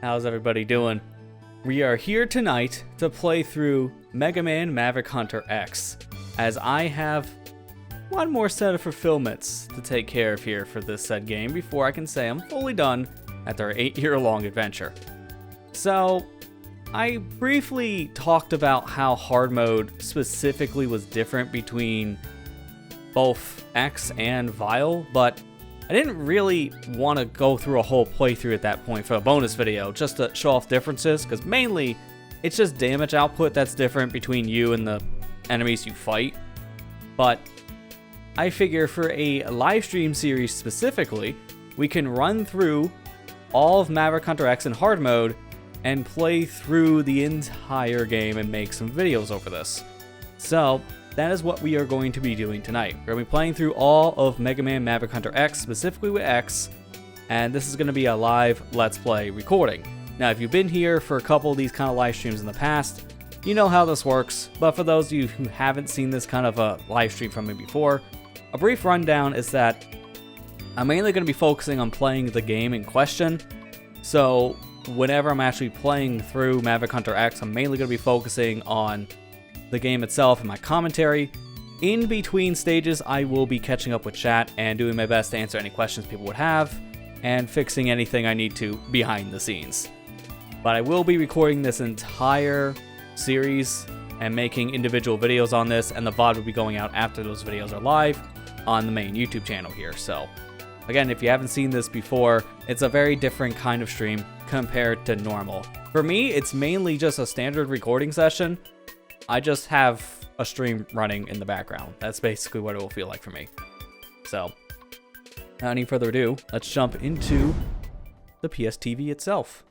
How's everybody doing? We are here tonight to play through Mega Man Maverick Hunter X, as I have one more set of fulfillments to take care of here for this said game before I can say I'm fully done at their 8-year-long adventure. So, I briefly talked about how hard mode specifically was different between both X and Vile, but I didn't really want to go through a whole playthrough at that point for a bonus video, just to show off differences, because mainly it's just damage output that's different between you and the enemies you fight. But I figure for a live stream series specifically, we can run through all of Maverick Hunter X in hard mode and play through the entire game and make some videos over this. So that is what we are going to be doing tonight. We're going to be playing through all of Mega Man Maverick Hunter X, specifically with X, and this is going to be a live Let's Play recording. Now, if you've been here for a couple of these kind of live streams in the past, you know how this works, but for those of you who haven't seen this kind of a live stream from me before, a brief rundown is that I'm mainly going to be focusing on playing the game in question, so whenever I'm actually playing through Maverick Hunter X, I'm mainly going to be focusing on the game itself and my commentary. In between stages, I will be catching up with chat and doing my best to answer any questions people would have and fixing anything I need to behind the scenes. But I will be recording this entire series and making individual videos on this, and the VOD will be going out after those videos are live on the main YouTube channel here. So again, if you haven't seen this before, it's a very different kind of stream compared to normal. For me, it's mainly just a standard recording session. I just have a stream running in the background. That's basically what it will feel like for me. So, without any further ado, let's jump into the PSTV itself.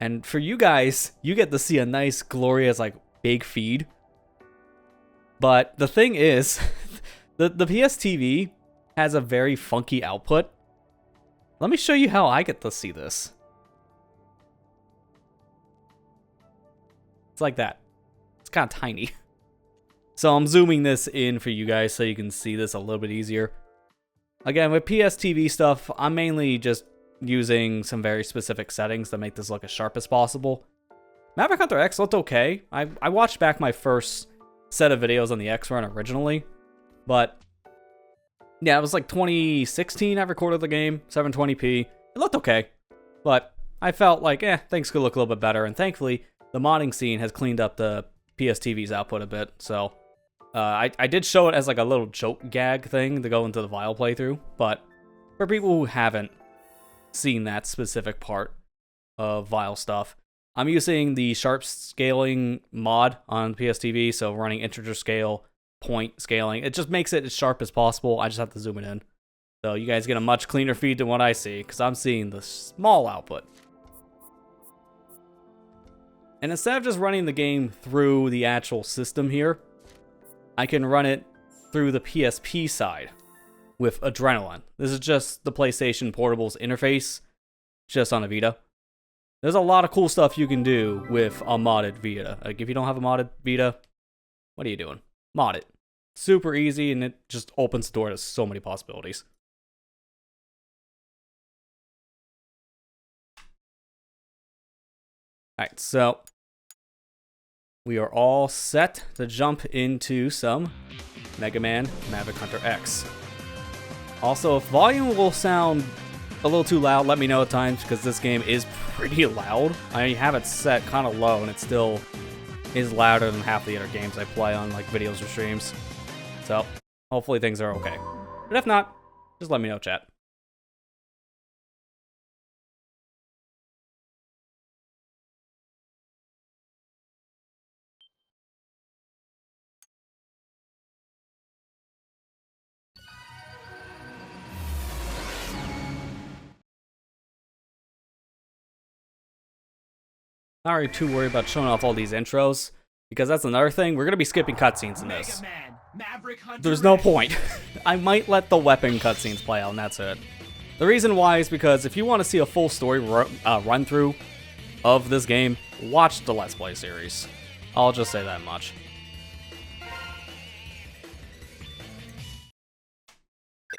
And for you guys, you get to see a nice, glorious, like, big feed. But the thing is, the PSTV has a very funky output. Let me show you how I get to see this. It's like that. It's kind of tiny. So I'm zooming this in for you guys so you can see this a little bit easier. Again, with PSTV stuff, I'm mainly just using some very specific settings to make this look as sharp as possible. Maverick Hunter X looked okay. I watched back my first set of videos on the X run originally, but yeah, it was like 2016 I recorded the game, 720p. It looked okay, but I felt like, things could look a little bit better, and thankfully, the modding scene has cleaned up the PSTV's output a bit, so I did show it as like a little joke gag thing to go into the Vile playthrough, but for people who haven't seen that specific part of Vile stuff, I'm using the sharp scaling mod on PSTV, so running integer scale, point scaling. It just makes it as sharp as possible. I just have to zoom it in. So you guys get a much cleaner feed than what I see, because I'm seeing the small output. And instead of just running the game through the actual system here, I can run it through the PSP side with Adrenaline. This is just the PlayStation Portable's interface, just on a Vita. There's a lot of cool stuff you can do with a modded Vita. Like, if you don't have a modded Vita, what are you doing? Mod it. Super easy, and it just opens the door to so many possibilities. Alright, so we are all set to jump into some Mega Man Maverick Hunter X. Also, if volume will sound a little too loud, let me know at times, because this game is pretty loud. I have it set kind of low, and it still is louder than half the other games I play on like videos or streams. So, hopefully things are okay. But if not, just let me know, chat. Not really too worried about showing off all these intros, because that's another thing. We're going to be skipping cutscenes in this. There's no point. I might let the weapon cutscenes play out, and that's it. The reason why is because if you want to see a full story run-through of this game, watch the Let's Play series. I'll just say that much.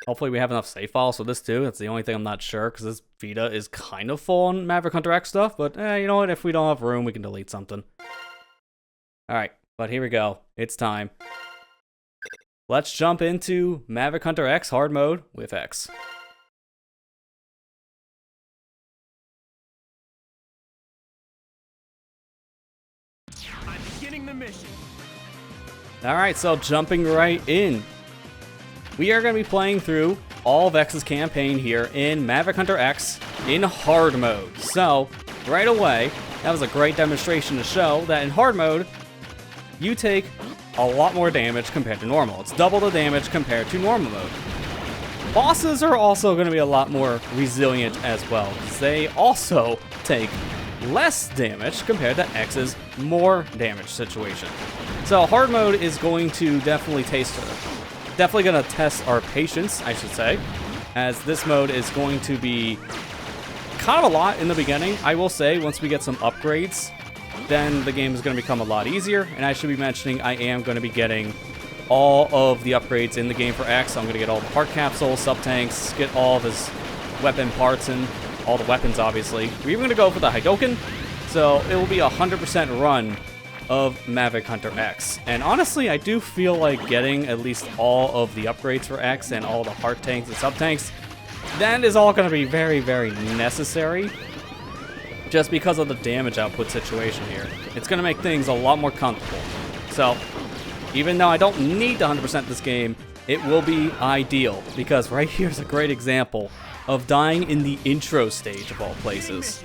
Hopefully we have enough save files for this too. That's the only thing I'm not sure, because this Vita is kind of full on Maverick Hunter X stuff, but you know what? If we don't have room, we can delete something. Alright, but here we go. It's time. Let's jump into Maverick Hunter X hard mode with X. I'm beginning the mission. Alright, so jumping right in. We are going to be playing through all of X's campaign here in Maverick Hunter X in hard mode. So, right away, that was a great demonstration to show that in hard mode, you take a lot more damage compared to normal. It's double the damage compared to normal mode. Bosses are also going to be a lot more resilient as well, because they also take less damage compared to X's more damage situation. So hard mode is going to definitely going to test our patience, I should say, as this mode is going to be kind of a lot in the beginning. I will say, once we get some upgrades, then the game is going to become a lot easier. And I should be mentioning, I am going to be getting all of the upgrades in the game for X. I'm going to get all the heart capsules, sub-tanks, get all of his weapon parts and all the weapons, obviously. We're even going to go for the Hidoken, so it will be a 100% run of Maverick Hunter X. And honestly, I do feel like getting at least all of the upgrades for X and all the heart tanks and sub-tanks, that is all going to be very, very necessary, just because of the damage output situation here. It's going to make things a lot more comfortable. So, even though I don't need to 100% this game, it will be ideal, because right here's a great example of dying in the intro stage of all places.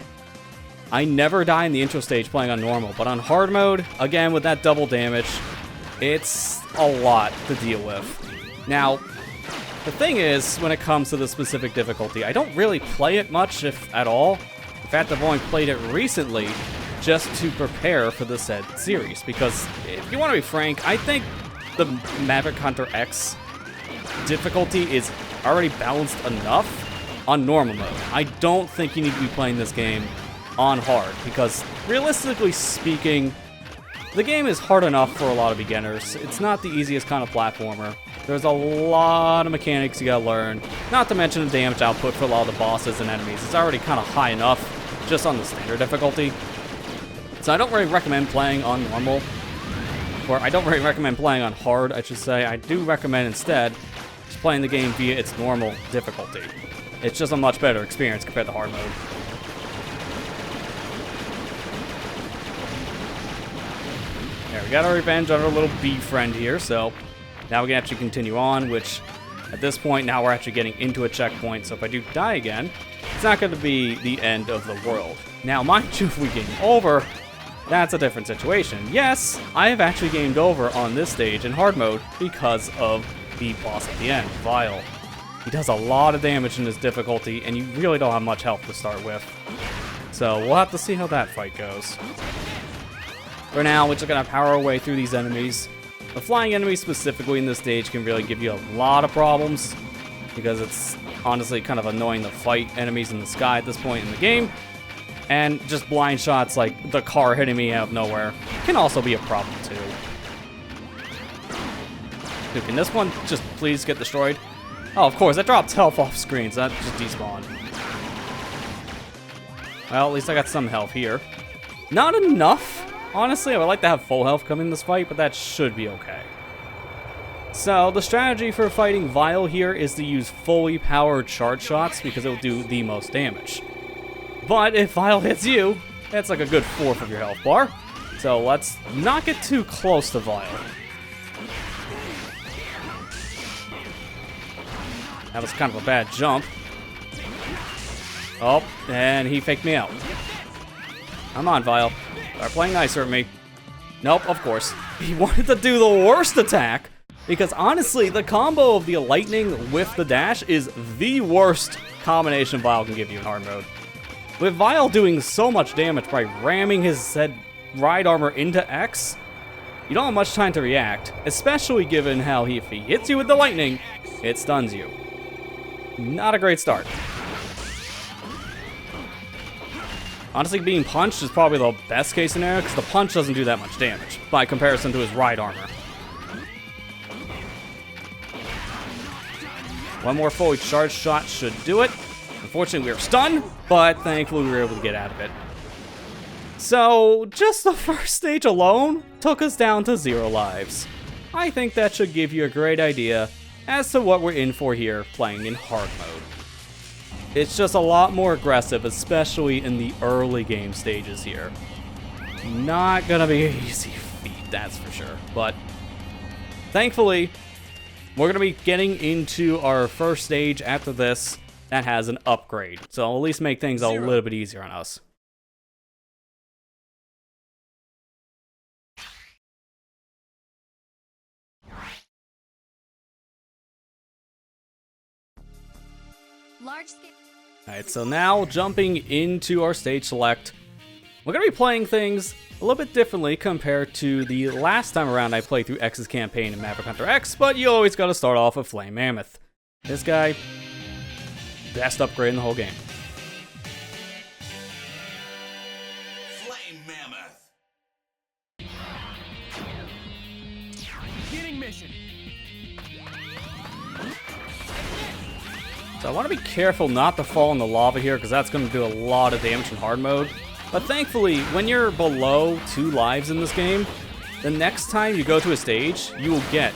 I never die in the intro stage playing on normal, but on hard mode, again with that double damage, it's a lot to deal with. Now, the thing is, when it comes to the specific difficulty, I don't really play it much, if at all. In fact, I've only played it recently just to prepare for the said series, because if you want to be frank, I think the Maverick Hunter X difficulty is already balanced enough on normal mode. I don't think you need to be playing this game on hard, because realistically speaking, the game is hard enough for a lot of beginners. It's not the easiest kind of platformer. There's a lot of mechanics you gotta learn, not to mention the damage output for a lot of the bosses and enemies. It's already kind of high enough just on the standard difficulty. So I don't really recommend playing on normal, or I don't really recommend playing on hard, I should say. I do recommend instead just playing the game via its normal difficulty. It's just a much better experience compared to hard mode. There, we got our revenge on our little bee friend here, so now we can actually continue on, which at this point now we're actually getting into a checkpoint, so if I do die again, it's not going to be the end of the world. Now, mind you, if we game over, that's a different situation. Yes, I have actually gamed over on this stage in hard mode because of the boss at the end, Vile. He does a lot of damage in this difficulty, and you really don't have much health to start with. So we'll have to see how that fight goes. For now, we're just going to power our way through these enemies. The flying enemies specifically in this stage can really give you a lot of problems, because it's honestly kind of annoying to fight enemies in the sky at this point in the game. And just blind shots like the car hitting me out of nowhere can also be a problem too. Dude, can this one just please get destroyed? Oh, of course, that drops health off screen, so that just despawned. Well, at least I got some health here. Not enough. Honestly, I would like to have full health coming in this fight, but that should be okay. So, the strategy for fighting Vile here is to use fully powered charge shots, because it will do the most damage. But if Vile hits you, that's like a good fourth of your health bar. So let's not get too close to Vile. That was kind of a bad jump. Oh, and he faked me out. Come on, Vile. Start playing nicer at me. Nope, of course. He wanted to do the worst attack, because honestly, the combo of the lightning with the dash is the worst combination Vile can give you in hard mode. With Vile doing so much damage by ramming his said ride armor into X, you don't have much time to react, especially given how if he hits you with the lightning, it stuns you. Not a great start. Honestly, being punched is probably the best case scenario, because the punch doesn't do that much damage by comparison to his ride armor. One more fully charged shot should do it. Unfortunately, we were stunned, but thankfully we were able to get out of it. So, just the first stage alone took us down to 0 lives. I think that should give you a great idea as to what we're in for here playing in hard mode. It's just a lot more aggressive, especially in the early game stages here. Not gonna be an easy feat, that's for sure. But thankfully, we're gonna be getting into our first stage after this that has an upgrade. So it'll at least make things a little bit easier on us. Alright, so now jumping into our stage select, we're going to be playing things a little bit differently compared to the last time around I played through X's campaign in Maverick Hunter X, but you always got to start off with Flame Mammoth. This guy, best upgrade in the whole game. Flame Mammoth. Beginning mission. So I want to be careful not to fall in the lava here, because that's going to do a lot of damage in hard mode. But thankfully, when you're below 2 lives in this game, the next time you go to a stage, you will get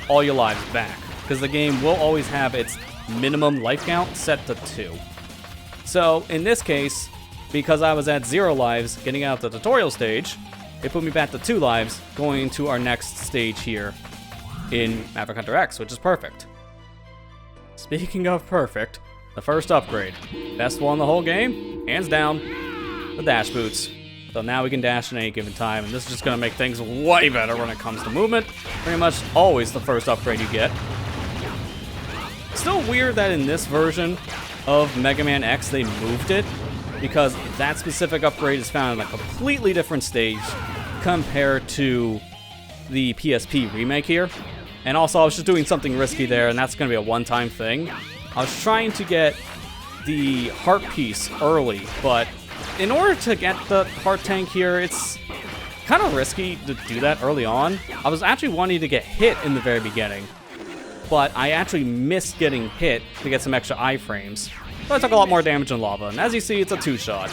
all your lives back, because the game will always have its minimum life count set to 2. So in this case, because I was at 0 lives getting out the tutorial stage, it put me back to 2 lives going into our next stage here in Maverick Hunter X, which is perfect. Speaking of perfect, the first upgrade. Best one in the whole game, hands down, the dash boots. So now we can dash at any given time, and this is just going to make things way better when it comes to movement. Pretty much always the first upgrade you get. Still weird that in this version of Mega Man X they moved it, because that specific upgrade is found in a completely different stage compared to the PSP remake here. And also, I was just doing something risky there, and that's going to be a one-time thing. I was trying to get the heart piece early, but in order to get the heart tank here, it's kind of risky to do that early on. I was actually wanting to get hit in the very beginning, but I actually missed getting hit to get some extra iframes. So I took a lot more damage in lava, and as you see, it's a 2-shot.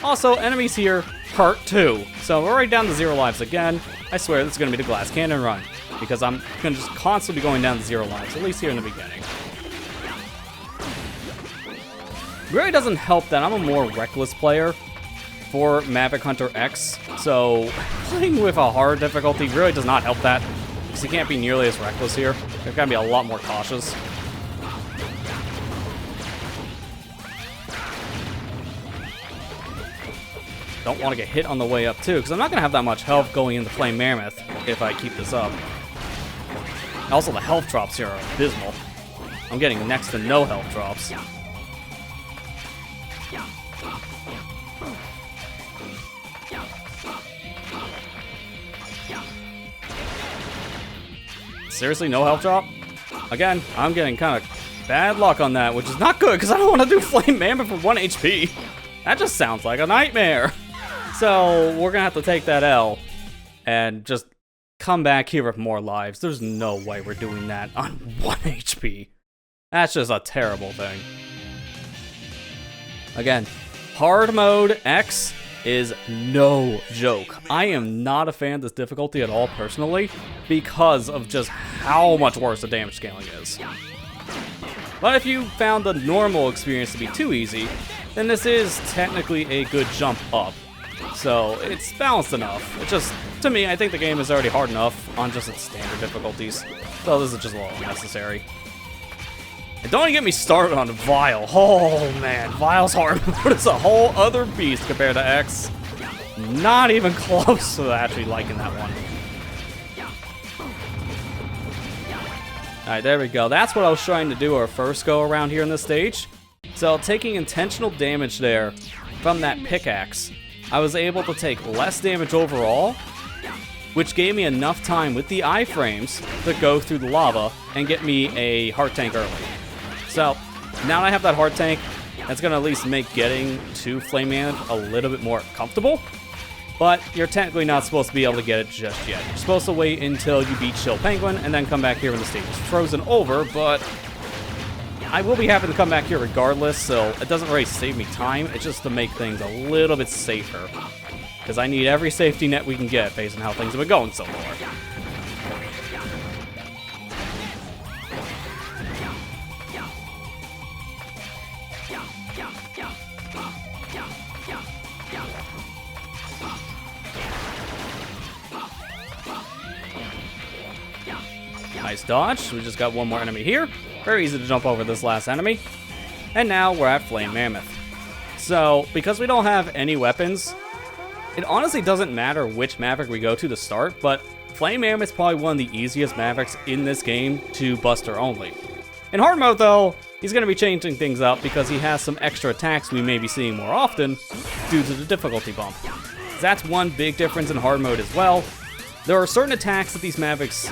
Also, enemies here hurt too, so we're right down to 0 lives again. I swear this is going to be the glass cannon run, because I'm going to just constantly be going down to 0 lives, at least here in the beginning. It really doesn't help that I'm a more reckless player for Maverick Hunter X, so playing with a hard difficulty really does not help that, because you can't be nearly as reckless here. You've got to be a lot more cautious. Don't want to get hit on the way up too, because I'm not going to have that much health going into Flame Mammoth if I keep this up. Also, the health drops here are abysmal. I'm getting next to no health drops. Seriously, no health drop? Again, I'm getting kind of bad luck on that, which is not good, because I don't want to do Flame Mammoth for 1 HP. That just sounds like a nightmare. So, we're going to have to take that L and just come back here with more lives. There's no way we're doing that on 1 HP. That's just a terrible thing. Again, hard mode X is no joke. I am not a fan of this difficulty at all personally, because of just how much worse the damage scaling is. But if you found the normal experience to be too easy, then this is technically a good jump up. So it's balanced enough. It's just, to me, I think the game is already hard enough on just its standard difficulties. So this is just a little unnecessary. And don't even get me started on Vile. Oh man, Vile's hard mode is a whole other beast compared to X. Not even close to actually liking that one. Alright, there we go. That's what I was trying to do our first go around here in this stage. So taking intentional damage there from that pickaxe, I was able to take less damage overall, which gave me enough time with the iframes to go through the lava and get me a heart tank early. So now that I have that heart tank, that's going to at least make getting to Flame Mammoth a little bit more comfortable. But you're technically not supposed to be able to get it just yet. You're supposed to wait until you beat Chill Penguin and then come back here when the stage is frozen over, but I will be happy to come back here regardless, so it doesn't really save me time. It's just to make things a little bit safer. Because I need every safety net we can get based on how things have been going so far. Nice dodge. We just got one more enemy here. Very easy to jump over this last enemy. And now we're at Flame Mammoth. So, because we don't have any weapons, it honestly doesn't matter which Maverick we go to start, but Flame Mammoth is probably one of the easiest Mavericks in this game to Buster only. In hard mode though, he's going to be changing things up because he has some extra attacks we may be seeing more often due to the difficulty bump. That's one big difference in hard mode as well. There are certain attacks that these Mavericks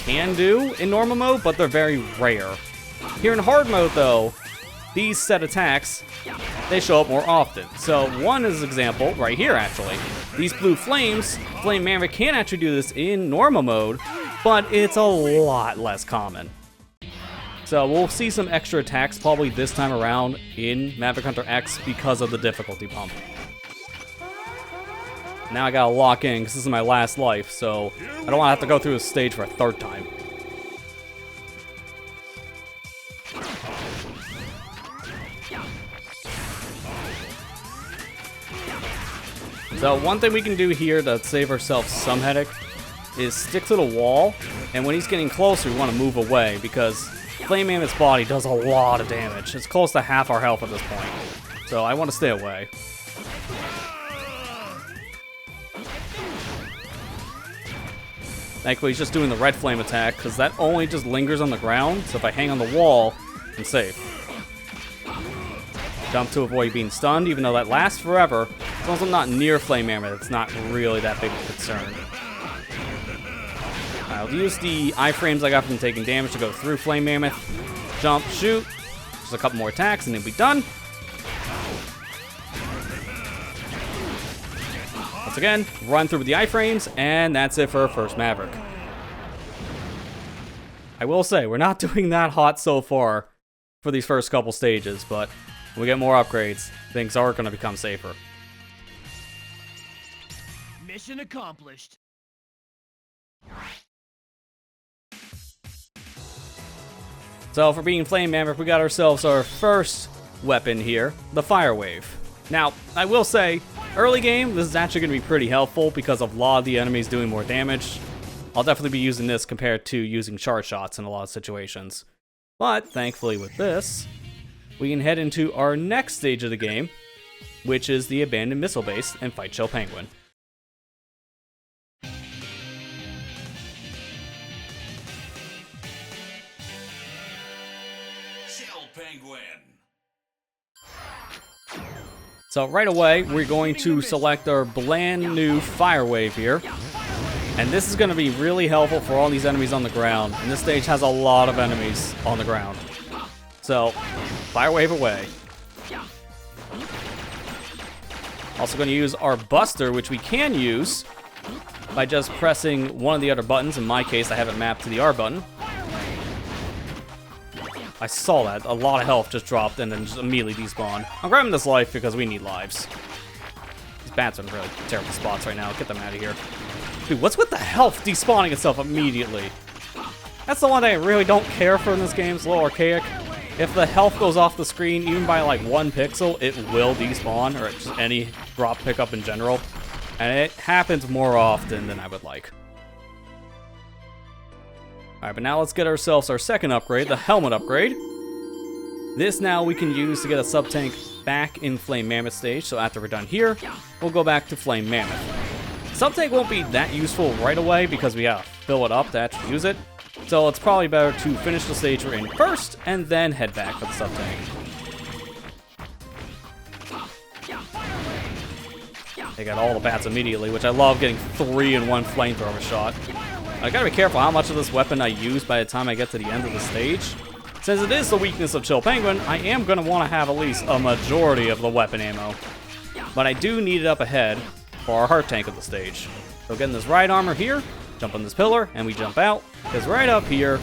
can do in normal mode, but they're very rare. Here in hard mode though, these set attacks, they show up more often. So one is an example, right here actually. These blue flames, Flame Maverick can actually do this in normal mode, but it's a lot less common. So we'll see some extra attacks probably this time around in Maverick Hunter X because of the difficulty bump. Now I gotta lock in because this is my last life, so I don't want to have to go through this stage for a third time. So one thing we can do here to save ourselves some headache is stick to the wall, and when he's getting closer, we want to move away because Flame Mammoth's body does a lot of damage. It's close to half our health at this point, so I want to stay away. Thankfully, he's just doing the red flame attack, because that only just lingers on the ground, so if I hang on the wall, I'm safe. Jump to avoid being stunned, even though that lasts forever. As long as I'm not near Flame Mammoth, it's not really that big of a concern. I'll use the iframes I got from taking damage to go through Flame Mammoth. Jump, shoot. Just a couple more attacks, and then we'll be done. Once again, run through with the iframes, and that's it for our first Maverick. I will say, we're not doing that hot so far for these first couple stages, but when we get more upgrades, things are going to become safer. Mission accomplished. So for being Flame Maverick, we got ourselves our first weapon here, the Fire Wave. Now, I will say, early game, this is actually going to be pretty helpful because of a lot of the enemies doing more damage. I'll definitely be using this compared to using charge shots in a lot of situations. But, thankfully with this, we can head into our next stage of the game, which is the Abandoned Missile Base, and fight Chill Penguin. Chill Penguin. So right away, we're going to select our brand new Fire Wave here. And this is going to be really helpful for all these enemies on the ground. And this stage has a lot of enemies on the ground. So, Fire Wave away. Also going to use our Buster, which we can use by just pressing one of the other buttons. In my case, I have it mapped to the R button. I saw that. A lot of health just dropped and then just immediately despawned. I'm grabbing this life because we need lives. These bats are in really terrible spots right now. Get them out of here. Dude, what's with the health despawning itself immediately? That's the one thing I really don't care for in this game. It's a little archaic. If the health goes off the screen, even by like 1 pixel, it will despawn, or just any drop pickup in general. And it happens more often than I would like. Alright, but now let's get ourselves our second upgrade, the helmet upgrade. This now we can use to get a sub-tank back in Flame Mammoth stage, so after we're done here, we'll go back to Flame Mammoth. Sub-tank won't be that useful right away because we gotta fill it up to actually use it. So it's probably better to finish the stage we're in first, and then head back for the sub-tank. They got all the bats immediately, which I love getting 3 in 1 flamethrower shot. I gotta be careful how much of this weapon I use by the time I get to the end of the stage. Since it is the weakness of Chill Penguin, I am gonna want to have at least a majority of the weapon ammo. But I do need it up ahead for our heart tank of the stage. So getting this ride armor here, jump on this pillar, and we jump out, because right up here,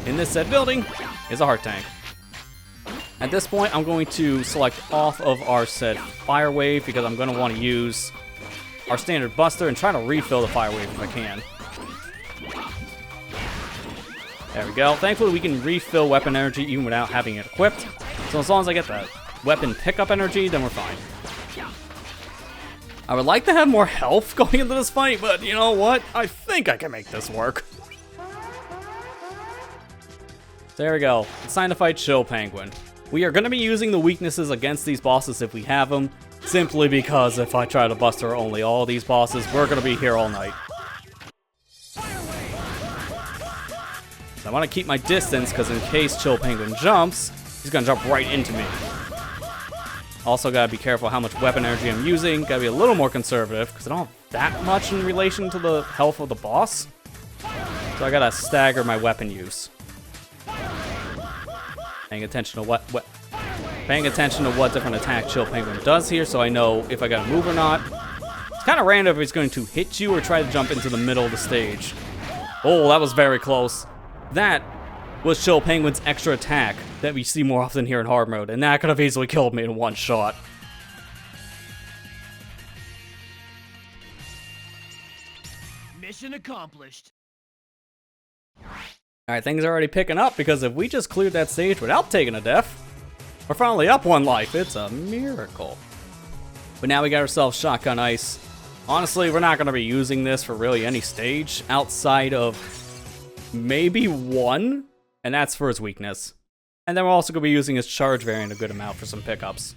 in this said building, is a heart tank. At this point, I'm going to select off of our said Fire Wave because I'm going to want to use our standard Buster and try to refill the Fire Wave if I can. There we go. Thankfully, we can refill weapon energy even without having it equipped. So as long as I get that weapon pickup energy, then we're fine. I would like to have more health going into this fight, but you know what? I think I can make this work. There we go. It's time to fight Chill Penguin. We are going to be using the weaknesses against these bosses if we have them, simply because if I try to Buster only all these bosses, we're going to be here all night. I want to keep my distance, because in case Chill Penguin jumps, he's going to jump right into me. Also, got to be careful how much weapon energy I'm using. Got to be a little more conservative, because I don't have that much in relation to the health of the boss. So I got to stagger my weapon use. Paying attention to what different attack Chill Penguin does here, so I know if I got to move or not. It's kind of random if he's going to hit you or try to jump into the middle of the stage. Oh, that was very close. That was Chill Penguin's extra attack that we see more often here in hard mode, and that could have easily killed me in one shot. Mission accomplished. Alright, things are already picking up, because if we just cleared that stage without taking a death, we're finally up one life. It's a miracle. But now we got ourselves Shotgun Ice. Honestly, we're not going to be using this for really any stage outside of maybe one, and that's for his weakness. And then we're also going to be using his charge variant a good amount for some pickups.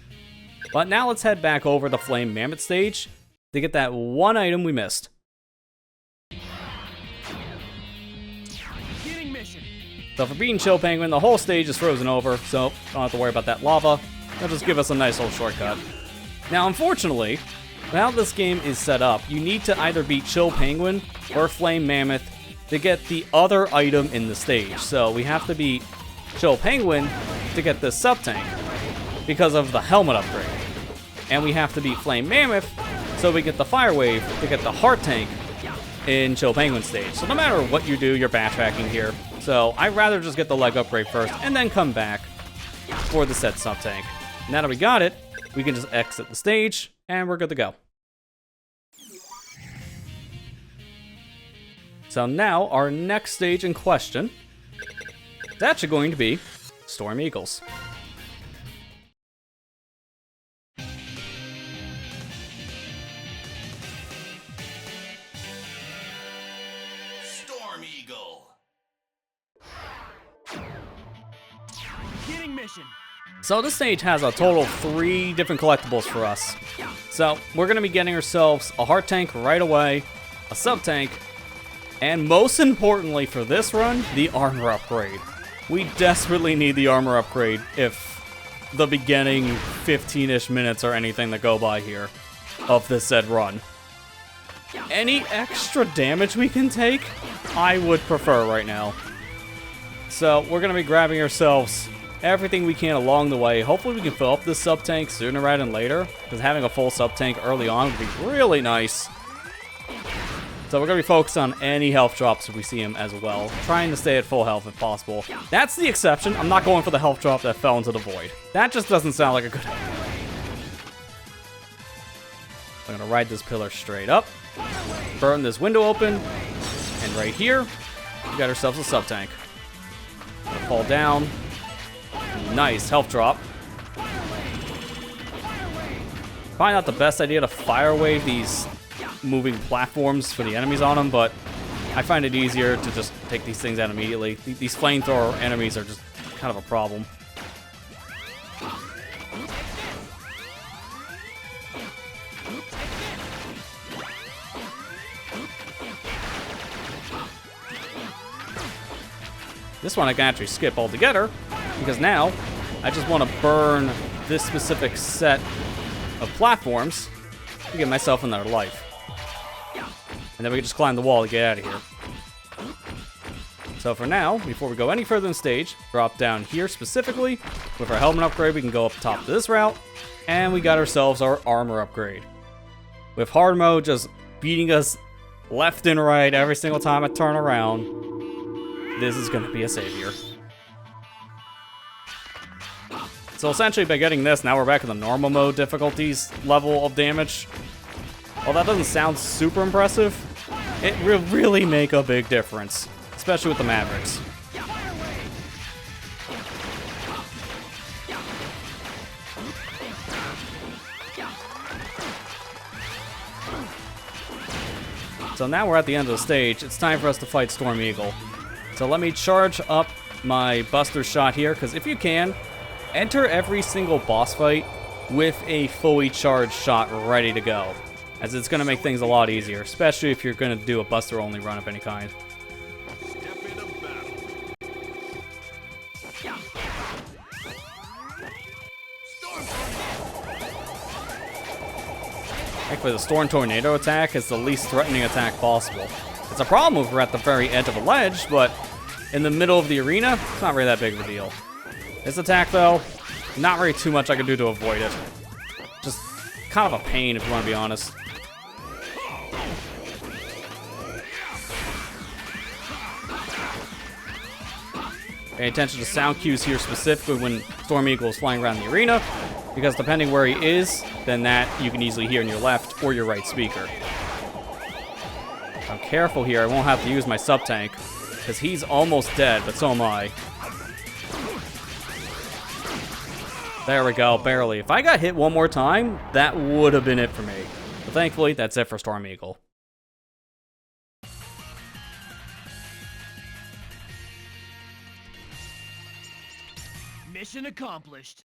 But now let's head back over the Flame Mammoth stage to get that one item we missed. So for beating Chill Penguin, the whole stage is frozen over, so don't have to worry about that lava. That'll just give us a nice little shortcut. Now, unfortunately, how this game is set up, you need to either beat Chill Penguin or Flame Mammoth to get the other item in the stage. So we have to beat Chill Penguin to get this sub-tank because of the helmet upgrade. And we have to beat Flame Mammoth so we get the Fire Wave to get the heart tank in Chill Penguin stage. So no matter what you do, you're backtracking here. So I'd rather just get the leg upgrade first and then come back for the set sub-tank. Now that we got it, we can just exit the stage and we're good to go. So now our next stage in question is actually going to be Storm Eagles. So this stage has a total of 3 different collectibles for us. So we're going to be getting ourselves a heart tank right away, a sub tank, and most importantly for this run, the armor upgrade. We desperately need the armor upgrade if the beginning 15-ish minutes or anything that go by here of this said run. Any extra damage we can take, I would prefer right now. So we're going to be grabbing ourselves everything we can along the way. Hopefully we can fill up this sub-tank sooner rather than later, because having a full sub-tank early on would be really nice. So we're going to be focused on any health drops if we see them as well, trying to stay at full health if possible. That's the exception. I'm not going for the health drop that fell into the void. That just doesn't sound like a good idea. We're going to ride this pillar straight up, burn this window open, and right here, we got ourselves a sub-tank. Fall down. Nice health drop. Probably not the best idea to fire wave these moving platforms for the enemies on them, but I find it easier to just take these things out immediately. These flamethrower enemies are just kind of a problem. This one I can actually skip altogether, because now I just want to burn this specific set of platforms to get myself another life. And then we can just climb the wall to get out of here. So for now, before we go any further in stage, drop down here specifically. With our helmet upgrade, we can go up top to this route, and we got ourselves our armor upgrade. With hard mode just beating us left and right every single time I turn around, this is going to be a savior. So essentially by getting this, now we're back in the normal mode difficulties level of damage. While that doesn't sound super impressive, it will really make a big difference, especially with the Mavericks. So now we're at the end of the stage. It's time for us to fight Storm Eagle. So let me charge up my Buster Shot here, because if you can, enter every single boss fight with a fully charged shot ready to go, as it's going to make things a lot easier, especially if you're going to do a Buster only run of any kind. Thankfully, the Storm Tornado attack is the least threatening attack possible. It's a problem if we're at the very edge of a ledge, but in the middle of the arena, it's not really that big of a deal. This attack, though, not really too much I can do to avoid it. Just kind of a pain, if you want to be honest. Pay attention to sound cues here, specifically when Storm Eagle is flying around the arena, because depending where he is, then that you can easily hear in your left or your right speaker. I'm careful here, I won't have to use my sub-tank, because he's almost dead, but so am I. There we go, barely. If I got hit one more time, that would have been it for me. But thankfully, that's it for Storm Eagle. Mission accomplished.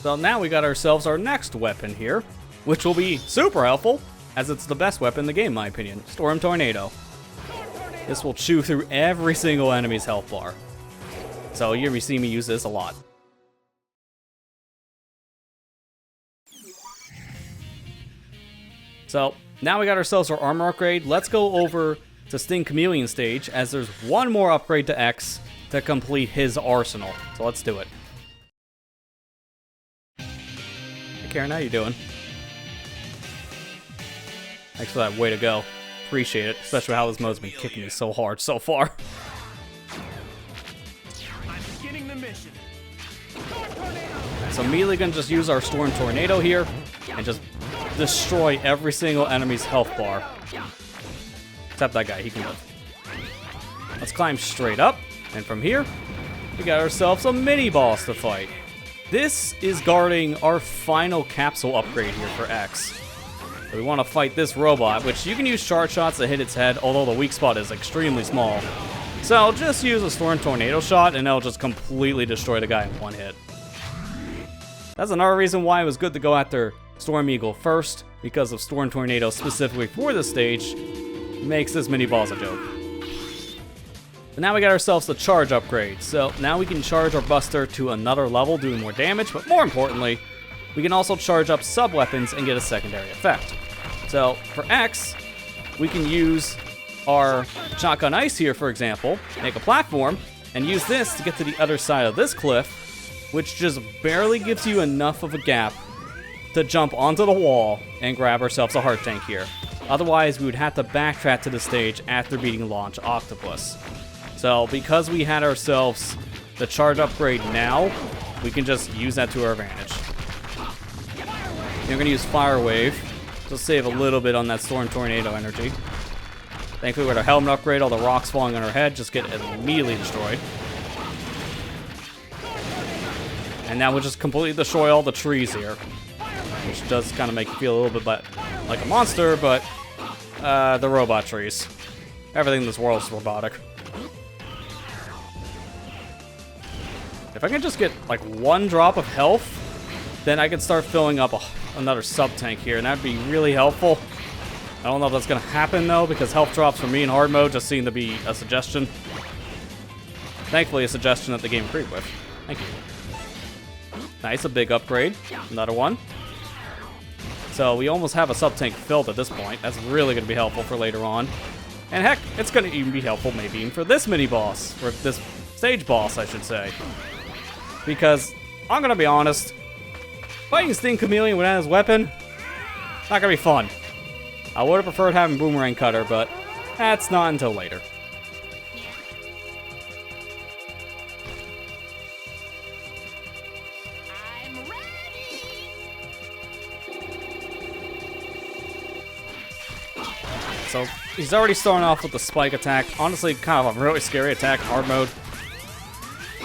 So now we got ourselves our next weapon here, which will be super helpful, as it's the best weapon in the game, in my opinion. Storm Tornado. This will chew through every single enemy's health bar. So you're gonna see me use this a lot. So now we got ourselves our armor upgrade. Let's go over to Sting Chameleon stage, as there's one more upgrade to X to complete his arsenal. So let's do it. Hey Karen, how you doing? Thanks for that way to go. Appreciate it, especially how this mode's been kicking me so hard so far. I'm beginning the mission. So immediately gonna just use our Storm Tornado here and just destroy every single enemy's health bar. Except that guy, he can live. Let's climb straight up, and from here, we got ourselves a mini boss to fight. This is guarding our final capsule upgrade here for X. So we want to fight this robot, which you can use charge shots to hit its head, although the weak spot is extremely small. So I'll just use a Storm Tornado shot, and it'll just completely destroy the guy in one hit. That's another reason why it was good to go after Storm Eagle first, because of Storm Tornado specifically for this stage makes this mini boss a joke. But now we got ourselves the charge upgrade, so now we can charge our Buster to another level, doing more damage, but more importantly, we can also charge up sub-weapons and get a secondary effect. So for X, we can use our Shotgun Ice here, for example, make a platform, and use this to get to the other side of this cliff, which just barely gives you enough of a gap to jump onto the wall and grab ourselves a heart tank here. Otherwise, we would have to backtrack to the stage after beating Launch Octopus. So because we had ourselves the charge upgrade now, we can just use that to our advantage. We're going to use Fire Wave to save a little bit on that Storm Tornado energy. Thankfully, with our helmet upgrade, all the rocks falling on our head just get immediately destroyed. And now we'll just completely destroy all the trees here, which does kind of make you feel a little bit like a monster, but the robot trees. Everything in this world is robotic. If I can just get like one drop of health, then I can start filling up another sub-tank here, and that'd be really helpful. I don't know if that's going to happen, though, because health drops for me in hard mode just seem to be a suggestion. Thankfully, a suggestion that the game agreed with. Thank you. Nice, a big upgrade. Another one. So we almost have a sub-tank filled at this point. That's really going to be helpful for later on. And heck, it's going to even be helpful maybe even for this mini-boss, or this stage boss, I should say. Because, I'm going to be honest, fighting Sting Chameleon without his weapon, not going to be fun. I would have preferred having Boomerang Cutter, but that's not until later. So he's already starting off with the spike attack. Honestly, kind of a really scary attack, hard mode.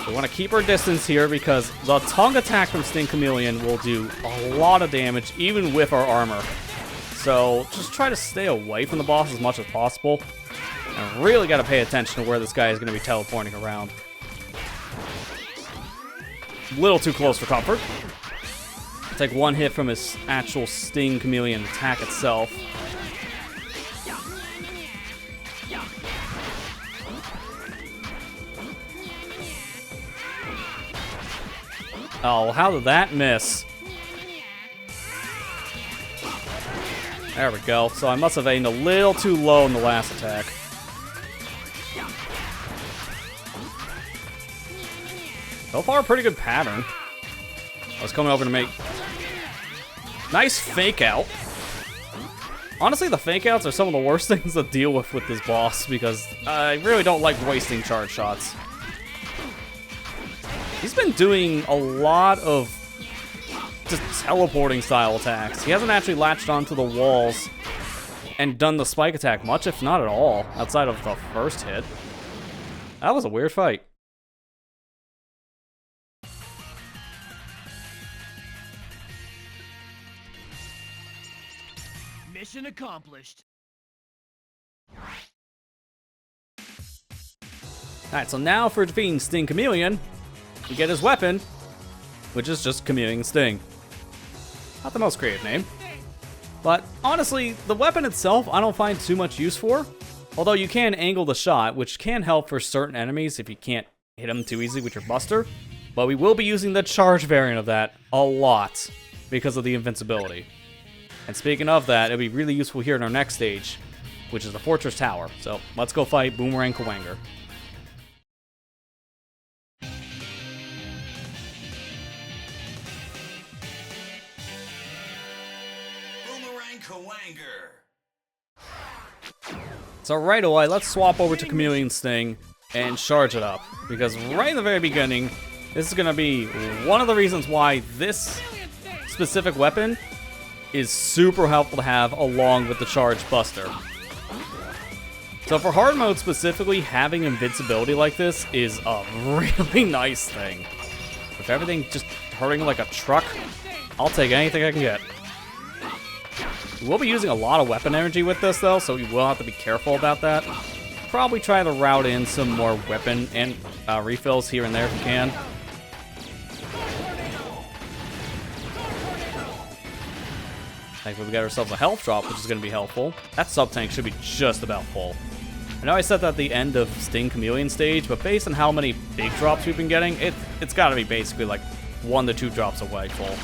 We want to keep our distance here because the tongue attack from Sting Chameleon will do a lot of damage, even with our armor. So just try to stay away from the boss as much as possible. And really got to pay attention to where this guy is going to be teleporting around. A little too close for comfort. Take one hit from his actual Sting Chameleon attack itself. Oh, how did that miss? There we go. So I must have aimed a little too low in the last attack. So far, a pretty good pattern. I was coming over to make... Nice fake out. Honestly, the fake outs are some of the worst things to deal with this boss because I really don't like wasting charge shots. He's been doing a lot of just teleporting style attacks. He hasn't actually latched onto the walls and done the spike attack much, if not at all, outside of the first hit. That was a weird fight. Mission accomplished. Alright, so now for defeating Sting Chameleon, we get his weapon, which is just Chameleon Sting. Not the most creative name. But honestly, the weapon itself I don't find too much use for. Although you can angle the shot, which can help for certain enemies if you can't hit them too easily with your buster. But we will be using the charge variant of that a lot because of the invincibility. And speaking of that, it'll be really useful here in our next stage, which is the Fortress Tower. So let's go fight Boomerang Kawanger. So right away, let's swap over to Chameleon Sting and charge it up. Because right in the very beginning, this is going to be one of the reasons why this specific weapon is super helpful to have along with the charge buster. So for hard mode specifically, having invincibility like this is a really nice thing. With everything just hurting like a truck, I'll take anything I can get. We will be using a lot of weapon energy with this though, so we will have to be careful about that. Probably try to route in some more weapon and refills here and there if we can. Thankfully we got ourselves a health drop, which is going to be helpful. That sub-tank should be just about full. I know I said that at the end of Sting Chameleon stage, but based on how many big drops we've been getting, it's got to be basically like 1 to 2 drops away full.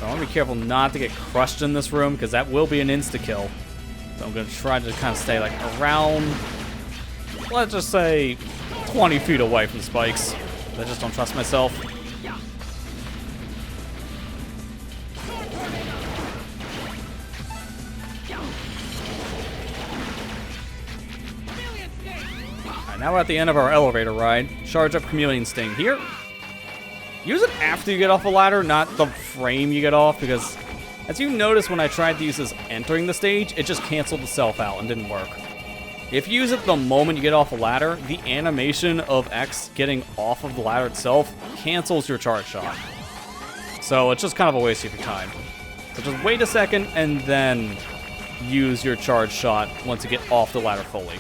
I want to be careful not to get crushed in this room, because that will be an insta-kill. So I'm going to try to kind of stay like around, let's just say, 20 feet away from spikes. I just don't trust myself. Alright, now we're at the end of our elevator ride. Charge up Chameleon Sting here. Use it after you get off a ladder, not the frame you get off, because as you notice when I tried to use this entering the stage, it just canceled itself out and didn't work. If you use it the moment you get off a ladder, the animation of X getting off of the ladder itself cancels your charge shot. So it's just kind of a waste of your time. So just wait a second and then use your charge shot once you get off the ladder fully.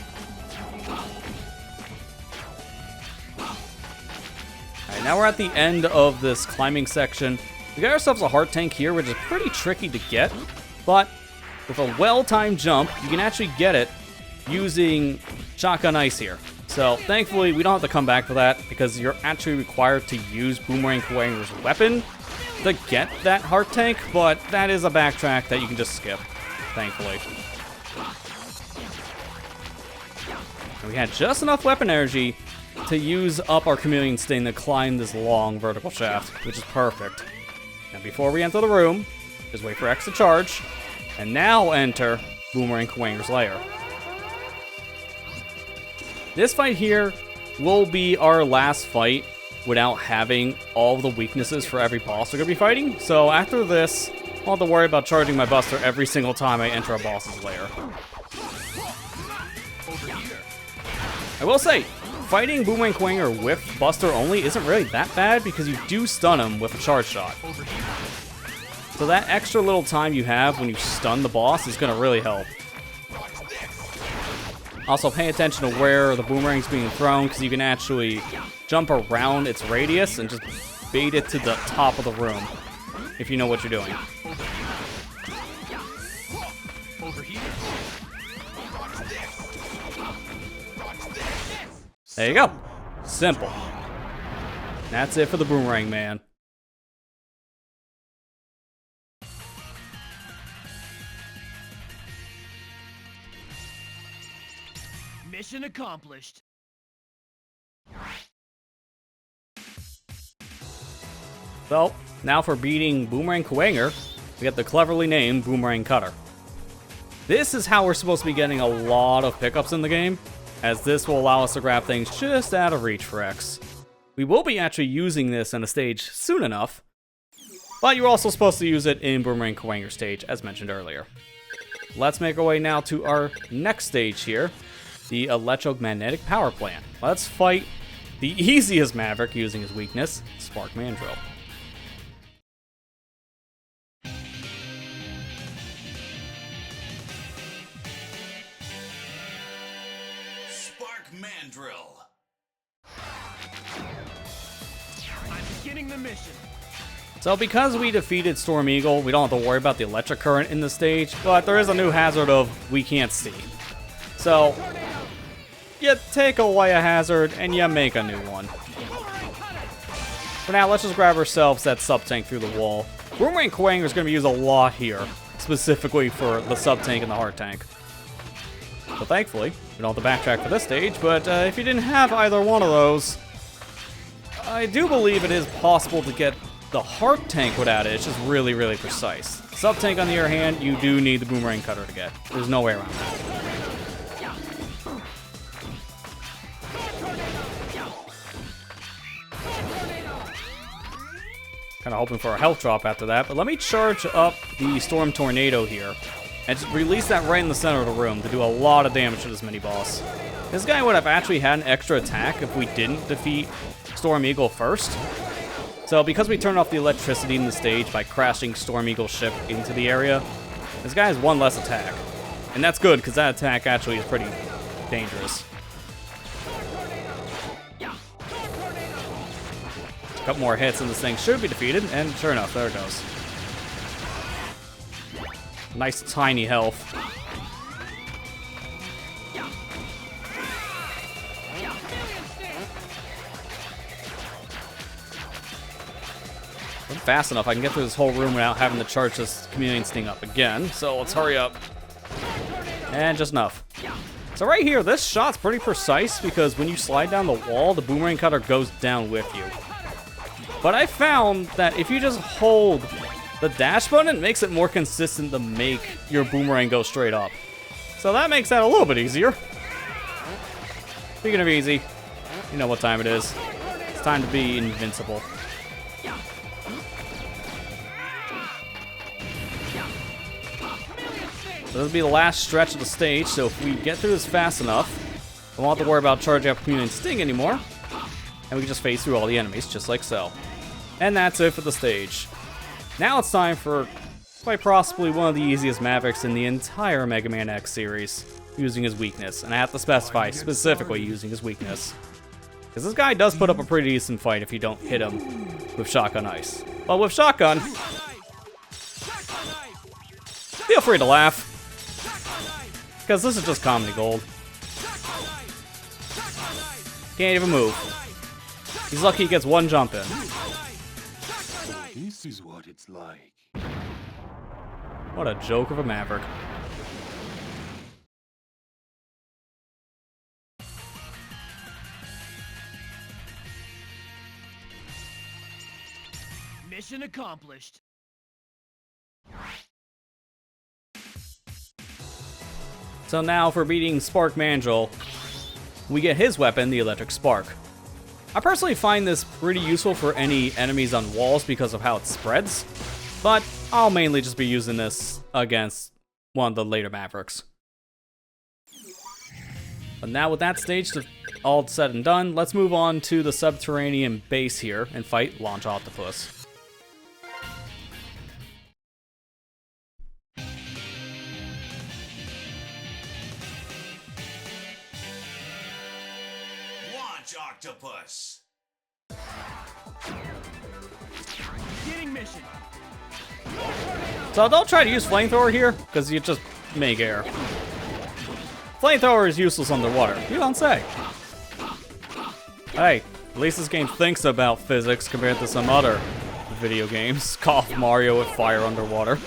Alright, now we're at the end of this climbing section. We got ourselves a heart tank here, which is pretty tricky to get, but with a well-timed jump, you can actually get it using Shotgun Ice here. So thankfully, we don't have to come back for that because you're actually required to use Boomerang Kawanger's weapon to get that heart tank, but that is a backtrack that you can just skip, thankfully. And we had just enough weapon energy to use up our Chameleon Sting to climb this long vertical shaft, which is perfect. Now before we enter the room, just wait for X to charge, and now enter Boomerang Kawanger's lair. This fight here will be our last fight without having all the weaknesses for every boss we're going to be fighting. So after this, I don't have to worry about charging my Buster every single time I enter a boss's lair. I will say, fighting Boomerang Quanger with Buster only isn't really that bad because you do stun him with a charge shot. So that extra little time you have when you stun the boss is going to really help. Also, pay attention to where the boomerang's being thrown because you can actually jump around its radius and just bait it to the top of the room if you know what you're doing. There you go. Simple. That's it for the Boomerang Man. Mission accomplished. So, now for beating Boomerang Quanger, we get the cleverly named Boomerang Cutter. This is how we're supposed to be getting a lot of pickups in the game, as this will allow us to grab things just out of reach for X. We will be actually using this in a stage soon enough, but you're also supposed to use it in Boomerang Quanger stage, as mentioned earlier. Let's make our way now to our next stage here, the electromagnetic power plant. Let's fight the easiest Maverick using his weakness, Spark Mandrill. Spark Mandrill. I'm beginning the mission. So because we defeated Storm Eagle, we don't have to worry about the electric current in the stage, but there is a new hazard of we can't see. So, you take away a hazard and you make a new one. For now, let's just grab ourselves that sub-tank through the wall. Boomerang Quanger is going to be used a lot here, specifically for the sub-tank and the hard tank. So thankfully, we don't have to backtrack for this stage, but if you didn't have either one of those, I do believe it is possible to get the hard tank without it. It's just really, really precise. Sub-tank, on the other hand, you do need the Boomerang Cutter to get. There's no way around that. Kind of hoping for a health drop after that, but let me charge up the Storm Tornado here and just release that right in the center of the room to do a lot of damage to this mini-boss. This guy would have actually had an extra attack if we didn't defeat Storm Eagle first. So because we turned off the electricity in the stage by crashing Storm Eagle's ship into the area, this guy has one less attack. And that's good, because that attack actually is pretty dangerous. A couple more hits and this thing should be defeated, and sure enough, there it goes. Nice tiny health. I'm fast enough, I can get through this whole room without having to charge this Chameleon Sting up again, so let's hurry up. And just enough. So right here, this shot's pretty precise because when you slide down the wall, the Boomerang Cutter goes down with you. But I found that if you just hold the dash button, it makes it more consistent to make your boomerang go straight up. So that makes that a little bit easier. Speaking of easy, you know what time it is. It's time to be invincible. So this will be the last stretch of the stage, so if we get through this fast enough, we won't have to worry about charging up Chameleon Sting anymore. And we can just phase through all the enemies, just like so. And that's it for the stage. Now it's time for quite possibly one of the easiest Mavericks in the entire Mega Man X series, using his weakness. And I have to specify specifically using his weakness, because this guy does put up a pretty decent fight if you don't hit him with Shotgun Ice. But with Shotgun, feel free to laugh, because this is just comedy gold. Can't even move. He's lucky he gets one jump in. This is what it's like. What a joke of a Maverick. Mission accomplished. So now for beating Spark Mandrill, we get his weapon, the Electric Spark. I personally find this pretty useful for any enemies on walls because of how it spreads, but I'll mainly just be using this against one of the later Mavericks. But now with that stage all said and done, let's move on to the subterranean base here and fight Launch Octopus. Launch Octopus. Beginning mission. So don't try to use Flamethrower here, because you just make air. Flamethrower is useless underwater. You don't say. Hey, at least this game thinks about physics compared to some other video games. Call of Mario with fire underwater.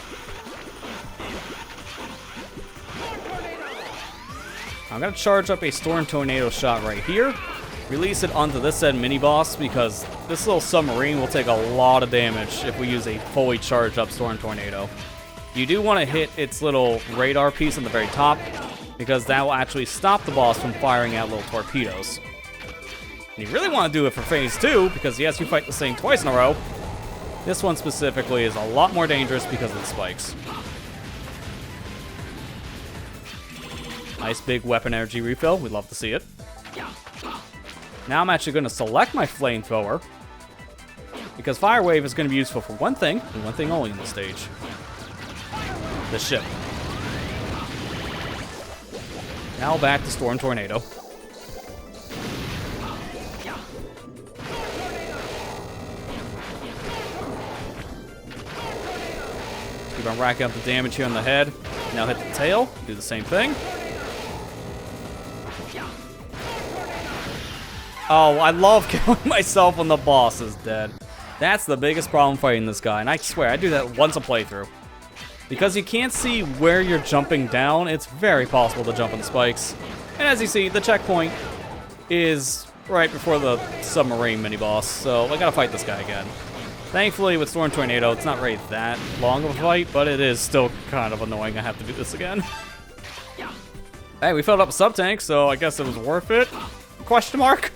I'm gonna charge up a Storm Tornado shot right here. Release it onto this said mini-boss because this little submarine will take a lot of damage if we use a fully charged up Storm Tornado. You do want to hit its little radar piece on the very top because that will actually stop the boss from firing out little torpedoes. And you really want to do it for phase 2 because yes, you fight the same twice in a row. This one specifically is a lot more dangerous because of the spikes. Nice big weapon energy refill. We'd love to see it. Now I'm actually going to select my flamethrower because Fire Wave is going to be useful for one thing and one thing only in this stage. The ship. Now back to Storm Tornado. Keep on racking up the damage here on the head. Now hit the tail. Do the same thing. Oh, I love killing myself when the boss is dead. That's the biggest problem fighting this guy, and I swear, I do that once a playthrough. Because you can't see where you're jumping down, it's very possible to jump on spikes. And as you see, the checkpoint is right before the submarine mini-boss, so I gotta fight this guy again. Thankfully, with Storm Tornado, it's not really that long of a fight, but it is still kind of annoying I have to do this again. Hey, we filled up a sub-tank, so I guess it was worth it? Question mark?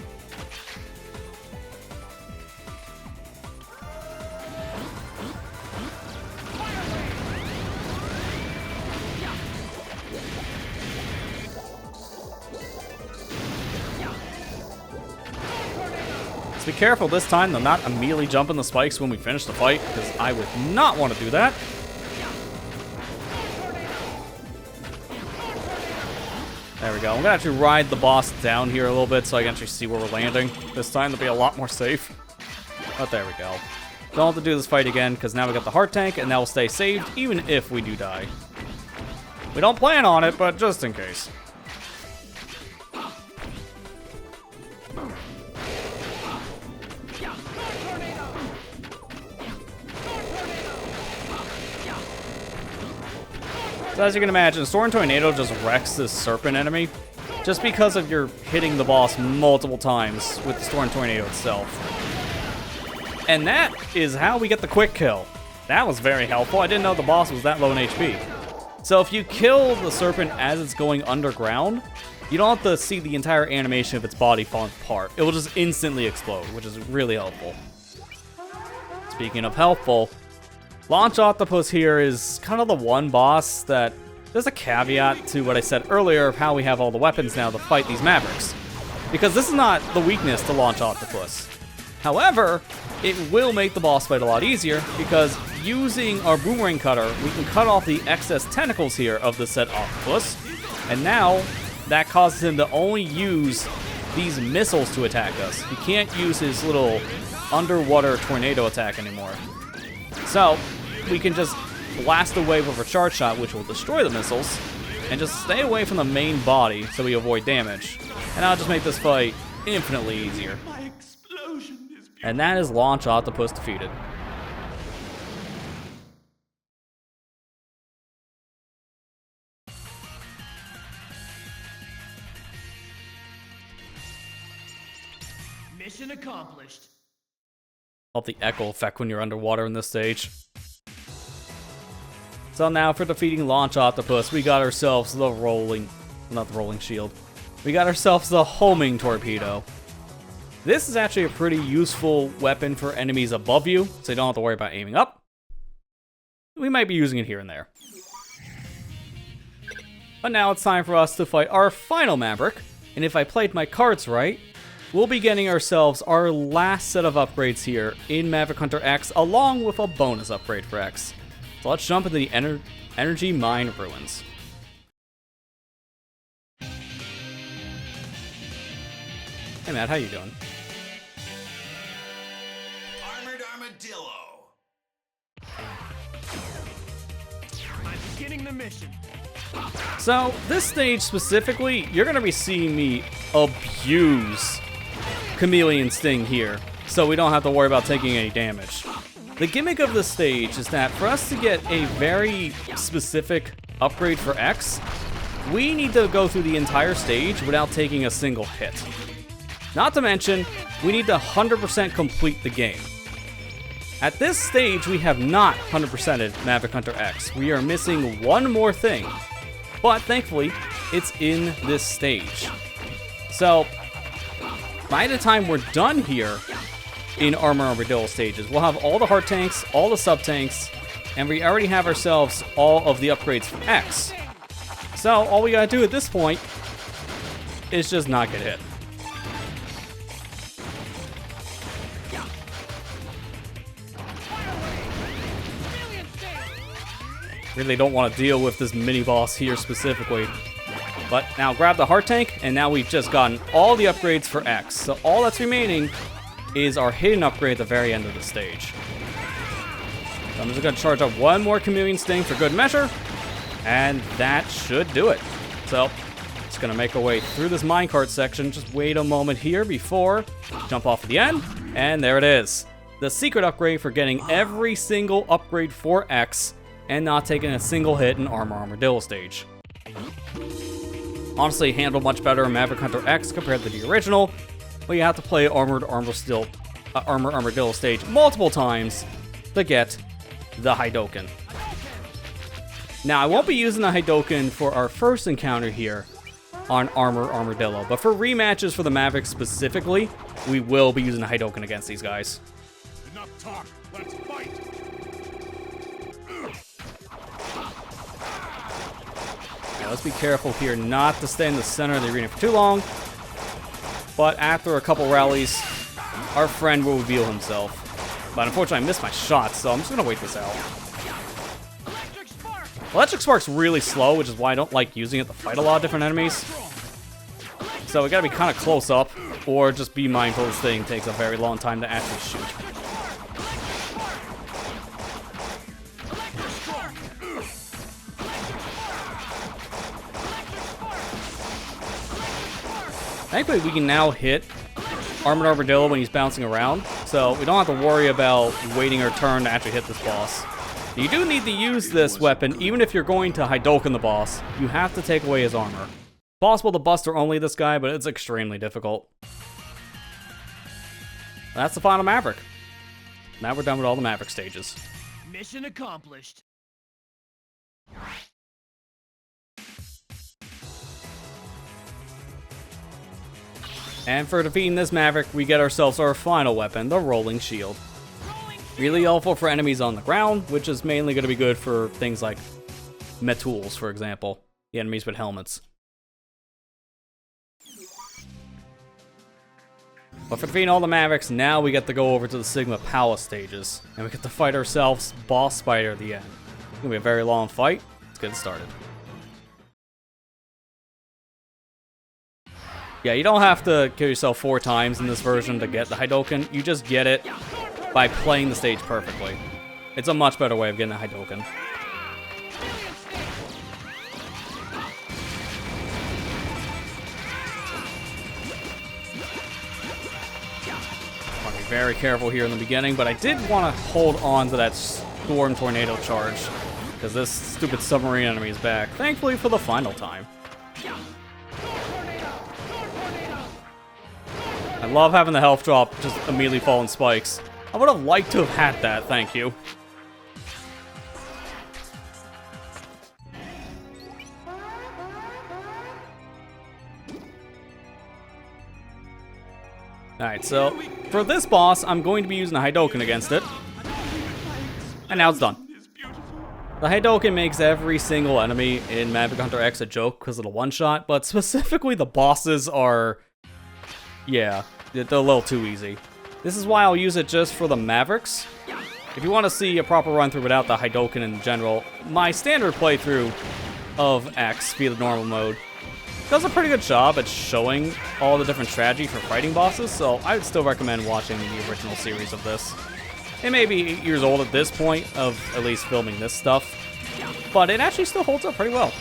Be careful this time to not immediately jump in the spikes when we finish the fight, because I would not want to do that. There we go. I'm going to actually ride the boss down here a little bit so I can actually see where we're landing. This time to be a lot more safe. But there we go. Don't have to do this fight again, because now we got the heart tank, and that will stay saved, even if we do die. We don't plan on it, but just in case. So as you can imagine, Storm Tornado just wrecks this serpent enemy just because of your hitting the boss multiple times with the Storm Tornado itself. And that is how we get the quick kill. That was very helpful. I didn't know the boss was that low in HP. So if you kill the serpent as it's going underground, you don't have to see the entire animation of its body falling apart. It will just instantly explode, which is really helpful. Speaking of helpful, Launch Octopus here is kind of the one boss that there's a caveat to what I said earlier of how we have all the weapons now to fight these Mavericks. Because this is not the weakness to Launch Octopus. However, it will make the boss fight a lot easier because using our Boomerang Cutter, we can cut off the excess tentacles here of the said Octopus. And now, that causes him to only use these missiles to attack us. He can't use his little underwater tornado attack anymore. So, we can just blast away with a charge shot, which will destroy the missiles, and just stay away from the main body so we avoid damage. And that'll just make this fight infinitely easier. And that is Launch Octopus defeated. Mission accomplished. Love the echo effect when you're underwater in this stage. So now for defeating Launch Octopus, we got ourselves the rolling... not the rolling shield. We got ourselves the homing torpedo. This is actually a pretty useful weapon for enemies above you, so you don't have to worry about aiming up. We might be using it here and there. But now it's time for us to fight our final Maverick, and if I played my cards right, we'll be getting ourselves our last set of upgrades here in Maverick Hunter X, along with a bonus upgrade for X. So let's jump into the Energy Mine Ruins. Hey Matt, how you doing? Armored Armadillo. I'm beginning the mission. So, this stage specifically, you're going to be seeing me abuse Chameleon Sting here, so we don't have to worry about taking any damage. The gimmick of this stage is that for us to get a very specific upgrade for X, we need to go through the entire stage without taking a single hit. Not to mention, we need to 100% complete the game. At this stage, we have not 100%ed Maverick Hunter X. We are missing one more thing, but thankfully, it's in this stage. So, by the time we're done here in Armor Armadillo stages, we'll have all the hard tanks, all the sub-tanks, and we already have ourselves all of the upgrades for X. So, all we gotta do at this point is just not get hit. Really don't want to deal with this mini-boss here specifically. But now grab the heart tank, and now we've just gotten all the upgrades for X. So all that's remaining is our hidden upgrade at the very end of the stage. So I'm just going to charge up one more Chameleon Sting for good measure, and that should do it. So, just going to make our way through this minecart section. Just wait a moment here before jump off at the end, and there it is. The secret upgrade for getting every single upgrade for X and not taking a single hit in Armor Armadillo stage. Honestly, handled much better in Maverick Hunter X compared to the original, but you have to play Armor Armadillo stage multiple times to get the Hidoken. Now, I won't be using the Hidoken for our first encounter here on Armor Armadillo, but for rematches for the Maverick specifically, we will be using the Hidoken against these guys. Enough talk. Let's fight. Yeah, let's be careful here not to stay in the center of the arena for too long. But after a couple rallies, our friend will reveal himself. But unfortunately, I missed my shot, so I'm just going to wait this out. Electric Spark's really slow, which is why I don't like using it to fight a lot of different enemies. So we got to be kind of close up, or just be mindful this thing takes a very long time to actually shoot. Thankfully, we can now hit Armored Armadillo when he's bouncing around, so we don't have to worry about waiting our turn to actually hit this boss. You do need to use this weapon, even if you're going to Hidoken the boss. You have to take away his armor. Possible to buster only this guy, but it's extremely difficult. That's the final Maverick. Now we're done with all the Maverick stages. Mission accomplished. And for defeating this Maverick, we get ourselves our final weapon, the Rolling Shield. Really helpful for enemies on the ground, which is mainly going to be good for things like Metools, for example. The enemies with helmets. But for defeating all the Mavericks, now we get to go over to the Sigma Palace stages. And we get to fight ourselves Boss Spider at the end. It's going to be a very long fight. Let's get it started. Yeah, you don't have to kill yourself 4 times in this version to get the Hidoken. You just get it by playing the stage perfectly. It's a much better way of getting a Hidoken. I want to be very careful here in the beginning, but I did want to hold on to that Storm Tornado charge, because this stupid submarine enemy is back, thankfully for the final time. I love having the health drop just immediately fall in spikes. I would have liked to have had that, thank you. Alright, so for this boss, I'm going to be using a Hadouken against it. And now it's done. The Hadouken makes every single enemy in Maverick Hunter X a joke because of the one-shot, but specifically the bosses are... yeah, they're a little too easy. This is why I'll use it just for the Mavericks. If you want to see a proper run-through without the Hadouken in general, my standard playthrough of X via the normal mode does a pretty good job at showing all the different strategy for fighting bosses, so I would still recommend watching the original series of this. It may be 8 years old at this point of at least filming this stuff, but it actually still holds up pretty well.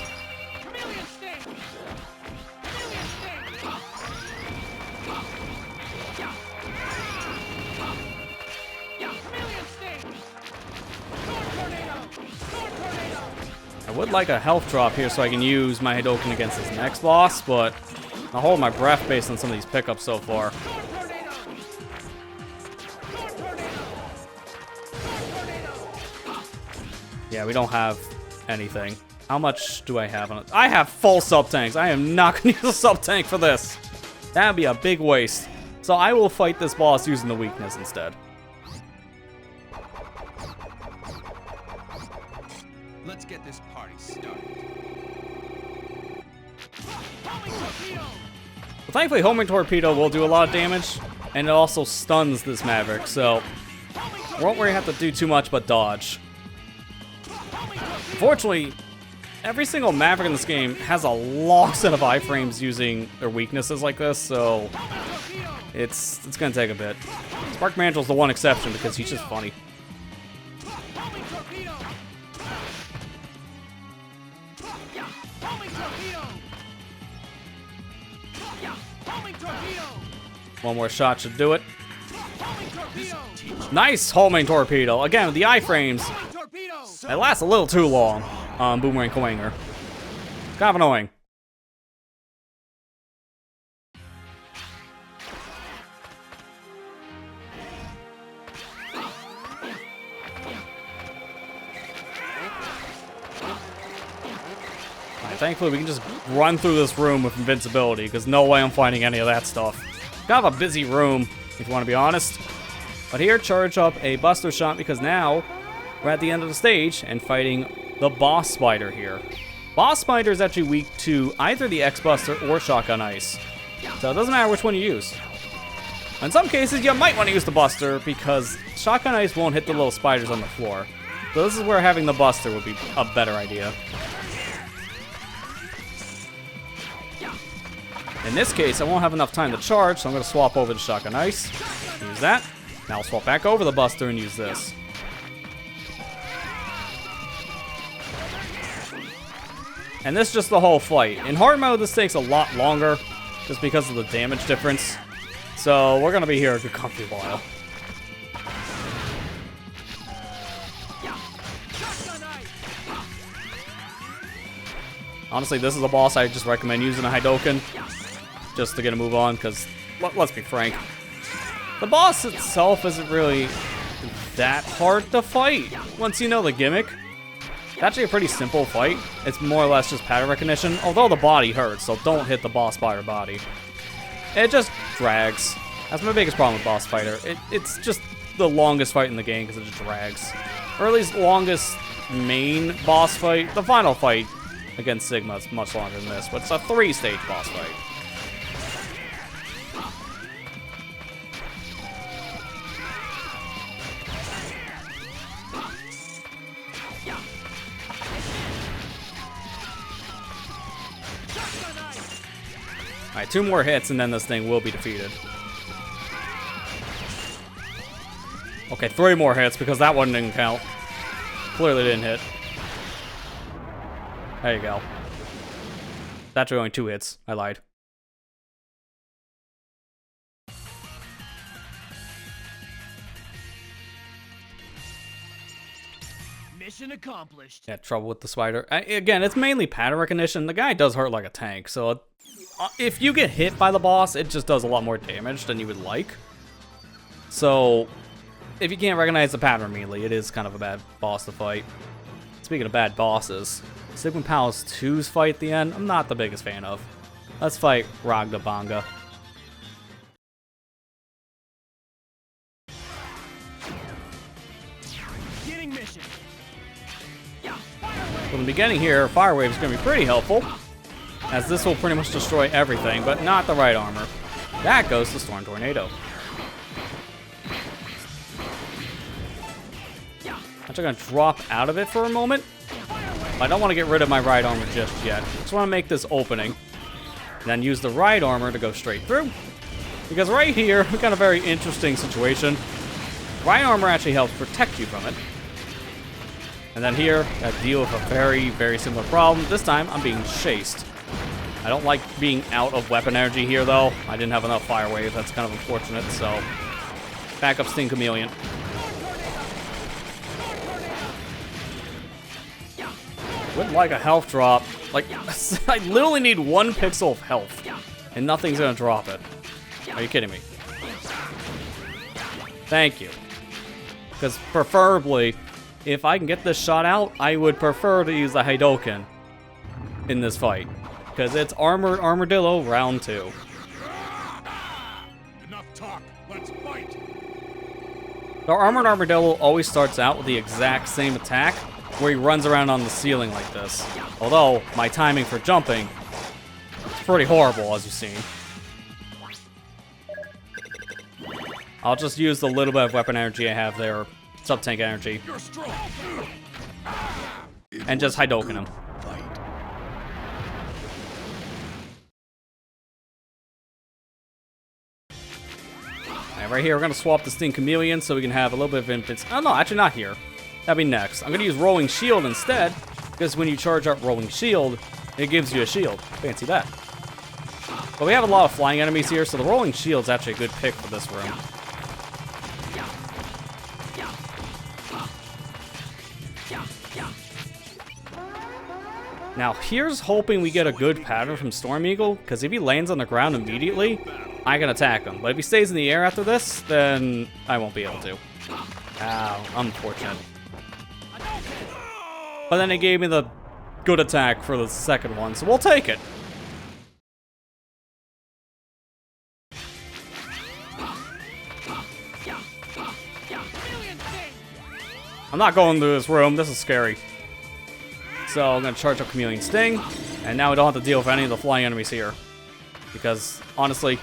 I would like a health drop here so I can use my Hadouken against this next boss, but I'll hold my breath based on some of these pickups so far. Yeah, we don't have anything. How much do I have on it? I have full sub-tanks. I am not going to use a sub-tank for this. That would be a big waste. So I will fight this boss using the weakness instead. Let's get this party started. Well, thankfully, Homing Torpedo will do a lot of damage, and it also stuns this Maverick, so we won't really have to do too much but dodge. Unfortunately, every single Maverick in this game has a long set of iframes using their weaknesses like this, so it's gonna take a bit. Spark Mangel's the one exception because he's just funny. One more shot should do it. Nice homing torpedo. Again, with the iframes, it lasts a little too long on Boomerang Kwanger. Kind of annoying. Alright, thankfully we can just run through this room with invincibility, because no way I'm finding any of that stuff. Kind of a busy room, if you want to be honest. But here, charge up a Buster Shot, because now we're at the end of the stage and fighting the Boss Spider here. Boss Spider is actually weak to either the X-Buster or Shotgun Ice, so it doesn't matter which one you use. In some cases, you might want to use the Buster, because Shotgun Ice won't hit the little spiders on the floor. So this is where having the Buster would be a better idea. In this case, I won't have enough time to charge, so I'm going to swap over to Shotgun Ice. Use that. Now I'll swap back over the Buster and use this. And this is just the whole fight. In hard mode, this takes a lot longer, just because of the damage difference. So we're going to be here a good comfy while. Honestly, this is a boss I just recommend using a Hadouken, just to get a move on, because, let's be frank, the boss itself isn't really that hard to fight once you know the gimmick. It's actually a pretty simple fight. It's more or less just pattern recognition, although the body hurts, so don't hit the boss spider body. It just drags. That's my biggest problem with Boss Fighter. It's just the longest fight in the game because it just drags. Or at least longest main boss fight. The final fight against Sigma is much longer than this, but it's a 3-stage boss fight. Alright, 2 more hits and then this thing will be defeated. Okay, 3 more hits because that one didn't count. Clearly didn't hit. There you go. It's actually only 2 hits. I lied. Mission accomplished. Yeah, trouble with the spider. Again, it's mainly pattern recognition. The guy does hurt like a tank, so if you get hit by the boss, it just does a lot more damage than you would like. So, if you can't recognize the pattern immediately, it is kind of a bad boss to fight. Speaking of bad bosses, Sigma Palace 2's fight at the end, I'm not the biggest fan of. Let's fight Ragda Banga. So in the beginning here, Fire Wave is going to be pretty helpful, as this will pretty much destroy everything, but not the right armor. That goes to Storm Tornado. Actually gonna drop out of it for a moment. I don't want to get rid of my right armor just yet. Just want to make this opening. And then use the right armor to go straight through. Because right here, we got a very interesting situation. Right armor actually helps protect you from it. And then here, I deal with a very, very similar problem. This time, I'm being chased. I don't like being out of weapon energy here, though. I didn't have enough Fire Wave. That's kind of unfortunate, so... Back up Sting Chameleon. Would like a health drop. Like, I literally need 1 pixel of health, and nothing's gonna drop it. Are you kidding me? Thank you. Because preferably, if I can get this shot out, I would prefer to use the Hadouken in this fight. Because it's Armored Armadillo round 2. Enough talk. Let's fight. The Armored Armadillo always starts out with the exact same attack, where he runs around on the ceiling like this. Although, my timing for jumping is pretty horrible, as you've seen. I'll just use the little bit of weapon energy I have there, sub-tank energy, and just Hadouken him. Alright, right here, we're gonna swap the Sting Chameleon so we can have a little bit of infinite. Oh no, actually not here. That'd be next. I'm gonna use Rolling Shield instead, because when you charge up Rolling Shield, it gives you a shield. Fancy that. But we have a lot of flying enemies here, so the Rolling Shield's actually a good pick for this room. Now, here's hoping we get a good pattern from Storm Eagle, because if he lands on the ground immediately, I can attack him. But if he stays in the air after this, then I won't be able to. Ow, unfortunate. But then it gave me the good attack for the second one, so we'll take it. I'm not going through this room, this is scary. So I'm going to charge up Chameleon Sting, and now we don't have to deal with any of the flying enemies here. Because, honestly,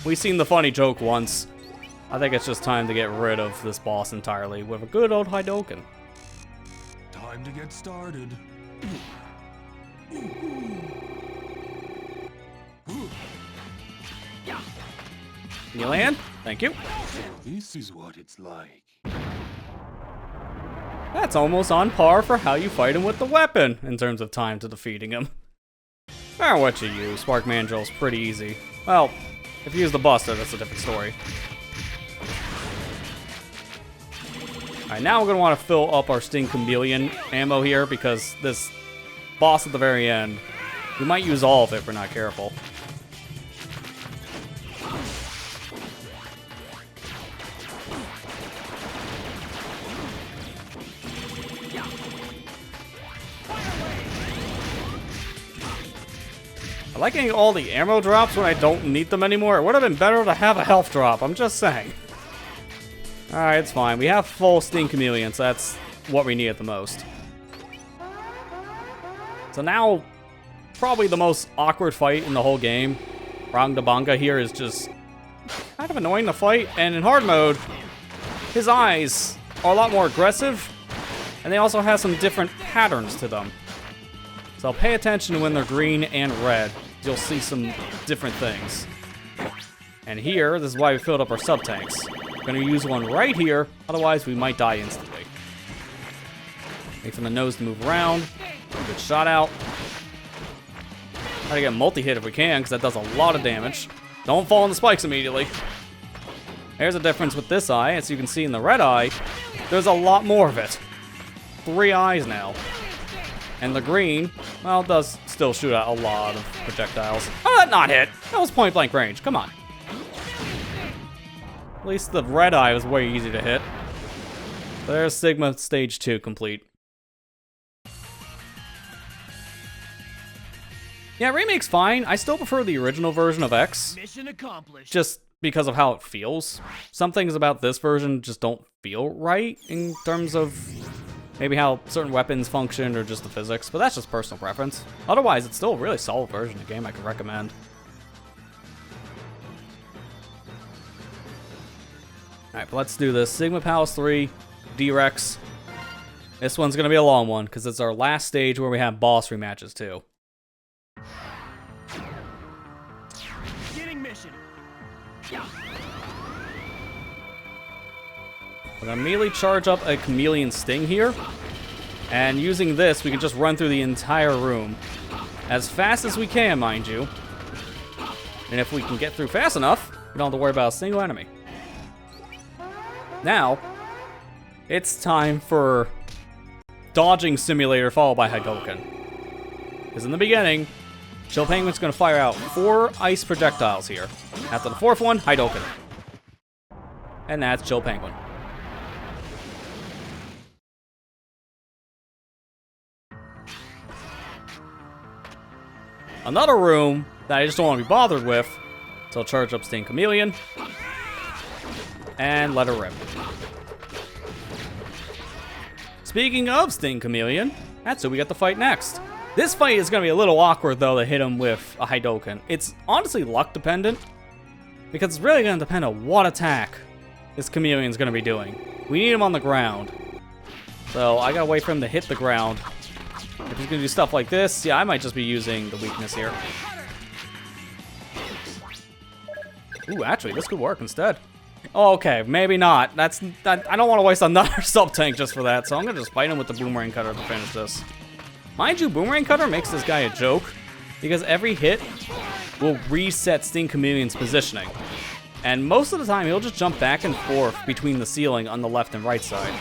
we've seen the funny joke once. I think it's just time to get rid of this boss entirely with a good old Hadouken. Time to get started. Can you land? Thank you. This is what it's like. That's almost on par for how you fight him with the weapon, in terms of time to defeating him. Or what you use. Spark Mandrill's pretty easy. Well, if you use the Buster, that's a different story. Alright, now we're going to want to fill up our Sting Chameleon ammo here, because this boss at the very end, we might use all of it if we're not careful. I like getting all the ammo drops when I don't need them anymore. It would have been better to have a health drop, I'm just saying. Alright, it's fine. We have full Sting Chameleon, so that's what we need at the most. So now, probably the most awkward fight in the whole game. Rangdabanga here is just kind of annoying to fight, and in hard mode, his eyes are a lot more aggressive, and they also have some different patterns to them. So pay attention when they're green and red. You'll see some different things. And here, this is why we filled up our sub-tanks. We're going to use one right here, otherwise we might die instantly. Wait for the nose to move around. Good shot out. Try to get multi-hit if we can, because that does a lot of damage. Don't fall in the spikes immediately. There's a difference with this eye. As you can see in the red eye, there's a lot more of it. 3 eyes now. And the green, well, it does still shoot out a lot of projectiles. Oh, that not hit! That was point blank range, come on. At least the red eye was way easy to hit. There's Sigma Stage 2 complete. Yeah, Remake's fine. I still prefer the original version of X. Mission accomplished. Just because of how it feels. Some things about this version just don't feel right in terms of Maybe how certain weapons function or just the physics, but that's just personal preference. Otherwise, it's still a really solid version of the game I could recommend. Alright, but let's do this. Sigma Palace 3, D-Rex. This one's going to be a long one, because it's our last stage where we have boss rematches, too. Beginning mission. We're going to immediately charge up a Chameleon Sting here. And using this, we can just run through the entire room. As fast as we can, mind you. And if we can get through fast enough, we don't have to worry about a single enemy. Now, it's time for Dodging Simulator followed by Hadouken. Because in the beginning, Chill Penguin's going to fire out 4 ice projectiles here. After the 4th one, Hadouken. And that's Chill Penguin. Another room that I just don't want to be bothered with, so I'll charge up Sting Chameleon. And let her rip. Speaking of Sting Chameleon, that's who we got to fight next. This fight is going to be a little awkward, though, to hit him with a Hadouken. It's honestly luck dependent, because it's really going to depend on what attack this Chameleon's going to be doing. We need him on the ground, so I got to wait for him to hit the ground. If he's going to do stuff like this, yeah, I might just be using the weakness here. Ooh, actually, this could work instead. Oh, okay, maybe not. I don't want to waste another sub-tank just for that, so I'm going to just fight him with the Boomerang Cutter to finish this. Mind you, Boomerang Cutter makes this guy a joke, because every hit will reset Sting Chameleon's positioning. And most of the time, he'll just jump back and forth between the ceiling on the left and right side.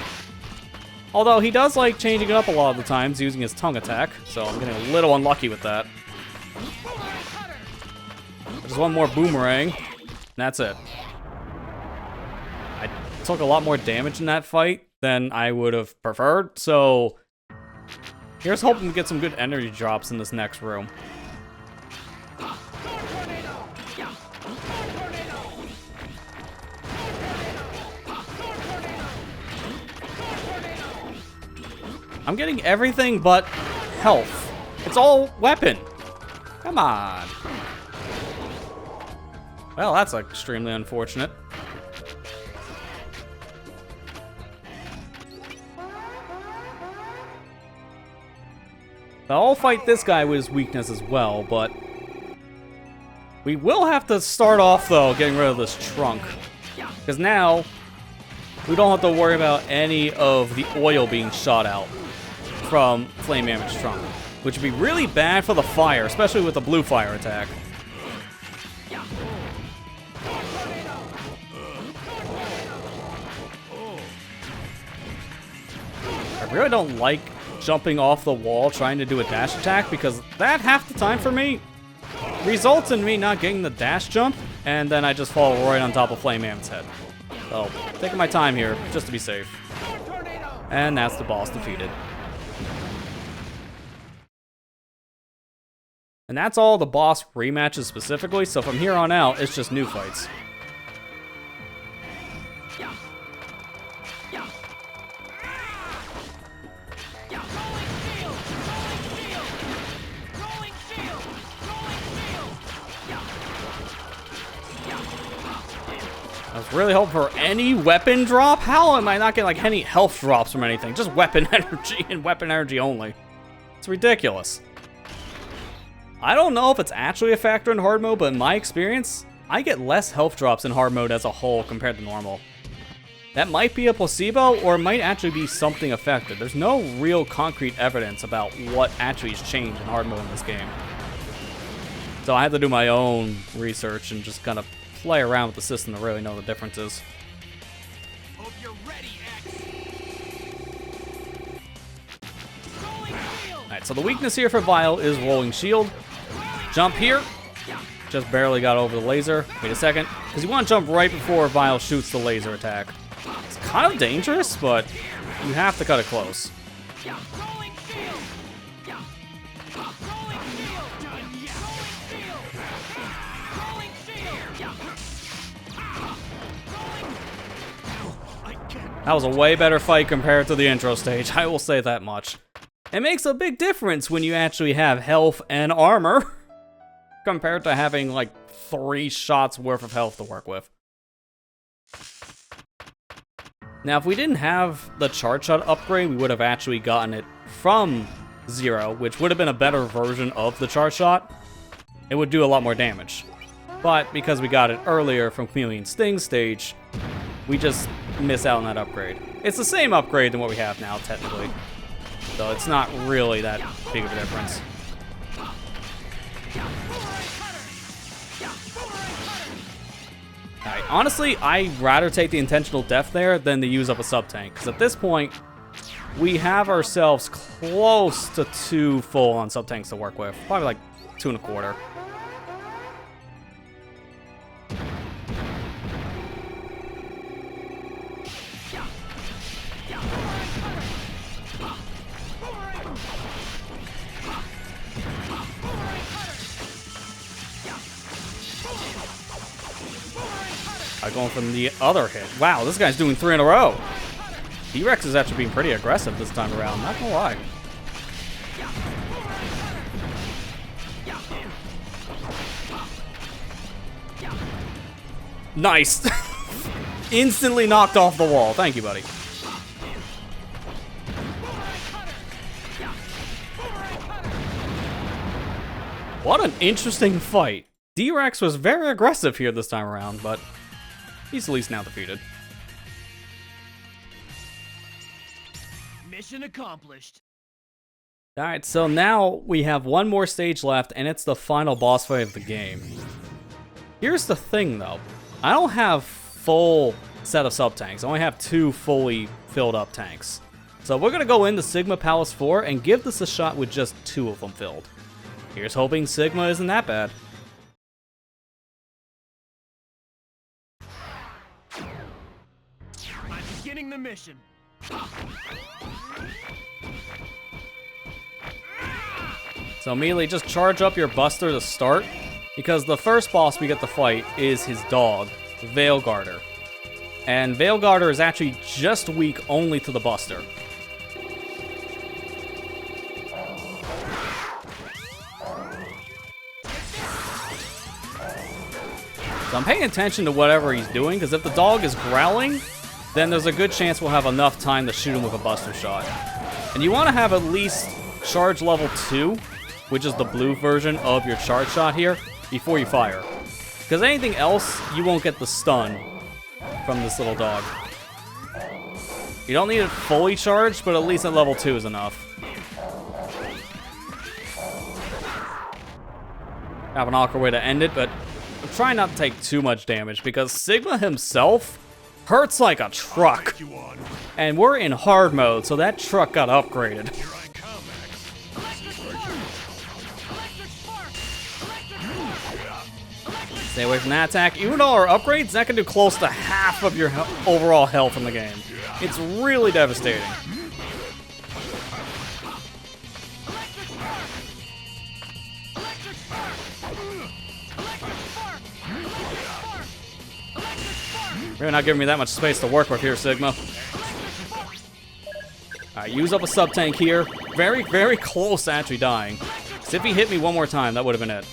Although he does like changing it up a lot of the times using his tongue attack, so I'm getting a little unlucky with that. Just one more Boomerang, and that's it. I took a lot more damage in that fight than I would have preferred, so here's hoping to get some good energy drops in this next room. I'm getting everything but health. It's all weapon. Come on. Well, that's extremely unfortunate. I'll fight this guy with his weakness as well, but we will have to start off, though, getting rid of this trunk. Because now, we don't have to worry about any of the oil being shot out from Flame Damage Trunk, which would be really bad for the fire, especially with the blue fire attack. I really don't like jumping off the wall trying to do a dash attack, because that half the time for me results in me not getting the dash jump, and then I just fall right on top of Flame Am's head. So, taking my time here, just to be safe. And that's the boss defeated. And that's all the boss rematches specifically, so from here on out, it's just new fights. I was really hoping for any weapon drop. How am I not getting like any health drops from anything? Just weapon energy and weapon energy only. It's ridiculous. I don't know if it's actually a factor in hard mode, but in my experience, I get less health drops in hard mode as a whole compared to normal. That might be a placebo, or it might actually be something affected. There's no real concrete evidence about what actually has changed in hard mode in this game. So I have to do my own research and just kind of play around with the system to really know the differences. Hope you're ready, X. Alright, so the weakness here for Vile is Rolling Shield. Jump here. Just barely got over the laser. Wait a second, because you want to jump right before Vile shoots the laser attack. It's kind of dangerous, but you have to cut it close. Rolling shield. Rolling shield. Rolling shield. I can't That was a way better fight compared to the intro stage, I will say that much. It makes a big difference when you actually have health and armor, compared to having like 3 shots worth of health to work with. Now, if we didn't have the charge shot upgrade, we would have actually gotten it from Zero, which would have been a better version of the charge shot. It would do a lot more damage. But because we got it earlier from Chameleon Sting stage, we just miss out on that upgrade. It's the same upgrade than what we have now, technically. So it's not really that big of a difference. Alright, honestly, I'd rather take the intentional death there than to use up a sub-tank. Because at this point, we have ourselves close to 2 full-on sub-tanks to work with. Probably like 2 1/4. Going from the other hit. Wow, this guy's doing 3 in a row. D-Rex is actually being pretty aggressive this time around, not gonna lie. Nice! Instantly knocked off the wall. Thank you, buddy. What an interesting fight. D-Rex was very aggressive here this time around, but he's at least now defeated. Mission accomplished. Alright, so now we have one more stage left, and it's the final boss fight of the game. Here's the thing, though. I don't have full set of sub-tanks. I only have 2 fully filled up tanks. So we're going to go into Sigma Palace 4 and give this a shot with just 2 of them filled. Here's hoping Sigma isn't that bad. I'm beginning the mission. So immediately just charge up your Buster to start, because the first boss we get to fight is his dog, Veilguarder. And Veilguarder is actually just weak only to the Buster. So I'm paying attention to whatever he's doing, because if the dog is growling, then there's a good chance we'll have enough time to shoot him with a Buster shot. And you want to have at least charge level 2, which is the blue version of your charge shot here, before you fire. Because anything else, you won't get the stun from this little dog. You don't need it fully charged, but at least at level 2 is enough. I have an awkward way to end it, but I'm trying not to take too much damage, because Sigma himself hurts like a truck. And we're in hard mode, so that truck got upgraded. Stay away from that attack. Even though our upgrades, that can do close to half of your overall health in the game. It's really devastating. Really not giving me that much space to work with here, Sigma. Alright, use up a sub-tank here. Very, very close to actually dying. Because if he hit me one more time, that would have been it.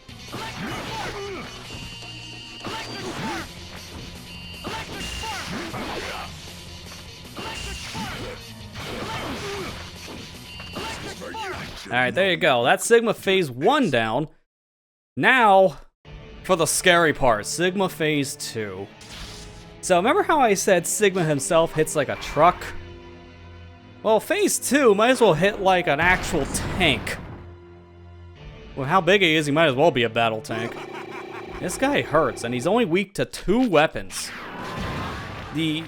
Alright, there you go. That's Sigma Phase 1 down. Now, for the scary part, Sigma Phase 2. So remember how I said Sigma himself hits like a truck? Well, Phase 2 might as well hit like an actual tank. Well, how big he is, he might as well be a battle tank. This guy hurts, and he's only weak to 2 weapons. The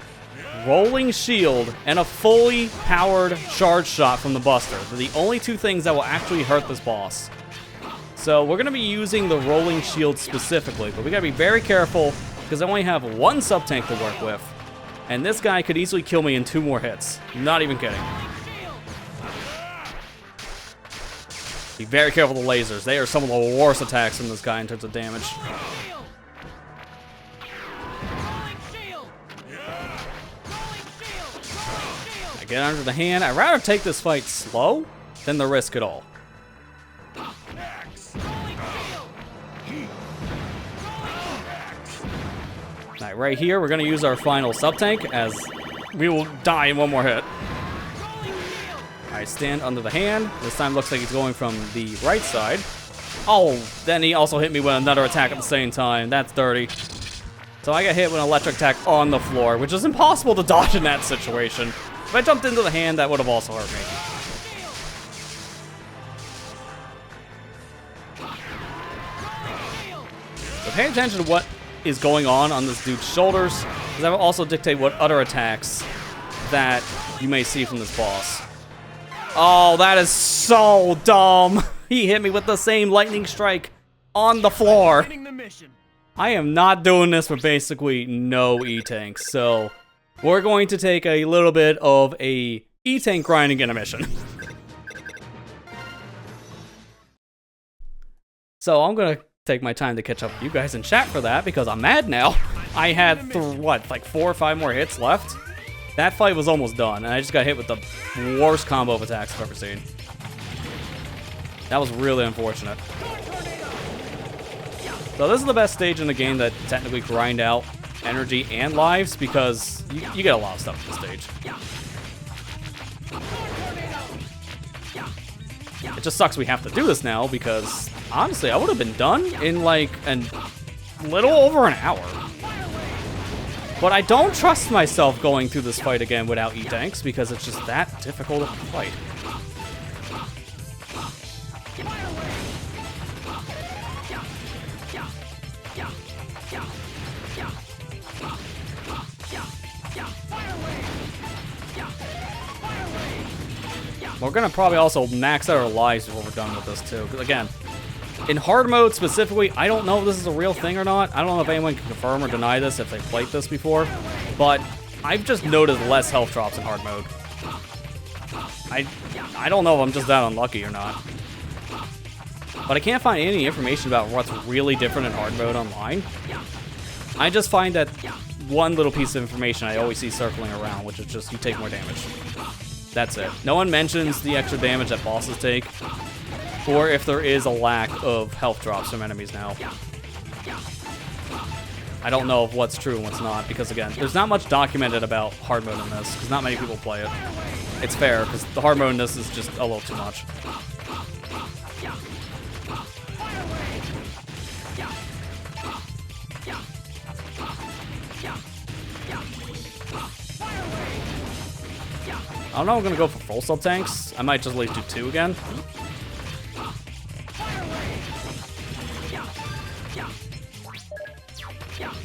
rolling shield and a fully powered charge shot from the Buster. They're the only 2 things that will actually hurt this boss. So we're going to be using the rolling shield specifically, but we got to be very careful, because I only have 1 sub-tank to work with. And this guy could easily kill me in 2 more hits. Not even kidding. Be very careful of the lasers. They are some of the worst attacks from this guy in terms of damage. get under the hand. I'd rather take this fight slow than the risk at all. Alright, right here, we're going to use our final sub-tank as we will die in one more hit. Alright, stand under the hand. This time looks like he's going from the right side. Oh, then he also hit me with another attack at the same time. That's dirty. So I got hit with an electric attack on the floor, which is impossible to dodge in that situation. If I jumped into the hand, that would have also hurt me. So pay attention to what is going on this dude's shoulders, because that will also dictate what other attacks that you may see from this boss. Oh, that is so dumb. He hit me with the same lightning strike on the floor. Beginning the mission. I am not doing this with basically no E-tanks, so we're going to take a little bit of a E-tank grinding intermission. So I'm gonna take my time to catch up with you guys in chat for that, because I'm mad now. I had, like 4 or 5 more hits left? That fight was almost done, and I just got hit with the worst combo of attacks I've ever seen. That was really unfortunate. So this is the best stage in the game that technically grind out energy and lives, because you get a lot of stuff in this stage. It just sucks we have to do this now, because honestly, I would have been done in like a little over an hour. But I don't trust myself going through this fight again without E-tanks, because it's just that difficult of a fight. We're gonna probably also max out our lives before we're done with this too. Because again, in hard mode specifically, I don't know if this is a real thing or not. I don't know if anyone can confirm or deny this if they played this before, but I've just noticed less health drops in hard mode. I don't know if I'm just that unlucky or not. But I can't find any information about what's really different in hard mode online. I just find that one little piece of information I always see circling around, which is just you take more damage. That's it. No one mentions the extra damage that bosses take, or if there is a lack of health drops from enemies now. I don't know of what's true and what's not, because again, there's not much documented about hard mode in this, because not many people play it. It's fair, because the hard mode in this is just a little too much. I don't know if I'm going to go for full sub-tanks. I might just at least do 2 again.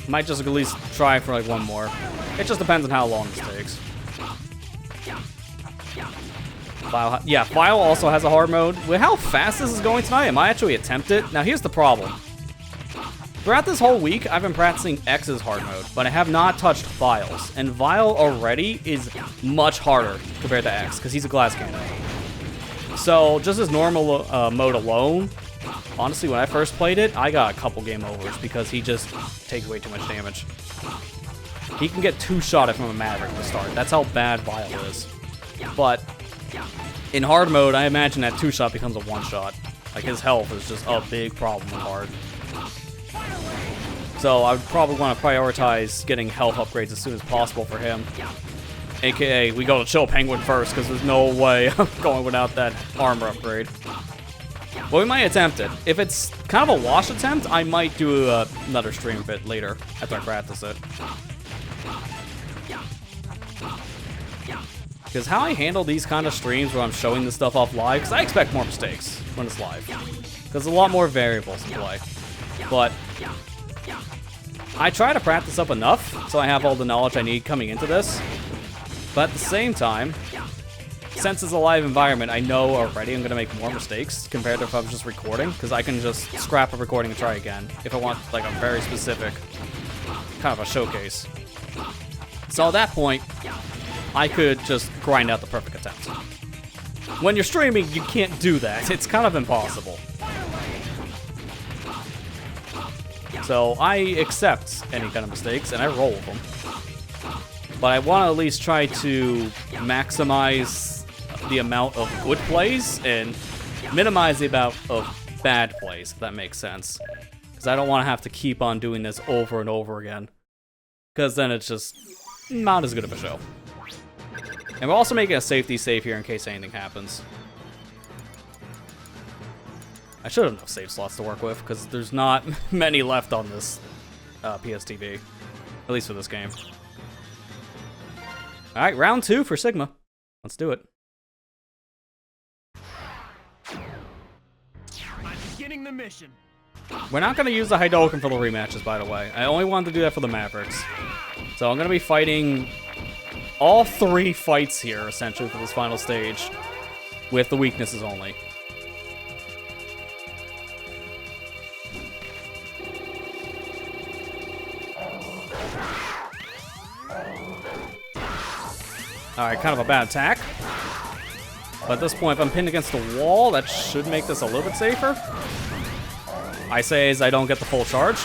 Might just at least try for like 1 more. It just depends on how long this takes. Vile also has a hard mode. With how fast this is going tonight, I might actually attempt it. Now here's the problem. Throughout this whole week, I've been practicing X's hard mode, but I have not touched Vile's. And Vile already is much harder compared to X, because he's a glass cannon. So, just his normal mode alone, honestly, when I first played it, I got a couple game overs, because he just takes way too much damage. He can get 2-shotted from a Maverick to start. That's how bad Vile is. But, in hard mode, I imagine that 2-shot becomes a 1-shot. Like, his health is just a big problem in hard. So I would probably want to prioritize getting health upgrades as soon as possible for him. AKA, we go to Chill Penguin first, because there's no way I'm going without that armor upgrade. Well, we might attempt it. If it's kind of a wash attempt, I might do another stream of it later, after I practice it. Because how I handle these kind of streams where I'm showing this stuff off live, because I expect more mistakes when it's live. Because there's a lot more variables in play. But I try to practice up enough so I have all the knowledge I need coming into this. But at the same time, since it's a live environment, I know already I'm going to make more mistakes compared to if I was just recording, because I can just scrap a recording and try again if I want like a very specific kind of a showcase. So at that point, I could just grind out the perfect attempt. When you're streaming, you can't do that. It's kind of impossible. So I accept any kind of mistakes, and I roll with them. but I want to at least try to maximize the amount of good plays and minimize the amount of bad plays, if that makes sense. Because I don't want to have to keep on doing this over and over again. Because then it's just not as good of a show. And we're also making a safety save here in case anything happens. I should have enough save slots to work with, because there's not many left on this PSTV. At least for this game. Alright, round 2 for Sigma. Let's do it. I'm beginning the mission. We're not going to use the Hydolican for the rematches, by the way. I only wanted to do that for the Mavericks. So I'm going to be fighting all 3 fights here, essentially, for this final stage. With the weaknesses only. Alright, kind of a bad attack. But at this point, if I'm pinned against the wall, that should make this a little bit safer. I say as I don't get the full charge.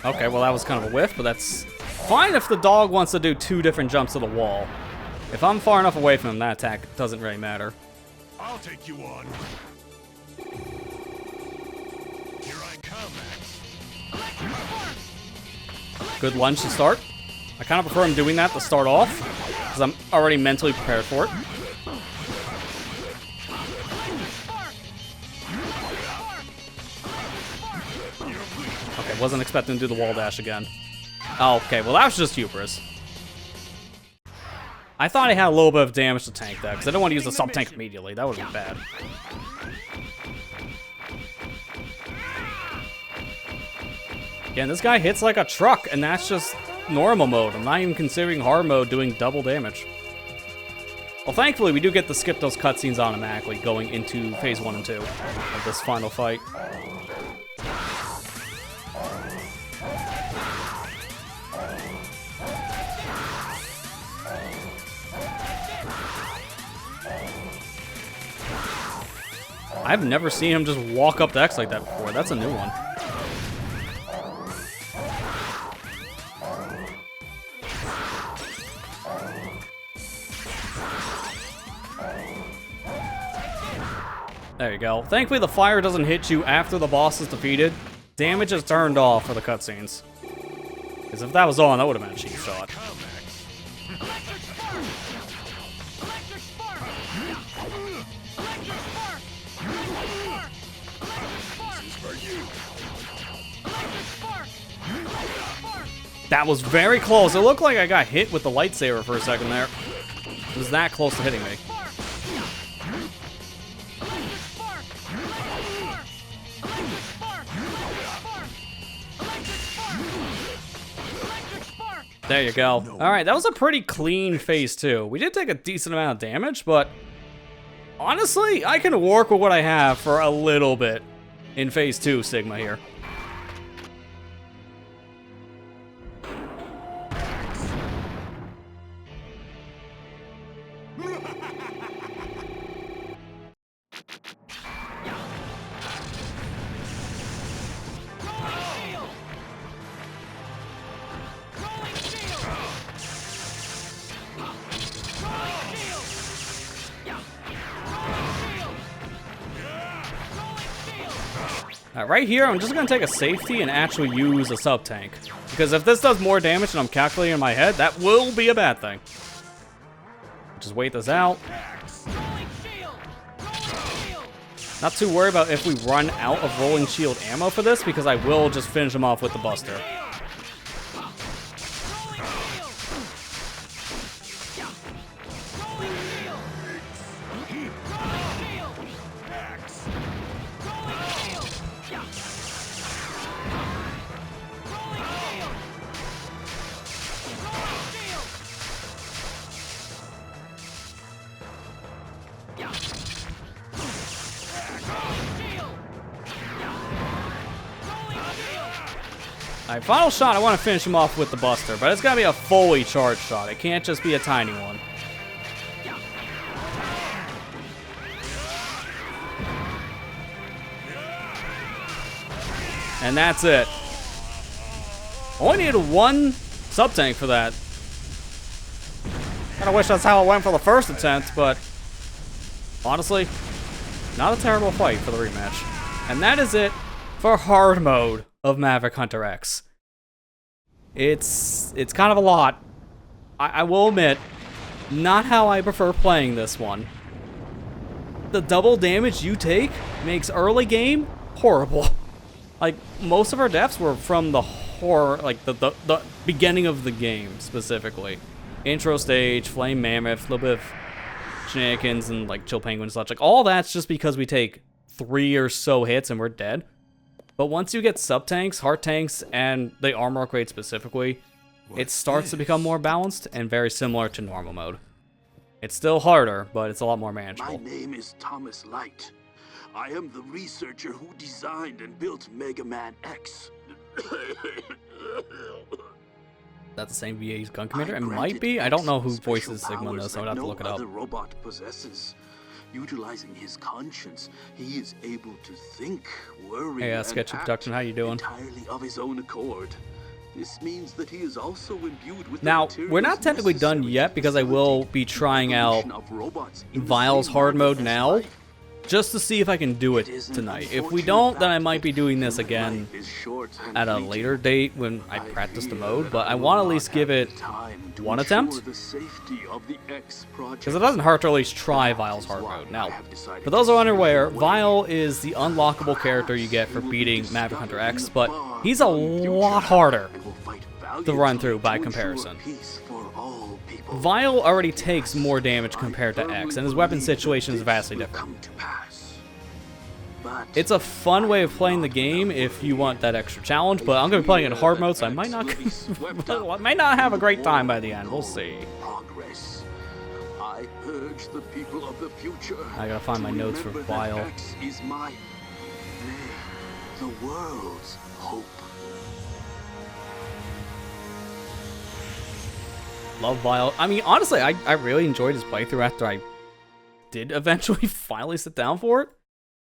Okay, well that was kind of a whiff, but that's fine if the dog wants to do 2 different jumps to the wall. If I'm far enough away from him, that attack doesn't really matter. I'll take you on. Here I come, Max. Good lunge to start. I kind of prefer him doing that to start off, because I'm already mentally prepared for it. Okay, wasn't expecting to do the wall dash again. Oh, okay, well that was just hubris. I thought I had a little bit of damage to tank that, because I don't want to use the sub-tank immediately. That would have been bad. Again, this guy hits like a truck, and that's just normal mode. I'm not even considering hard mode doing double damage. Well, thankfully, we do get to skip those cutscenes automatically going into phase 1 and 2 of this final fight. I've never seen him just walk up to X like that before. That's a new one. There you go. Thankfully, the fire doesn't hit you after the boss is defeated. Damage is turned off for the cutscenes. Because if that was on, that would have been a cheap shot. That was very close. It looked like I got hit with the lightsaber for a second there. It was that close to hitting me. There you go. Alright, that was a pretty clean phase 2. We did take a decent amount of damage, but honestly, I can work with what I have for a little bit in phase 2 Sigma here. Right here, I'm just going to take a safety and actually use a sub-tank. Because if this does more damage than I'm calculating in my head, that will be a bad thing. Just wait this out. Not too worried about if we run out of rolling shield ammo for this, because I will just finish him off with the buster. I Alright, final shot, I want to finish him off with the Buster, but it's gotta be a fully charged shot. It can't just be a tiny one. And that's it. Only needed one sub-tank for that. Kinda wish that's how it went for the first attempt, but honestly, not a terrible fight for the rematch. And that is it for hard mode of Maverick Hunter X. It's kind of a lot. I will admit, not how I prefer playing this one. The double damage you take makes early game horrible. Like, most of our deaths were from the horror, like the beginning of the game specifically. Intro stage, Flame Mammoth, a little bit of shenanigans and like Chill Penguin and such. Like, all that's just because we take 3 or so hits and we're dead. But once you get sub-tanks, heart tanks, and the armor upgrade specifically, it starts to become more balanced and very similar to normal mode. It's still harder, but it's a lot more manageable. My name is Thomas Light. I am the researcher who designed and built Mega Man X. That's the same VA's gun commander? It might be. I don't know who voices Sigma in this, so I'd have to look it up. No other robot possesses. Utilizing his conscience, he is able to think, worry, Hey, and Sketchy act Production, how you doing? entirely of his own accord. This means that he is also imbued with Now, the we're not materials technically done necessary yet to because I will facilitate be trying the out evolution of robots in the Vile's same hard manner mode as now, life. just to see if I can do it tonight. If we don't, then I might be doing this again at a later date when I practice the mode, but I want to at least give it one attempt, because it doesn't hurt to at least try Vile's hard mode. Now, for those who are unaware, Vile is the unlockable character you get for beating Maverick Hunter X, but he's a lot harder to run through by comparison. Vile already takes more damage compared to X, and his weapon situation is vastly different. It's a fun way of playing the game if you want that extra challenge, but I'm going to be playing in hard mode, so I might not have a great time by the end. We'll see. I urge the people of the future. I gotta find my notes for Vile. X is my, the world's hope. Love Vile. I mean, honestly, I really enjoyed his playthrough after I did eventually finally sit down for it.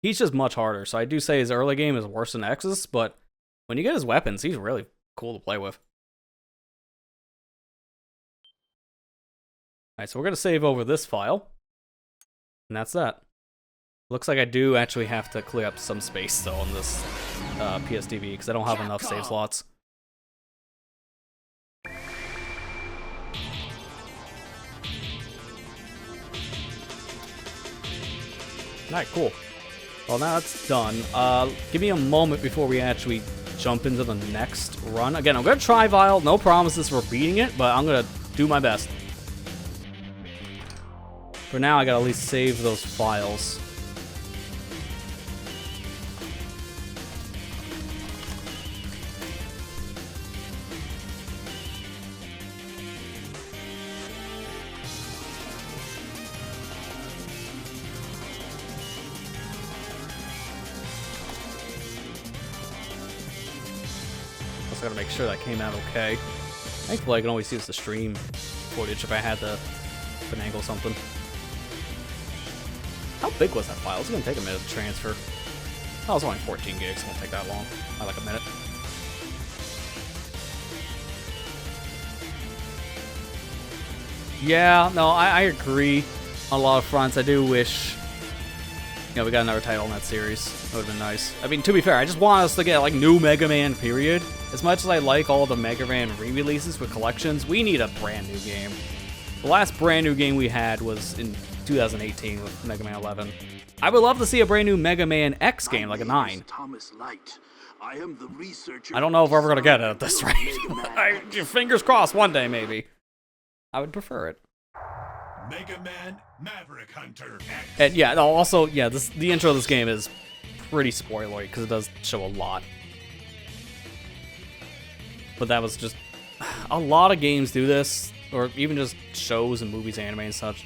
He's just much harder, so I do say his early game is worse than X's, but when you get his weapons, he's really cool to play with. Alright, so we're going to save over this file, and that's that. Looks like I do actually have to clear up some space, though, on this PSDV, because I don't have enough save slots. Alright, cool. Well, now that's done. Give me a moment before we actually jump into the next run. Again, I'm going to try Vile. No promises for beating it, but I'm going to do my best. For now, I got to at least save those files. I gotta make sure that came out okay. Thankfully, I can always use the stream footage if I had to finagle something. How big was that file? It's gonna take a minute to transfer. Oh, it's only 14 gigs. It won't take that long. Not like a minute. Yeah, no, I agree on a lot of fronts. I do wish, you know, we got another title in that series. That would have been nice. I mean, to be fair, I just want us to get, like, new Mega Man, period. As much as I like all the Mega Man re-releases with collections, we need a brand new game. The last brand new game we had was in 2018 with Mega Man 11. I would love to see a brand new Mega Man X game, like a 9. I am the researcher. I don't know if we're ever gonna get it at this rate. Fingers crossed, one day maybe. I would prefer it. Mega Man Maverick Hunter X. And yeah, no, also, yeah, the intro of this game is pretty spoilery because it does show a lot. But that was just, a lot of games do this, or even just shows and movies, anime and such.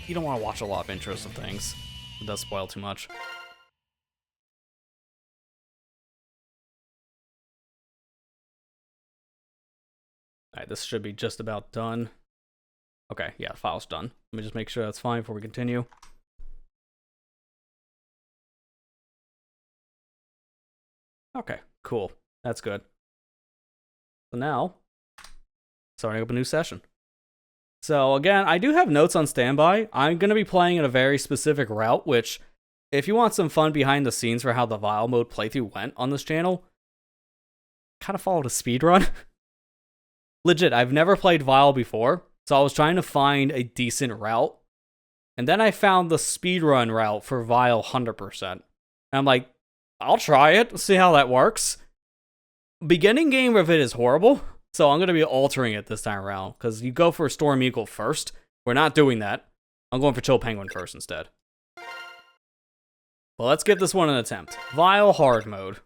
You don't want to watch a lot of intros of things. It does spoil too much. Alright, this should be just about done. Okay, yeah, file's done. Let me just make sure that's fine before we continue. Okay, cool. That's good. So now, starting up a new session. So again, I do have notes on standby. I'm going to be playing in a very specific route, which, if you want some fun behind the scenes for how the Vile mode playthrough went on this channel, kind of followed a speedrun. Legit, I've never played Vile before, so I was trying to find a decent route. And then I found the speedrun route for Vile 100%. And I'm like, I'll try it, see how that works. Beginning game of it is horrible, so I'm going to be altering it this time around, because you go for Storm Eagle first. We're not doing that. I'm going for Chill Penguin first instead. Well, let's give this one an attempt. Vile hard mode.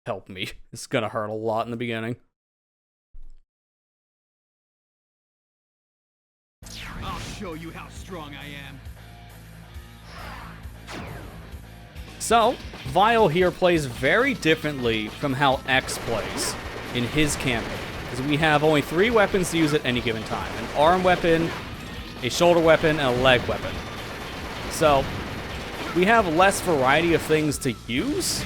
Help me. It's going to hurt a lot in the beginning. I'll show you how strong I am. So, Vile here plays very differently from how X plays in his campaign, because we have only 3 weapons to use at any given time. An arm weapon, a shoulder weapon, and a leg weapon. So, we have less variety of things to use,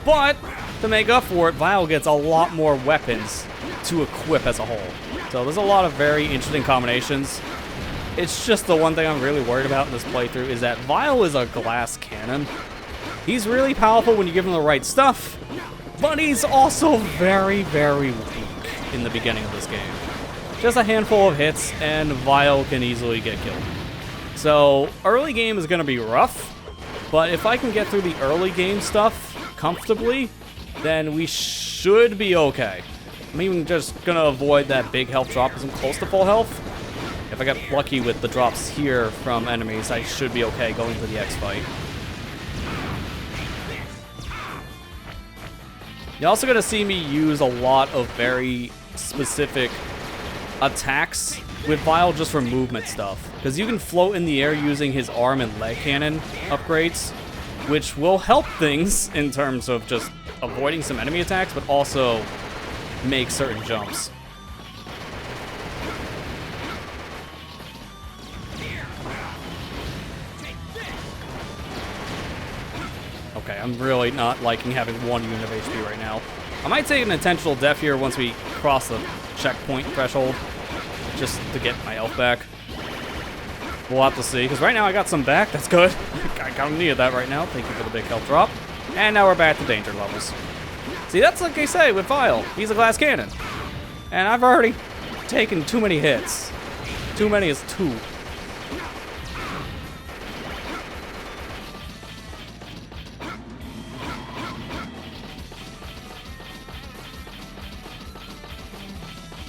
but to make up for it, Vile gets a lot more weapons to equip as a whole. So there's a lot of very interesting combinations. It's just the one thing I'm really worried about in this playthrough is that Vile is a glass cannon. He's really powerful when you give him the right stuff, but he's also very, very weak in the beginning of this game. Just a handful of hits, and Vile can easily get killed. So, early game is going to be rough, but if I can get through the early game stuff comfortably, then we should be okay. I'm even just going to avoid that big health drop because I'm close to full health. If I get lucky with the drops here from enemies, I should be okay going to the X fight. You're also going to see me use a lot of very specific attacks with Vile just for movement stuff. Because you can float in the air using his arm and leg cannon upgrades, which will help things in terms of just avoiding some enemy attacks, but also make certain jumps. Okay, I'm really not liking having 1 unit of HP right now. I might take an intentional death here once we cross the checkpoint threshold, just to get my health back. We'll have to see, because right now I got some back. That's good. I kind of needed that right now. Thank you for the big health drop. And now we're back to danger levels. See, that's like I say with Vile. He's a glass cannon. And I've already taken too many hits. Too many is 2.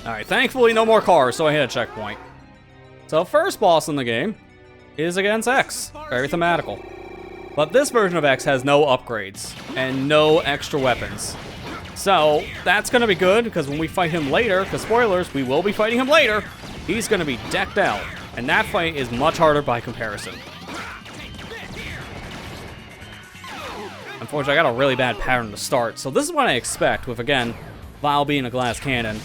Alright, thankfully no more cars, so I hit a checkpoint. So first boss in the game is against X. Very thematical. But this version of X has no upgrades and no extra weapons. So that's going to be good, because when we fight him later, because spoilers, we will be fighting him later, he's going to be decked out. And that fight is much harder by comparison. Unfortunately, I got a really bad pattern to start, so this is what I expect with, again, Vile being a glass cannon.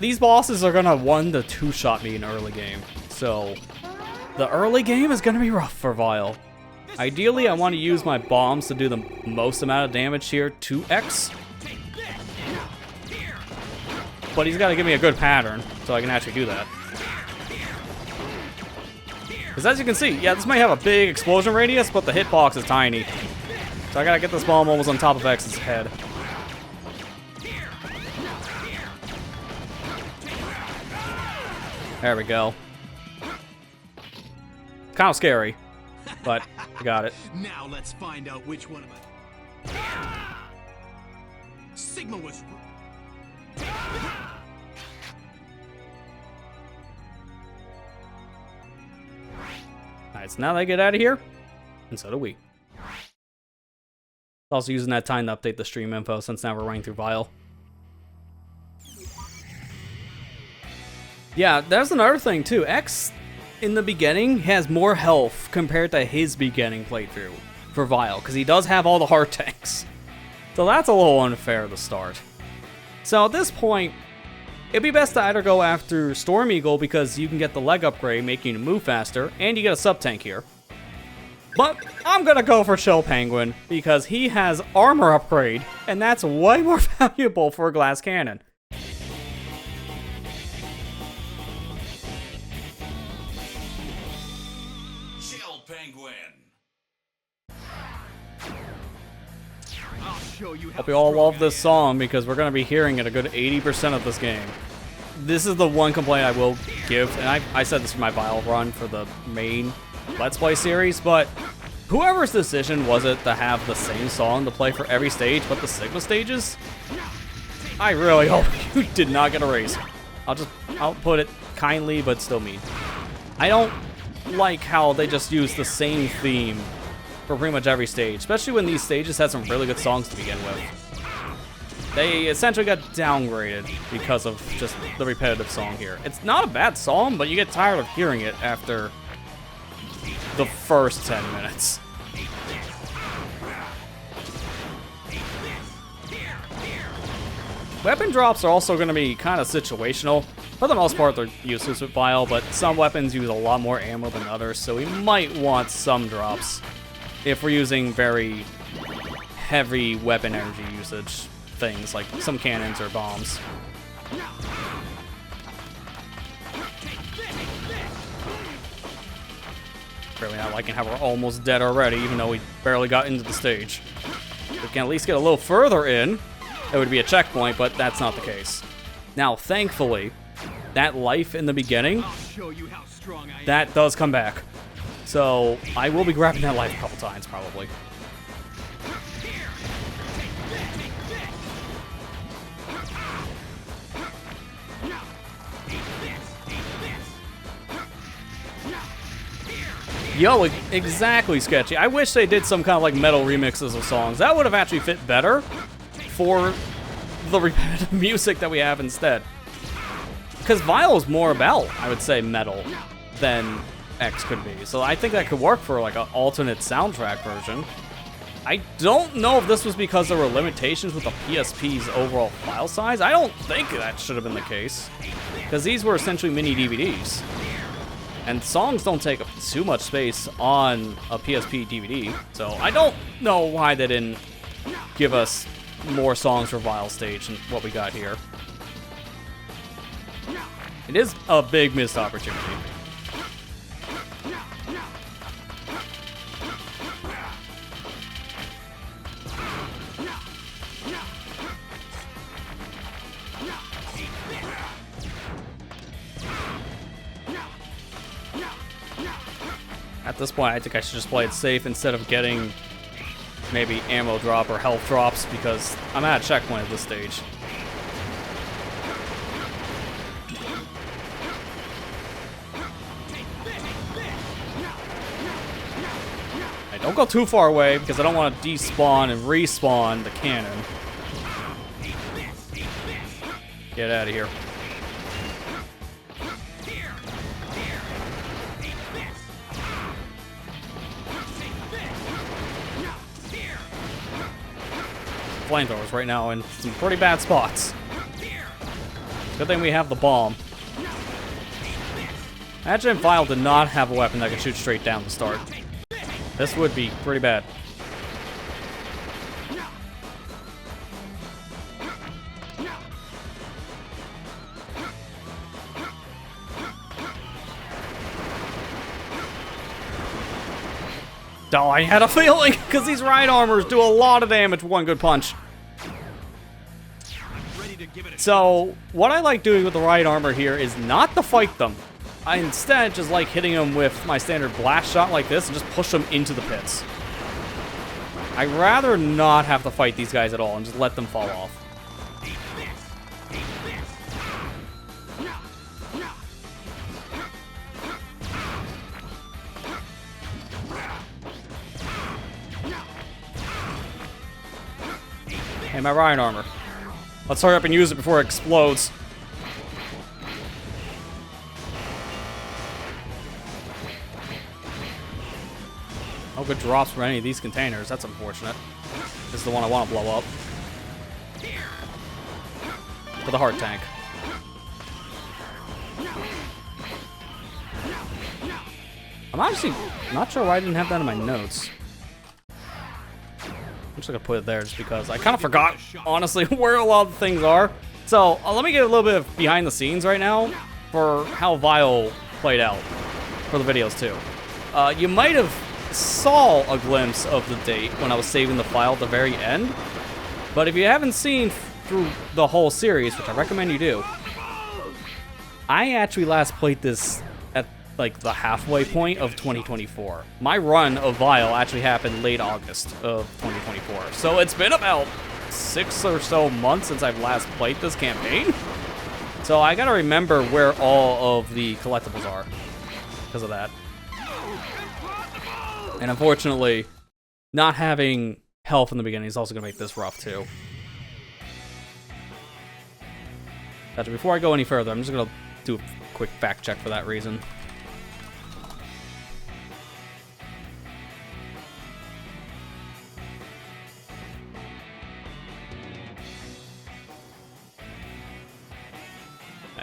These bosses are going to 1 to 2 shot me in early game. So the early game is going to be rough for Vile. Ideally, I want to use my bombs to do the most amount of damage here to X. But he's got to give me a good pattern so I can actually do that. Because as you can see, yeah, this might have a big explosion radius, but the hitbox is tiny. So I got to get this bomb almost on top of X's head. There we go. Kind of scary, but I got it. Now let's find out which one of us. Sigma was. Alright, so now they get out of here, and so do we. Also using that time to update the stream info since now we're running through Vile. Yeah, there's another thing too. X, in the beginning, has more health compared to his beginning playthrough for Vile, because he does have all the heart tanks. So that's a little unfair to start. So at this point, it'd be best to either go after Storm Eagle because you can get the leg upgrade, making you move faster, and you get a sub-tank here. But I'm gonna go for Chill Penguin because he has armor upgrade, and that's way more valuable for a glass cannon. Chill Penguin. I'll show you how Hope you all strong love this I am. song because we're gonna be hearing it a good 80% of this game. This is the one complaint I will give, and I said this for my Vile run for the main Let's Play series, but whoever's decision was it to have the same song to play for every stage but the Sigma stages, I really hope you did not get a raise. I'll put it kindly but still mean. I don't like how they just use the same theme for pretty much every stage, especially when these stages had some really good songs to begin with. They essentially got downgraded because of just the repetitive song here. It's not a bad song, but you get tired of hearing it after the first 10 minutes. Weapon drops are also going to be kind of situational. For the most part, they're useless with Vile, but some weapons use a lot more ammo than others, so we might want some drops if we're using very heavy weapon energy usage things, like some cannons or bombs. Really not liking how we're almost dead already, even though we barely got into the stage. If we can at least get a little further in, it would be a checkpoint, but that's not the case. Now, thankfully, that life in the beginning, I'll show you how strong I am. that does come back. So, I will be grabbing that life a couple times, probably. Yo, exactly, Sketchy. I wish they did some kind of like metal remixes of songs. That would have actually fit better for the repetitive music that we have instead. Because Vile is more about, I would say, metal than X could be. So I think that could work for like an alternate soundtrack version. I don't know if this was because there were limitations with the PSP's overall file size. I don't think that should have been the case. Because these were essentially mini DVDs. And songs don't take up too much space on a PSP DVD. So I don't know why they didn't give us more songs for Vile Stage than what we got here. It is a big missed opportunity. At this point, I think I should just play it safe instead of getting maybe ammo drop or health drops because I'm at a checkpoint at this stage. I don't go too far away because I don't want to despawn and respawn the cannon. Get out of here. Flamethrowers right now in some pretty bad spots. Good thing we have the bomb. Imagine if Vile did not have a weapon that could shoot straight down to start. This would be pretty bad. Oh, I had a feeling, because these ride armors do a lot of damage with one good punch. Ready to give it a So, what I like doing with the ride armor here is not to fight them. I instead just like hitting them with my standard blast shot like this and just push them into the pits. I'd rather not have to fight these guys at all and just let them fall off. Hey, my Ryan armor. Let's hurry up and use it before it explodes. No good drops from any of these containers. That's unfortunate. This is the one I want to blow up. for the heart tank. I'm honestly not sure why I didn't have that in my notes. I'm just gonna put it there just because I kind of forgot, honestly, where a lot of things are. So let me get a little bit of behind the scenes right now for how Vile played out for the videos too. You might have saw a glimpse of the date when I was saving the file at the very end, but if you haven't seen through the whole series, which I recommend you do, I actually last played this at like the halfway point of 2024. My run of Vile actually happened late August of 2024, so it's been about 6 or so months since I've last played this campaign. So I gotta remember where all of the collectibles are because of that. And unfortunately, not having health in the beginning is also gonna make this rough too. Gotcha. Before I go any further, I'm just gonna do a quick fact check for that reason.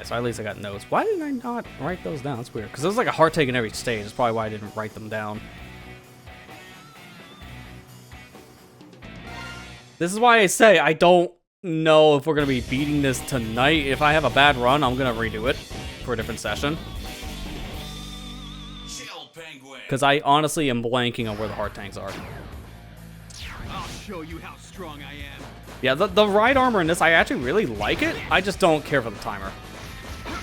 So at least I got notes. Why didn't I not write those down? That's weird. Because there was like a heart take in every stage. That's probably why I didn't write them down. This is why I say I don't know if we're going to be beating this tonight. If I have a bad run, I'm going to redo it for a different session. Because I honestly am blanking on where the heart tanks are. I'll show you how strong I am. Yeah, the ride armor in this, I actually really like it. I just don't care for the timer.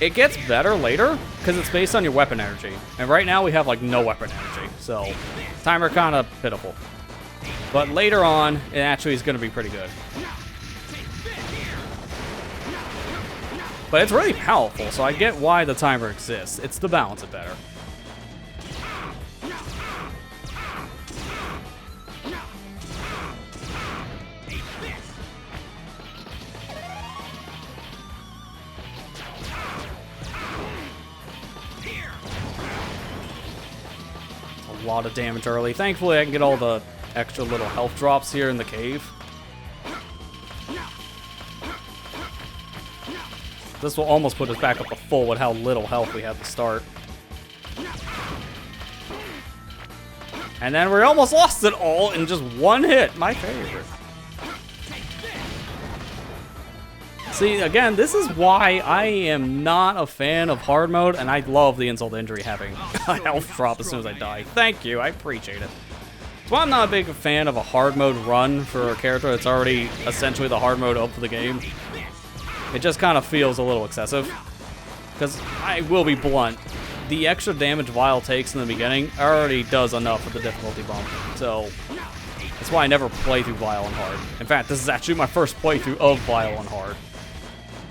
It gets better later, because it's based on your weapon energy. And right now we have, like, no weapon energy. So, timer kind of pitiful. But later on, it actually is going to be pretty good. But it's really powerful, so I get why the timer exists. It's to balance it better. A lot of damage early. Thankfully, I can get all the extra little health drops here in the cave. This will almost put us back up to full with how little health we had to start. And then we almost lost it all in just one hit. My favorite. See, again, this is why I am not a fan of hard mode, and I love the insult to injury having a health drop as soon as I die. Thank you, I appreciate it. That's why I'm not a big fan of a hard mode run for a character that's already essentially the hard mode of the game. It just kind of feels a little excessive. Because I will be blunt, the extra damage Vile takes in the beginning already does enough with the difficulty bump. So that's why I never play through Vile on hard. In fact, this is actually my first playthrough of Vile on hard.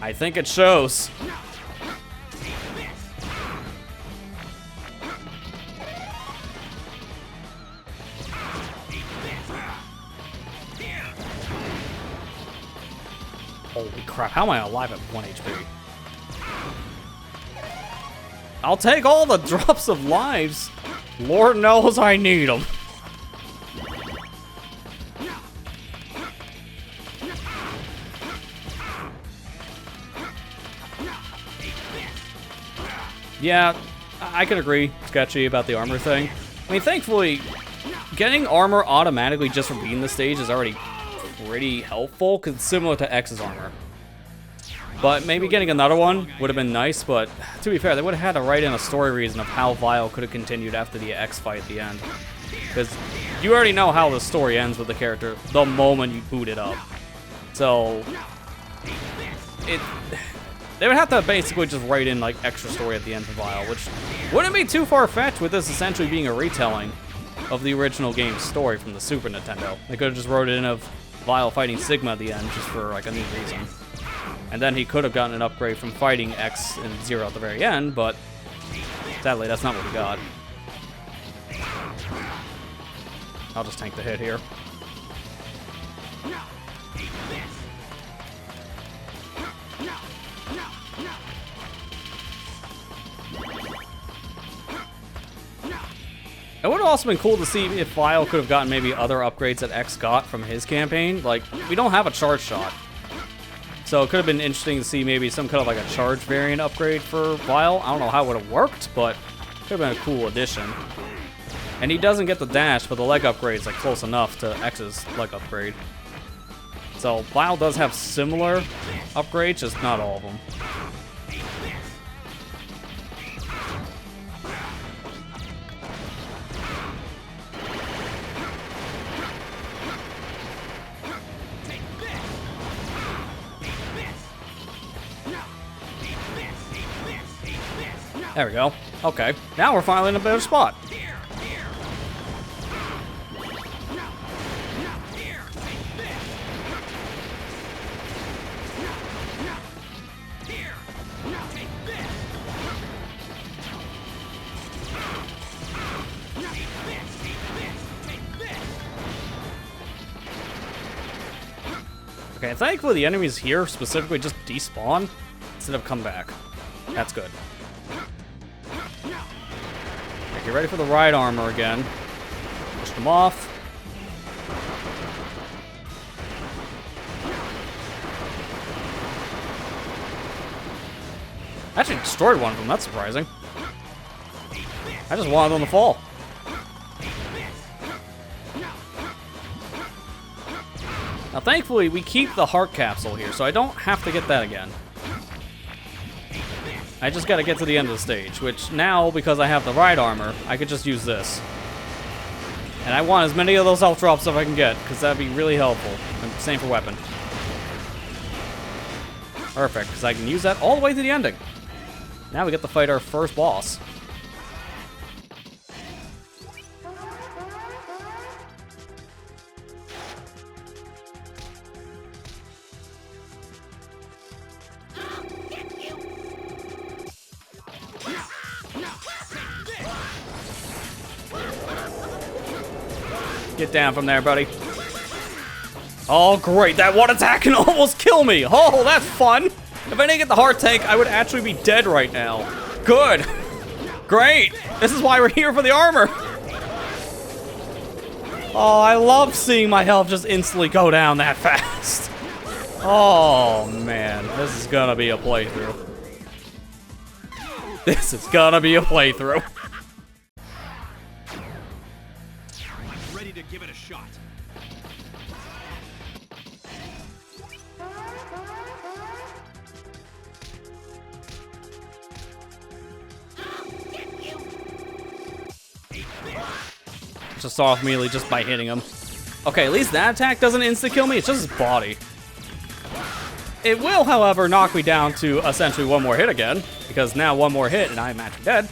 I think it shows. Holy crap, how am I alive at 1 HP? I'll take all the drops of lives. Lord knows I need them. Yeah, I can agree, sketchy, about the armor thing. I mean, thankfully, getting armor automatically just from beating the stage is already pretty helpful, because it's similar to X's armor. But maybe getting another one would have been nice, but to be fair, they would have had to write in a story reason of how Vile could have continued after the X fight at the end. Because you already know how the story ends with the character the moment you boot it up. So, they would have to basically just write in like extra story at the end for Vile, which wouldn't be too far-fetched with this essentially being a retelling of the original game's story from the Super Nintendo. They could have just wrote it in of Vile fighting Sigma at the end just for like a neat reason. And then he could have gotten an upgrade from fighting X and Zero at the very end, but sadly that's not what we got. I'll just tank the hit here. It would have also been cool to see if Vile could have gotten maybe other upgrades that X got from his campaign. Like, we don't have a charge shot. So it could have been interesting to see maybe some kind of like a charge variant upgrade for Vile. I don't know how it would have worked, but could have been a cool addition. And he doesn't get the dash, but the leg upgrade is like close enough to X's leg upgrade. So Vile does have similar upgrades, just not all of them. There we go. Okay, now we're finally in a better spot. Okay, thankfully the enemies here specifically just despawn instead of come back. That's good. Okay, get ready for the ride armor again. Push them off. I actually destroyed one of them, that's surprising. I just wanted them to fall. Now thankfully we keep the heart capsule here, so I don't have to get that again. I just gotta get to the end of the stage, which now, because I have the ride armor, I could just use this. And I want as many of those health drops as I can get, because that'd be really helpful. And same for weapon. Perfect, because I can use that all the way to the ending. Now we get to fight our first boss. Get down from there, buddy. Oh, great. That one attack can almost kill me. Oh, that's fun. If I didn't get the heart tank, I would actually be dead right now. Good. Great. This is why we're here for the armor. Oh, I love seeing my health just instantly go down that fast. Oh, man. This is gonna be a playthrough. This is gonna be a playthrough. Ready to give it a shot. Just off immediately just by hitting him. Okay, at least that attack doesn't insta-kill me, it's just his body. It will, however, knock me down to essentially one more hit again, because now one more hit and I'm actually dead.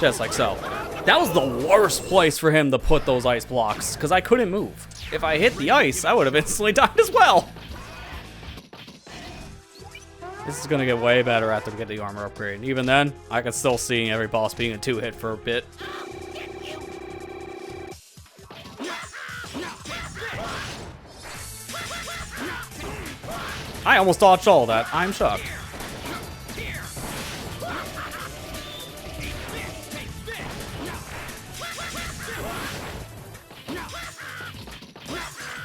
Just like so. That was the worst place for him to put those ice blocks, because I couldn't move. If I hit the ice, I would have instantly died as well. This is gonna get way better after we get the armor upgrade. Even then, I can still see every boss being a 2-hit for a bit. I almost dodged all of that. I'm shocked.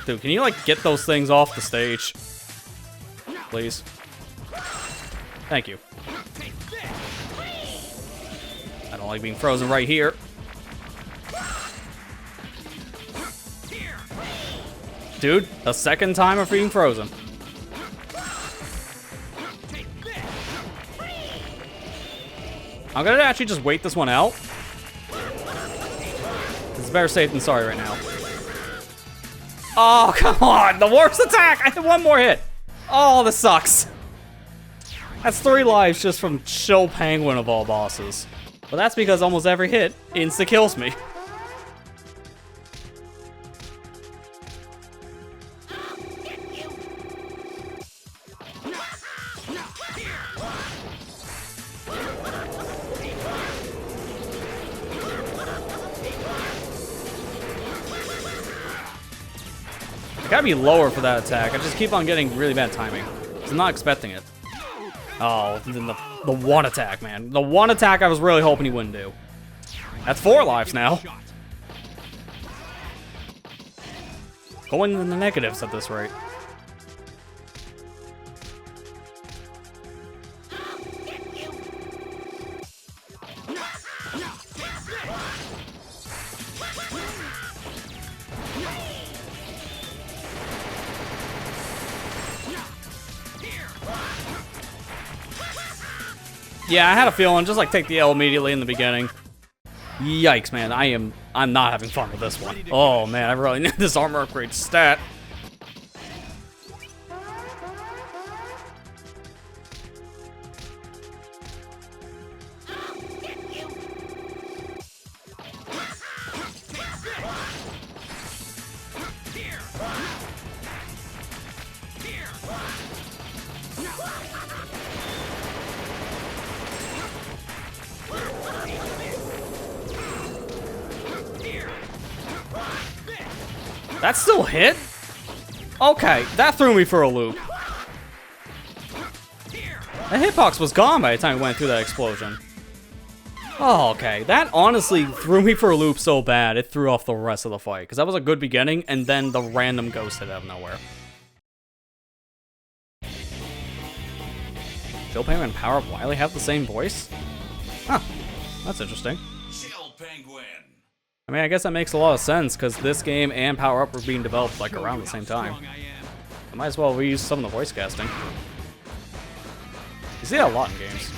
Dude, can you like get those things off the stage? Please. Thank you. I don't like being frozen right here. Dude, a second time of being frozen. I'm gonna actually just wait this one out. It's better safe than sorry right now. Oh, come on! The worst attack! I had one more hit! Oh, this sucks. That's 3 lives just from Chill Penguin of all bosses. But that's because almost every hit insta-kills me. I gotta be lower for that attack. I just keep on getting really bad timing. I'm not expecting it. Oh, then the one attack, man. The one attack I was really hoping he wouldn't do. That's 4 lives now. going in the negatives at this rate. Yeah, I had a feeling, just like take the L immediately in the beginning. Yikes, man, I'm not having fun with this one. Oh man, I really need this armor upgrade stat. That still hit? Okay, that threw me for a loop. The hitbox was gone by the time we went through that explosion. Oh, okay. That honestly threw me for a loop so bad, it threw off the rest of the fight. Because that was a good beginning, and then the random ghost hit out of nowhere. Joe Penguin and Power Up Wily have the same voice? Huh. That's interesting. Chill Penguin. I mean, I guess that makes a lot of sense, because this game and Power Up were being developed, like, around the same time. I might as well reuse some of the voice casting. You see that a lot in games.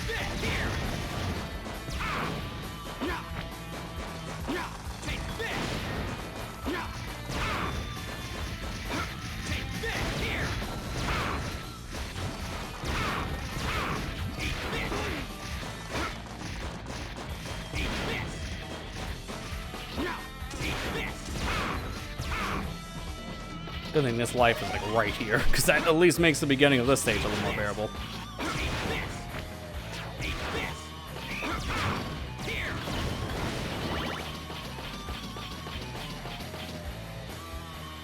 Good thing this life is like right here, because that at least makes the beginning of this stage a little more bearable.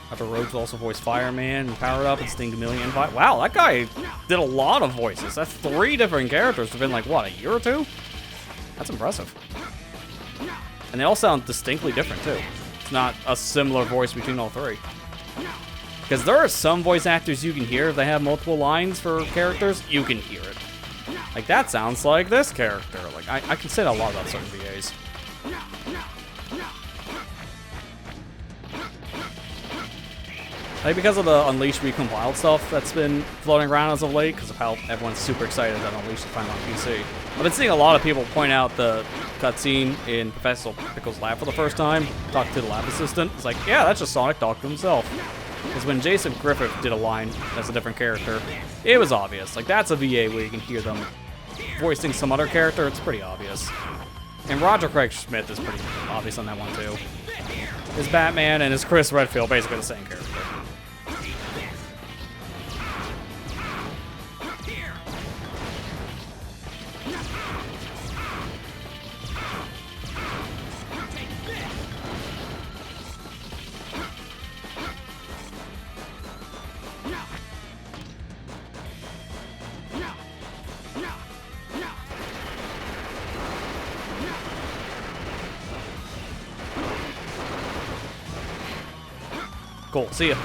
After Rogues also voiced Fireman and Powered Up and Sting Chameleon. Wow, that guy did a lot of voices. That's 3 different characters within like, what, a year or 2? That's impressive. And they all sound distinctly different too. It's not a similar voice between all 3. Because there are some voice actors you can hear, if they have multiple lines for characters, you can hear it. Like, that sounds like this character. Like, I can say that a lot about certain VAs. Like, because of the Unleashed recompiled stuff that's been floating around as of late, because of how everyone's super excited that Unleashed is finally on PC. I've been seeing a lot of people point out the cutscene in Professor Pickle's lab for the first time, talk to the lab assistant. It's like, yeah, that's just Sonic talking to himself. Because when Jason Griffith did a line as a different character, it was obvious. Like, that's a VA where you can hear them voicing some other character. It's pretty obvious. And Roger Craig Smith is pretty obvious on that one, too. His Batman and his Chris Redfield basically the same character. Cool, see ya.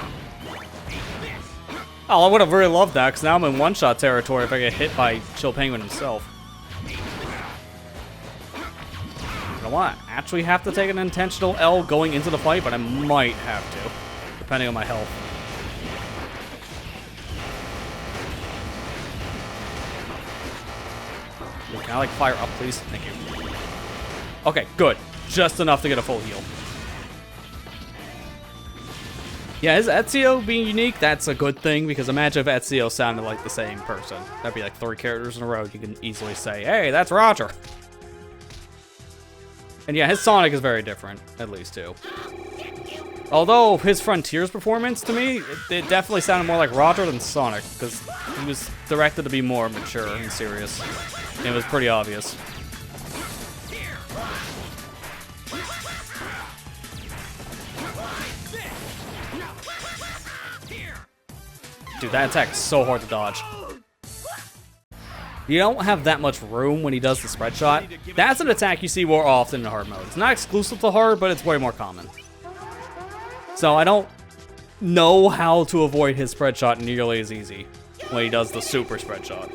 Oh, I would have really loved that, because now I'm in one-shot territory if I get hit by Chill Penguin himself. You know what? I actually have to take an intentional L going into the fight, but I might have to, depending on my health. Ooh, can I, like, fire up, please? Thank you. Okay, good. Just enough to get a full heal. Yeah, is Ezio being unique? That's a good thing, because imagine if Ezio sounded like the same person. That'd be like 3 characters in a row. You can easily say, hey, that's Roger. And yeah, his Sonic is very different, at least too. Although his Frontiers performance, to me, it definitely sounded more like Roger than Sonic, because he was directed to be more mature and serious. And it was pretty obvious. Dude, that attack is so hard to dodge. You don't have that much room when he does the spread shot. That's an attack you see more often in hard mode. It's not exclusive to hard, but it's way more common. So I don't know how to avoid his spread shot nearly as easy when he does the super spread shot.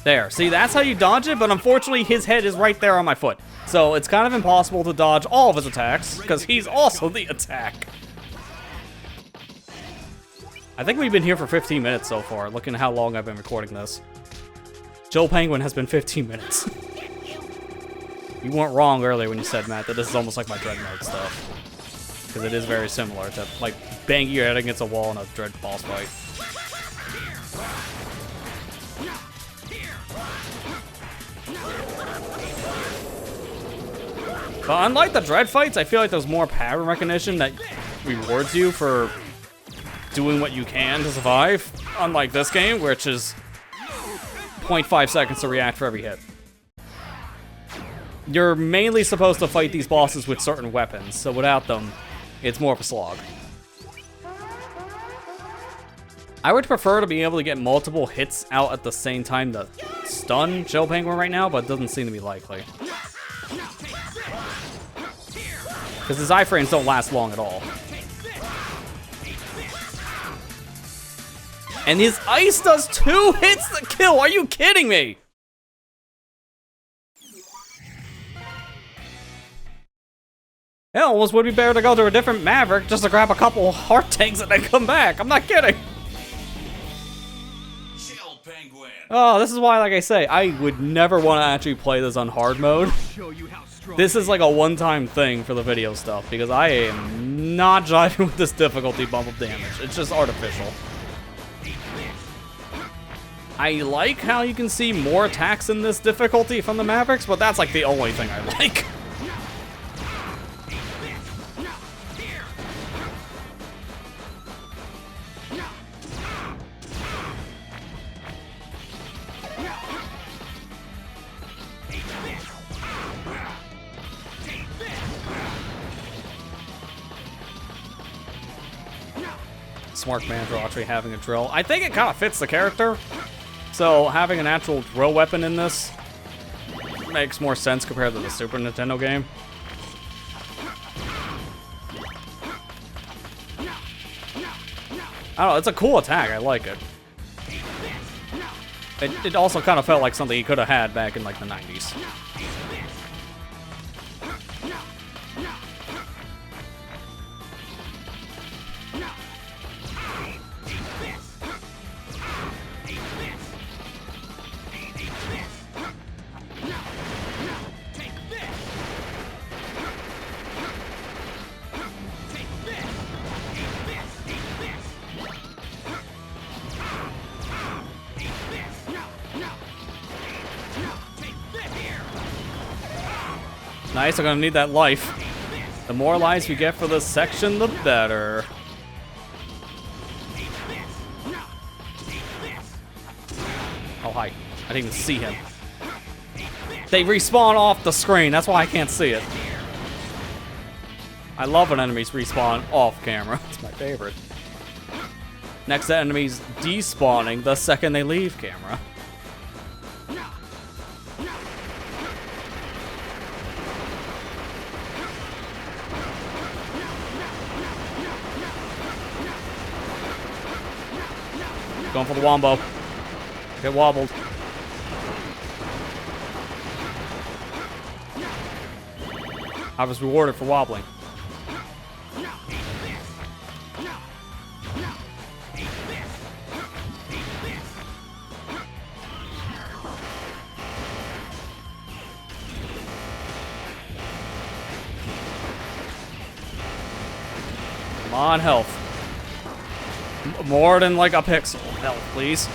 There, see, that's how you dodge it, but unfortunately his head is right there on my foot. So it's kind of impossible to dodge all of his attacks, because he's also the attack. I think we've been here for 15 minutes so far, looking at how long I've been recording this. Joe Penguin has been 15 minutes. You weren't wrong earlier when you said, Matt, that this is almost like my Dread mode stuff. Because it is very similar to, like, banging your head against a wall in a Dread boss fight. But unlike the Dread fights, I feel like there's more pattern recognition that rewards you for doing what you can to survive. Unlike this game, which is 0.5 seconds to react for every hit. You're mainly supposed to fight these bosses with certain weapons, so without them, it's more of a slog. I would prefer to be able to get multiple hits out at the same time to stun Joe Penguin right now, but it doesn't seem to be likely. Because his iframes don't last long at all. And his ice does 2 hits to kill! Are you kidding me? It almost would be better to go to a different Maverick just to grab a couple heart tanks and then come back. I'm not kidding. Chill, Penguin. Oh, this is why, like I say, I would never want to actually play this on hard mode. Show you how strong This is like a one-time thing for the video stuff, because I am not jiving with this difficulty bump of damage. It's just artificial. I like how you can see more attacks in this difficulty from the Mavericks, but that's like the only thing I like. Smart man for actually having a drill. I think it kind of fits the character. So having an actual drill weapon in this makes more sense compared to the Super Nintendo game. I don't know, it's a cool attack. I like it. It also kind of felt like something he could have had back in like the 90s. Nice, I'm gonna need that life. The more lives we get for this section, the better. Oh, hi. I didn't even see him. They respawn off the screen, that's why I can't see it. I love when enemies respawn off camera. It's my favorite. Next to enemies despawning the second they leave camera. Going for the wombo. Get wobbled. I was rewarded for wobbling. Come on, health. More than like a pixel. Health, please.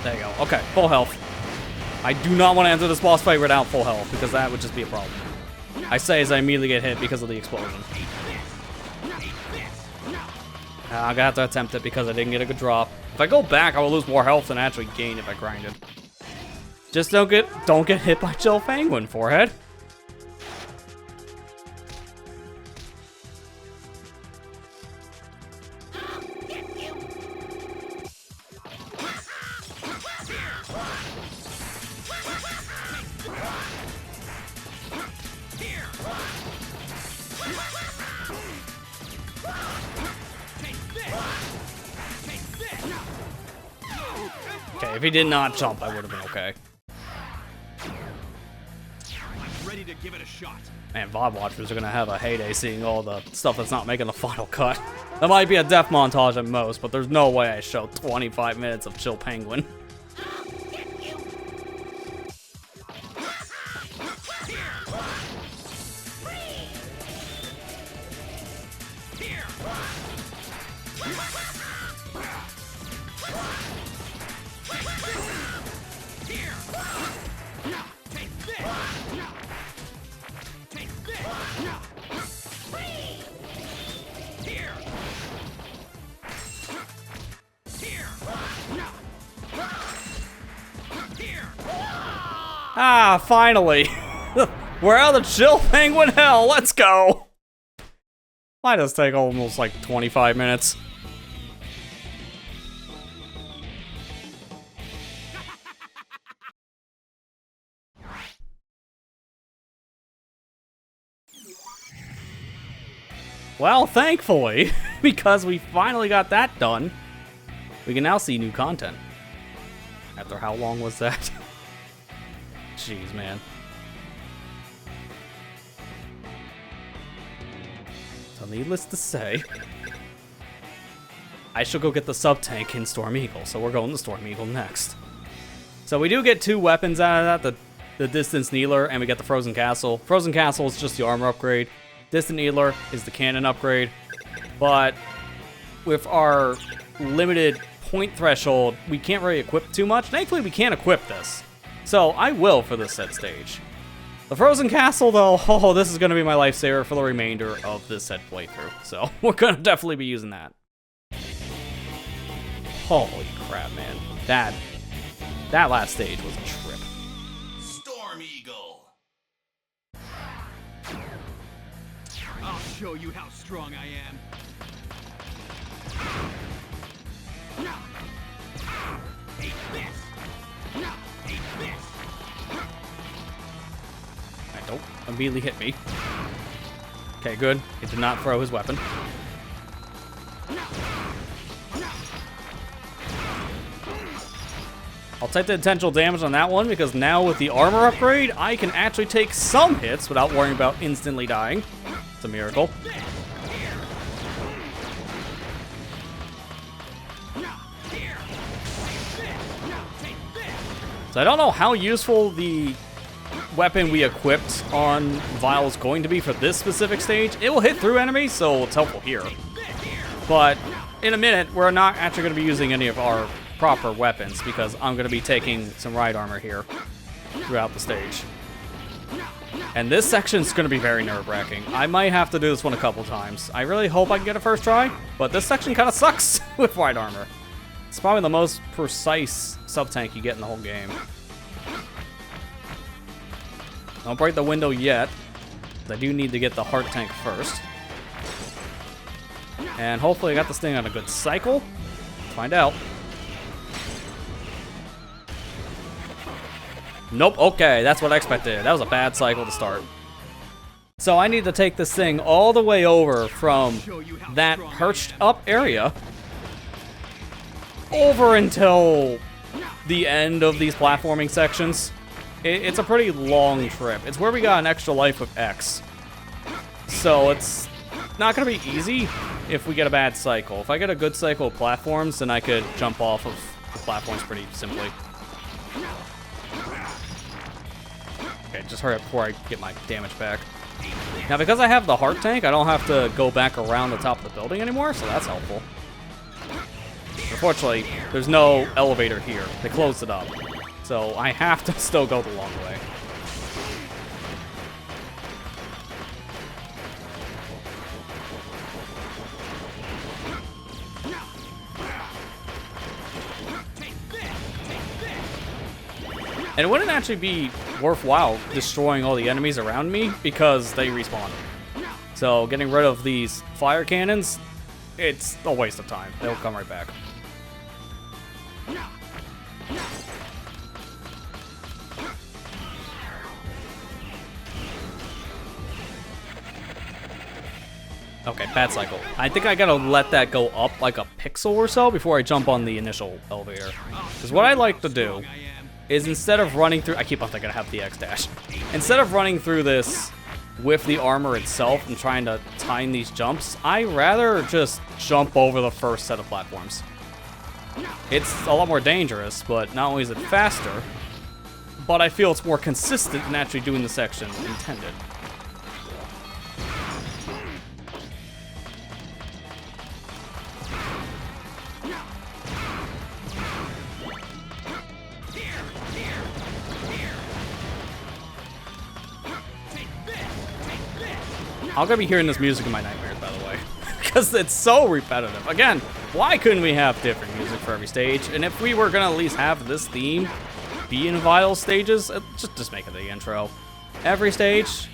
There you go. Okay, full health. I do not want to enter this boss fight without full health, because that would just be a problem. I say as I immediately get hit because of the explosion. I'm gonna have to attempt it because I didn't get a good drop. If I go back, I will lose more health than actually gain if I grinded. Just don't get hit by Chill Penguin, forehead. Okay, if he did not jump, I would have been okay. I'm ready to give it a shot. Man, VOD watchers are gonna have a heyday seeing all the stuff that's not making the final cut. That might be a death montage at most, but there's no way I show 25 minutes of Chill Penguin. Ah, finally! We're out of the Chill Penguin hell, let's go! Why does this take almost like 25 minutes? Well, thankfully, because we finally got that done, we can now see new content. After how long was that? Jeez, man. So needless to say, I shall go get the sub-tank in Storm Eagle, so we're going to Storm Eagle next. So we do get 2 weapons out of that, the Distance Needler, and we get the Frozen Castle. Frozen Castle is just the armor upgrade. Distant Needler is the cannon upgrade. But with our limited point threshold, we can't really equip too much. Thankfully, we can't equip this. So I will for this set stage. The Frozen Castle, though, oh, this is going to be my lifesaver for the remainder of this set playthrough. So we're going to definitely be using that. Holy crap, man. That last stage was a trip. Storm Eagle. I'll show you how strong I am. Eat this. Eat this. Don't immediately hit me. Okay, good. He did not throw his weapon. I'll take the potential damage on that one because now with the armor upgrade, I can actually take some hits without worrying about instantly dying. It's a miracle. So I don't know how useful the weapon we equipped on Vile is going to be for this specific stage. It will hit through enemies, so it's helpful here. But in a minute, we're not actually going to be using any of our proper weapons because I'm going to be taking some ride armor here throughout the stage. And this section's going to be very nerve-wracking. I might have to do this one a couple times. I really hope I can get a first try, but this section kind of sucks with ride armor. It's probably the most precise sub-tank you get in the whole game. Don't break the window yet. I do need to get the heart tank first. And hopefully I got this thing on a good cycle. Let's find out. Nope, okay, that's what I expected. That was a bad cycle to start. So I need to take this thing all the way over from that perched up area over until the end of these platforming sections. It's a pretty long trip. It's where we got an extra life with X. So it's not going to be easy if we get a bad cycle. If I get a good cycle of platforms, then I could jump off of the platforms pretty simply. Okay, just hurry up before I get my damage back. Now, because I have the heart tank, I don't have to go back around the top of the building anymore, so that's helpful. Unfortunately, there's no elevator here. They closed it up. So I have to still go the long way. And it wouldn't actually be worthwhile destroying all the enemies around me because they respawn. So getting rid of these fire cannons, it's a waste of time. They'll come right back. Okay, bad cycle. I think I gotta let that go up like a pixel or so before I jump on the initial elevator. Because what I like to do is instead of running through... I keep on thinking I have the X dash. Instead of running through this with the armor itself and trying to time these jumps, I rather just jump over the first set of platforms. It's a lot more dangerous, but not only is it faster, but I feel it's more consistent in actually doing the section intended. I'm gonna be hearing this music in my nightmares, by the way, because it's so repetitive. Again, why couldn't we have different music for every stage? And if we were gonna at least have this theme be in vital stages, just make it the intro. Every stage,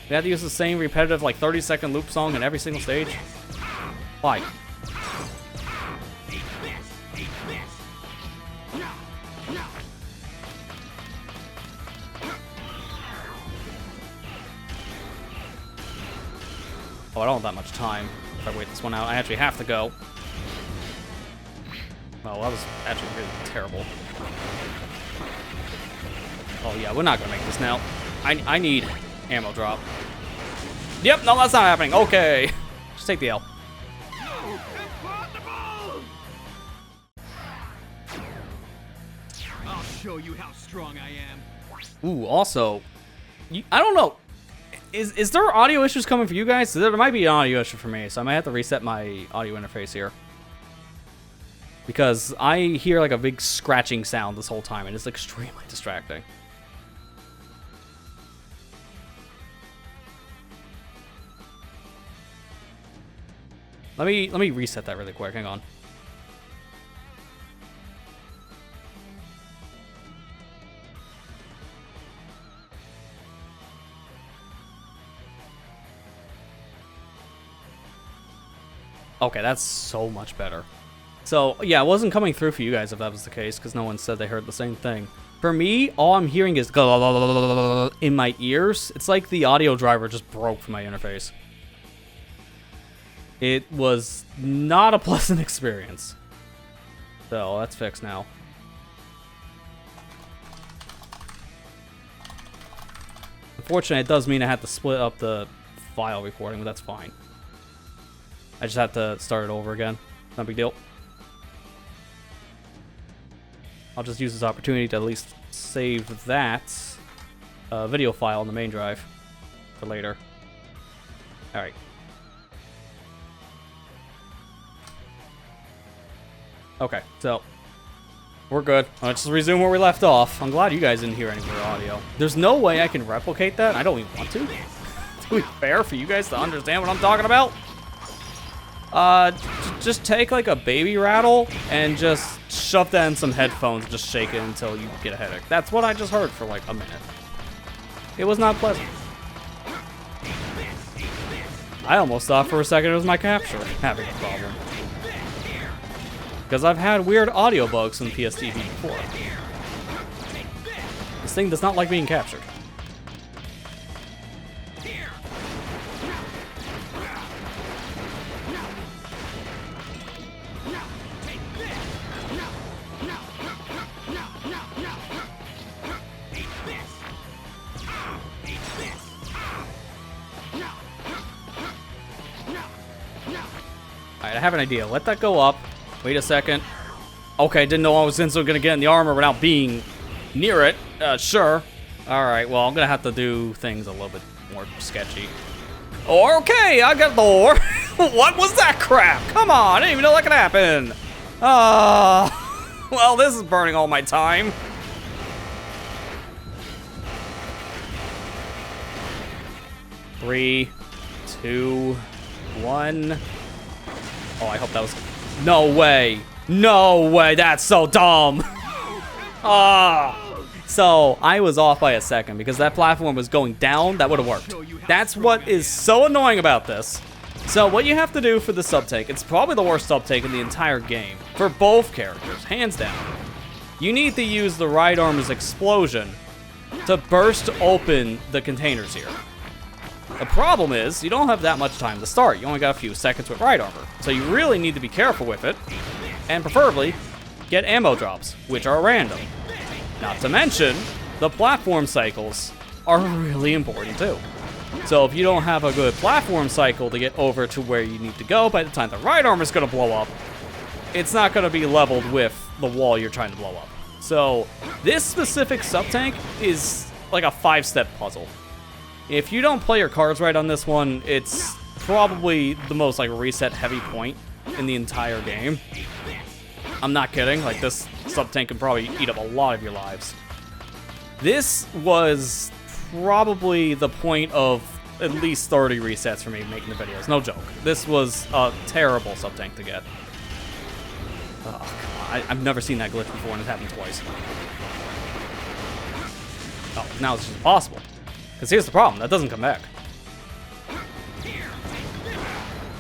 we have to use the same repetitive, like 30-second loop song in every single stage. Why? Oh, I don't have that much time if I wait this one out. I actually have to go. Oh, that was actually really terrible. Oh, yeah, we're not going to make this now. I need ammo drop. Yep, no, that's not happening. Okay. Just take the L. I'll show you how strong I am. Ooh, also, I don't know. Is there audio issues coming for you guys? There might be an audio issue for me, so I might have to reset my audio interface here. Because I hear like a big scratching sound this whole time, and it's extremely distracting. Let me reset that really quick. Hang on. Okay, that's so much better. So, yeah, it wasn't coming through for you guys if that was the case, because no one said they heard the same thing. For me, all I'm hearing is in my ears. It's like the audio driver just broke from my interface. It was not a pleasant experience. So, that's fixed now. Unfortunately, it does mean I have to split up the file recording, but that's fine. I just have to start it over again. No big deal. I'll just use this opportunity to at least save that video file on the main drive for later. Alright. Okay, so we're good. Let's just resume where we left off. I'm glad you guys didn't hear any more audio. There's no way I can replicate that. I don't even want to. To be fair for you guys to understand what I'm talking about. Just take like a baby rattle and just shove that in some headphones and just shake it until you get a headache. That's what I just heard for like a minute. It was not pleasant. I almost thought for a second it was my capture having a problem. Because I've had weird audio bugs in PSTV before. This thing does not like being captured. Alright, I have an idea. Let that go up. Wait a second. Okay, didn't know I was gonna get in the armor without being near it. Sure. Alright, well, I'm gonna have to do things a little bit more sketchy. Okay, I got the door. What was that crap? Come on, I didn't even know that could happen. Well, this is burning all my time. Three, two, one. Oh, I hope that was... No way. No way. That's so dumb. So I was off by a second because that platform was going down. That would have worked. That's what is so annoying about this. So what you have to do for the sub-tank, it's probably the worst sub-tank in the entire game. For both characters, hands down. You need to use the right armor's explosion to burst open the containers here. The problem is, you don't have that much time to start. You only got a few seconds with right armor. So you really need to be careful with it. And preferably, get ammo drops, which are random. Not to mention, the platform cycles are really important too. So if you don't have a good platform cycle to get over to where you need to go, by the time the right armor is going to blow up, it's not going to be leveled with the wall you're trying to blow up. So this specific sub-tank is like a 5-step puzzle. If you don't play your cards right on this one, it's probably the most like reset heavy point in the entire game. I'm not kidding, like this sub-tank can probably eat up a lot of your lives. This was probably the point of at least 30 resets for me making the videos, no joke. This was a terrible sub-tank to get. Oh, I've never seen that glitch before and it happened twice. Oh, now it's just impossible. Because here's the problem, that doesn't come back.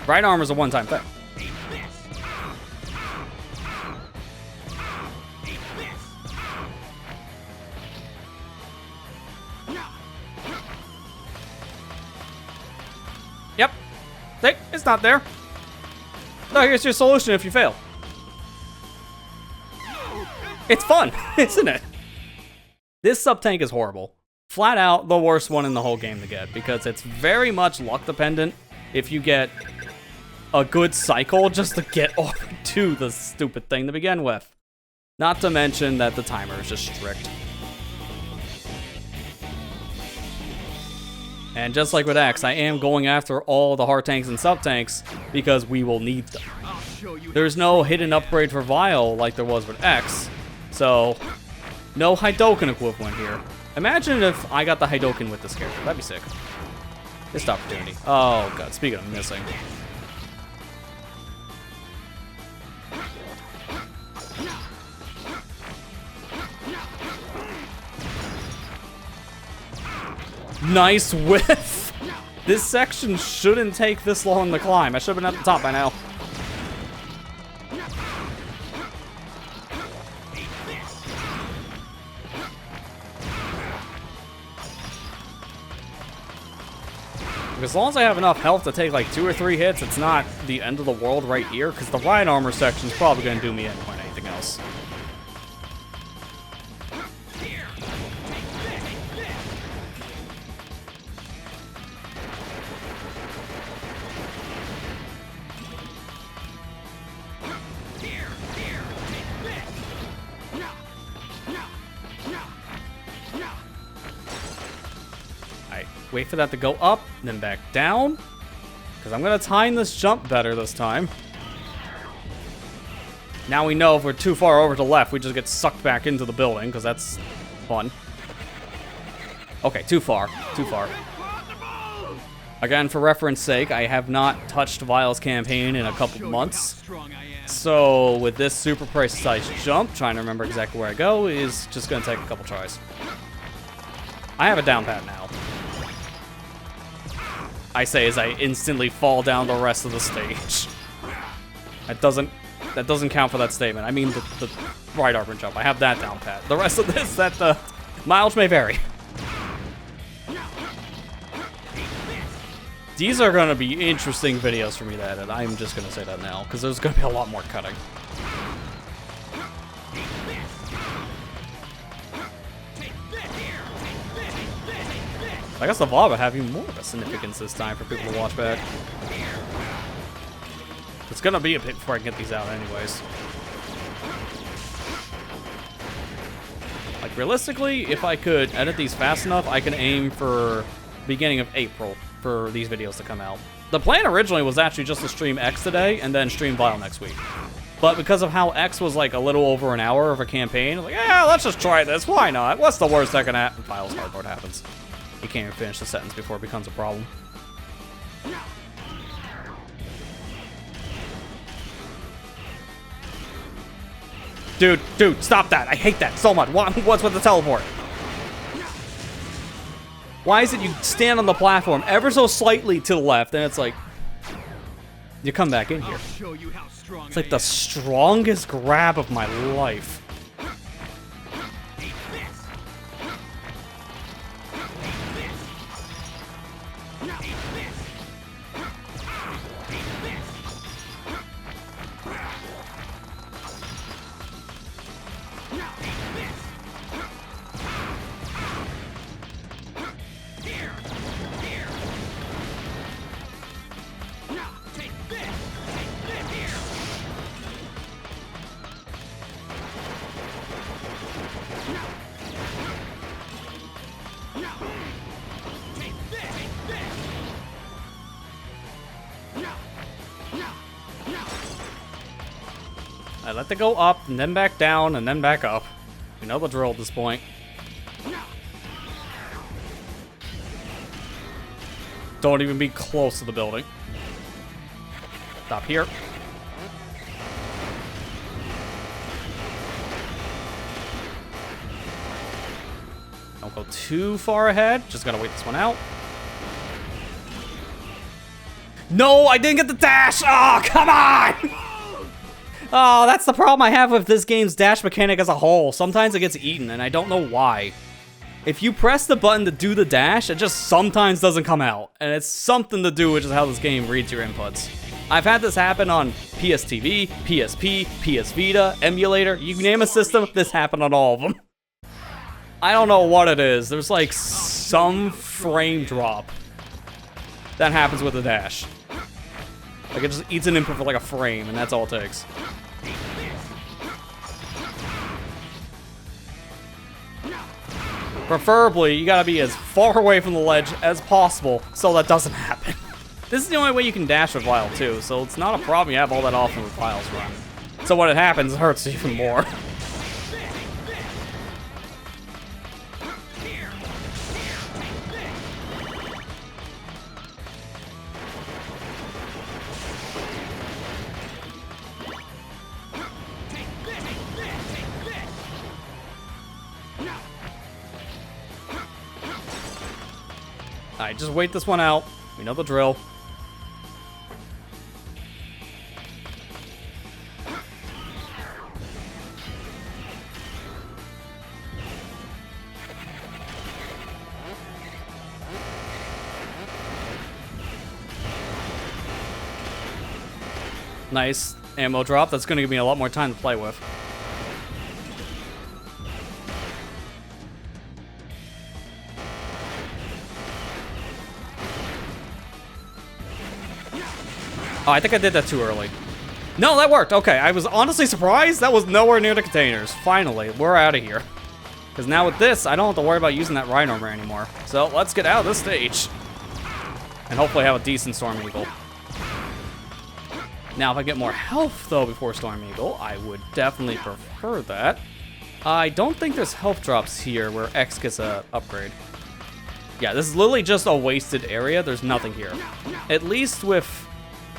Right armor is a one-time thing. Yep. See, it's not there. No, here's your solution if you fail. It's fun, isn't it? This sub-tank is horrible. Flat out the worst one in the whole game to get, because it's very much luck dependent if you get a good cycle just to get over to the stupid thing to begin with. Not to mention that the timer is just strict. And just like with X, I am going after all the hard tanks and sub-tanks because we will need them. There's no hidden upgrade for Vile like there was with X, so no Hidoken equivalent here. Imagine if I got the Hidoken with this character. That'd be sick. Missed opportunity. Oh god, speaking of missing. Nice whiff! This section shouldn't take this long to climb. I should have been at the top by now. As long as I have enough health to take like 2 or 3 hits, it's not the end of the world right here, because the right armor section is probably going to do me in more than anything else. Wait for that to go up, then back down. Because I'm going to time this jump better this time. Now we know if we're too far over to the left, we just get sucked back into the building, because that's fun. Okay, too far. Too far. Again, for reference sake, I have not touched Vile's campaign in a couple months. So with this super precise jump, trying to remember exactly where I go, is just going to take a couple tries. I have a down pat now. I say as I instantly fall down the rest of the stage. That doesn't count for that statement. I mean the right armor jump. I have that down pat. The rest of this, that mileage may vary. These are gonna be interesting videos for me to edit. I'm just gonna say that now, because there's gonna be a lot more cutting. I guess the VOD would have even more of a significance this time for people to watch back. It's gonna be a bit before I can get these out anyways. Like, realistically, if I could edit these fast enough, I can aim for beginning of April for these videos to come out. The plan originally was actually just to stream X today and then stream Vile next week. But because of how X was like a little over an hour of a campaign, I was like, yeah, let's just try this. Why not? What's the worst that can happen? Vile's hard mode happens. You can't even finish the sentence before it becomes a problem. Dude, stop that. I hate that so much. What's with the teleport? Why is it you stand on the platform ever so slightly to the left, and it's like, you come back in here. I'll show you how strong It's like I the am. strongest grab of my life. Take this. Take this. Take this. Take this. Take this. Here. Here. Take this. Take this. Here. Take this. Take this. I let it go up, and then back down, and then back up. You know the drill at this point. Don't even be close to the building. Stop here. Don't go too far ahead. Just gotta wait this one out. No, I didn't get the dash! Oh, come on! Oh, that's the problem I have with this game's dash mechanic as a whole. Sometimes it gets eaten, and I don't know why. If you press the button to do the dash, it just sometimes doesn't come out. And it's something to do with just how this game reads your inputs. I've had this happen on PS TV, PSP, PS Vita, emulator, you name a system, this happened on all of them. I don't know what it is. There's like some frame drop that happens with the dash. Like it just eats an input for like a frame, and that's all it takes. Preferably, you gotta be as far away from the ledge as possible so that doesn't happen. This is the only way you can dash with Vile too, so it's not a problem you have all that often with Vile's run. So when it happens, it hurts even more. Alright, just wait this one out. We know the drill. Nice ammo drop. That's going to give me a lot more time to play with. Oh, I think I did that too early. No, that worked. Okay, I was honestly surprised. That was nowhere near the containers. Finally, we're out of here. Because now with this, I don't have to worry about using that Rhino armor anymore. So let's get out of this stage. And hopefully have a decent Storm Eagle. Now, if I get more health, though, before Storm Eagle, I would definitely prefer that. I don't think there's health drops here where X gets a upgrade. Yeah, this is literally just a wasted area. There's nothing here. At least with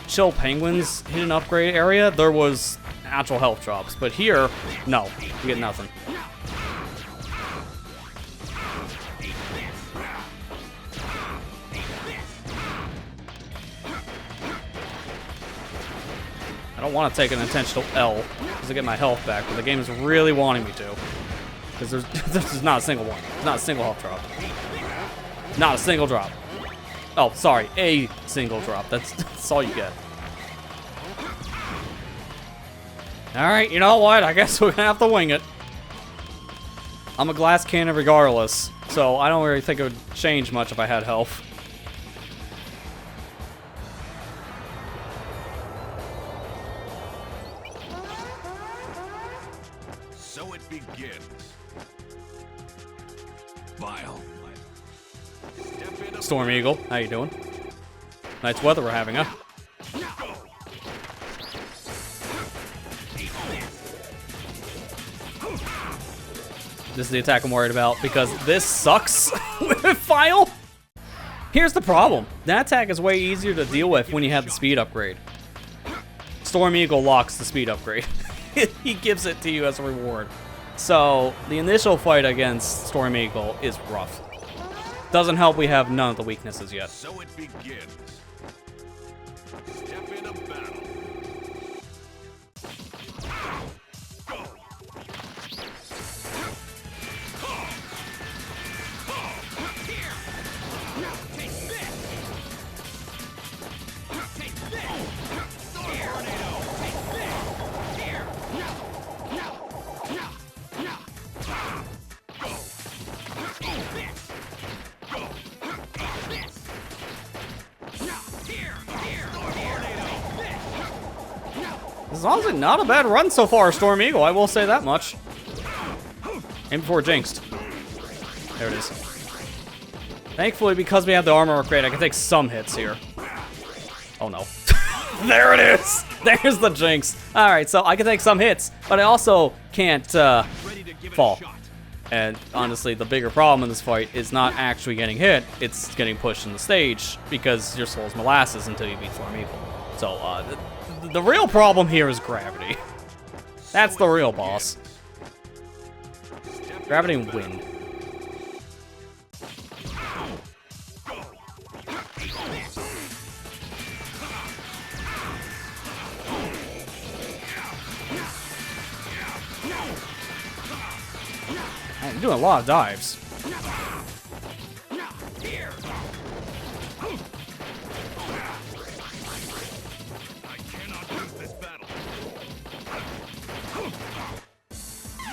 Chill Penguin's hidden upgrade area, there was actual health drops. But here, no, you get nothing. I don't want to take an intentional L just to get my health back, but the game is really wanting me to. Because this is not a single one. It's not a single health drop. Not a single drop. Oh, sorry, a single drop. That's all you get. Alright, you know what? I guess we're gonna have to wing it. I'm a glass cannon regardless, so I don't really think it would change much if I had health. So it begins. Vile. Storm Eagle, how you doing? Nice weather we're having, huh? This is the attack I'm worried about because this sucks with File. Here's the problem. That attack is way easier to deal with when you have the speed upgrade. Storm Eagle locks the speed upgrade. He gives it to you as a reward. So the initial fight against Storm Eagle is rough. Doesn't help we have none of the weaknesses yet. So it begins. Step into battle. Go. This is honestly not a bad run so far, Storm Eagle. I will say that much. Aim before jinxed. There it is. Thankfully, because we have the armor upgrade, I can take some hits here. Oh no. There it is! There's the jinx. Alright, so I can take some hits, but I also can't fall. And honestly, the bigger problem in this fight is not actually getting hit, it's getting pushed in the stage, because your soul's molasses until you beat Storm Eagle. So, the real problem here is gravity. That's the real boss. Gravity and wind. I'm doing a lot of dives.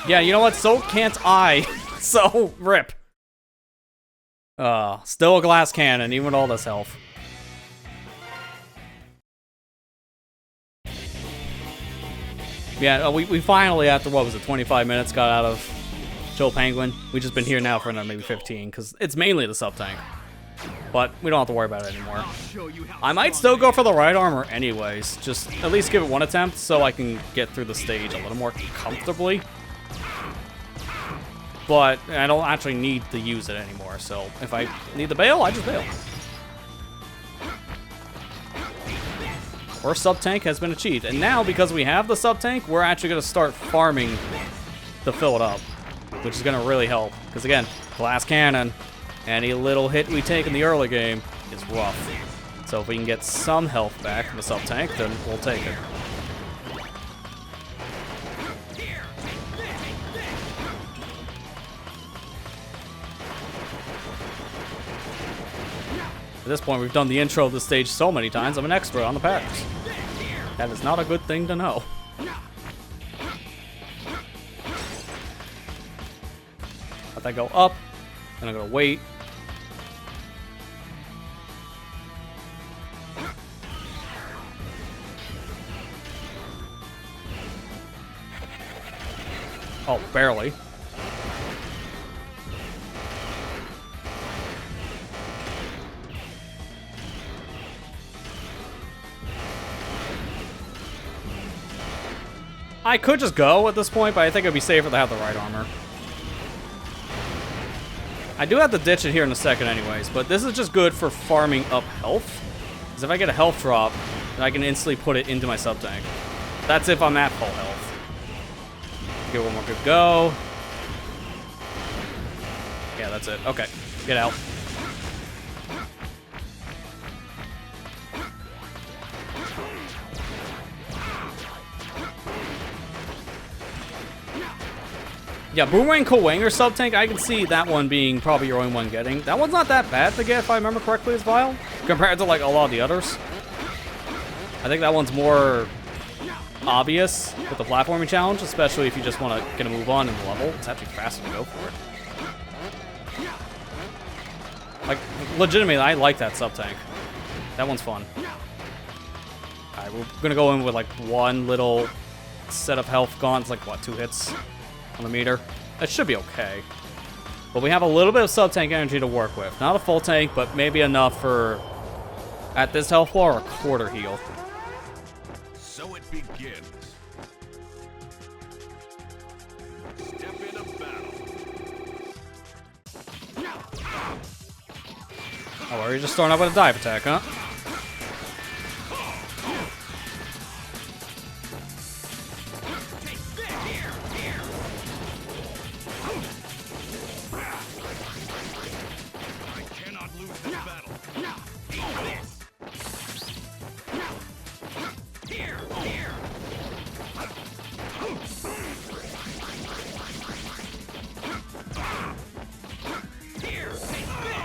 Yeah, you know what? So can't I. So, rip. Still a glass cannon, even with all this health. Yeah, we finally, after, what was it, 25 minutes, got out of Joe Penguin. We've just been here now for another maybe 15, because it's mainly the sub-tank. But we don't have to worry about it anymore. I might still go for the right armor anyways. Just at least give it one attempt so I can get through the stage a little more comfortably. But I don't actually need to use it anymore, so if I need to bail, I just bail. Our sub-tank has been achieved. And now, because we have the sub-tank, we're actually going to start farming to fill it up, which is going to really help. Because again, glass cannon, any little hit we take in the early game is rough. So if we can get some health back from the sub-tank, then we'll take it. At this point, we've done the intro of the stage so many times, I'm an expert on the patterns. That is not a good thing to know. Let that go up, then I'm gonna wait. Oh, barely. I could just go at this point, but I think it'd be safer to have the right armor. I do have to ditch it here in a second anyways, but this is just good for farming up health. Because if I get a health drop, then I can instantly put it into my sub-tank. That's if I'm at full health. Give it one more good go. Yeah, that's it. Okay, get out. Yeah, Boomerang Kowanger sub-tank, I can see that one being probably your only one getting. That one's not that bad to get, if I remember correctly, as Vile, compared to, like, a lot of the others. I think that one's more obvious with the platforming challenge, especially if you just want to get a move on in the level. It's actually faster to go for it. Like, legitimately, I like that sub-tank. That one's fun. Alright, we're gonna go in with, like, one little set of health gaunts, like, what, 2 hits? On the meter. That should be okay. But we have a little bit of sub-tank energy to work with. Not a full tank, but maybe enough for, at this health bar, a quarter heal. So it begins. Step into battle. Oh, are you just starting out with a dive attack, huh?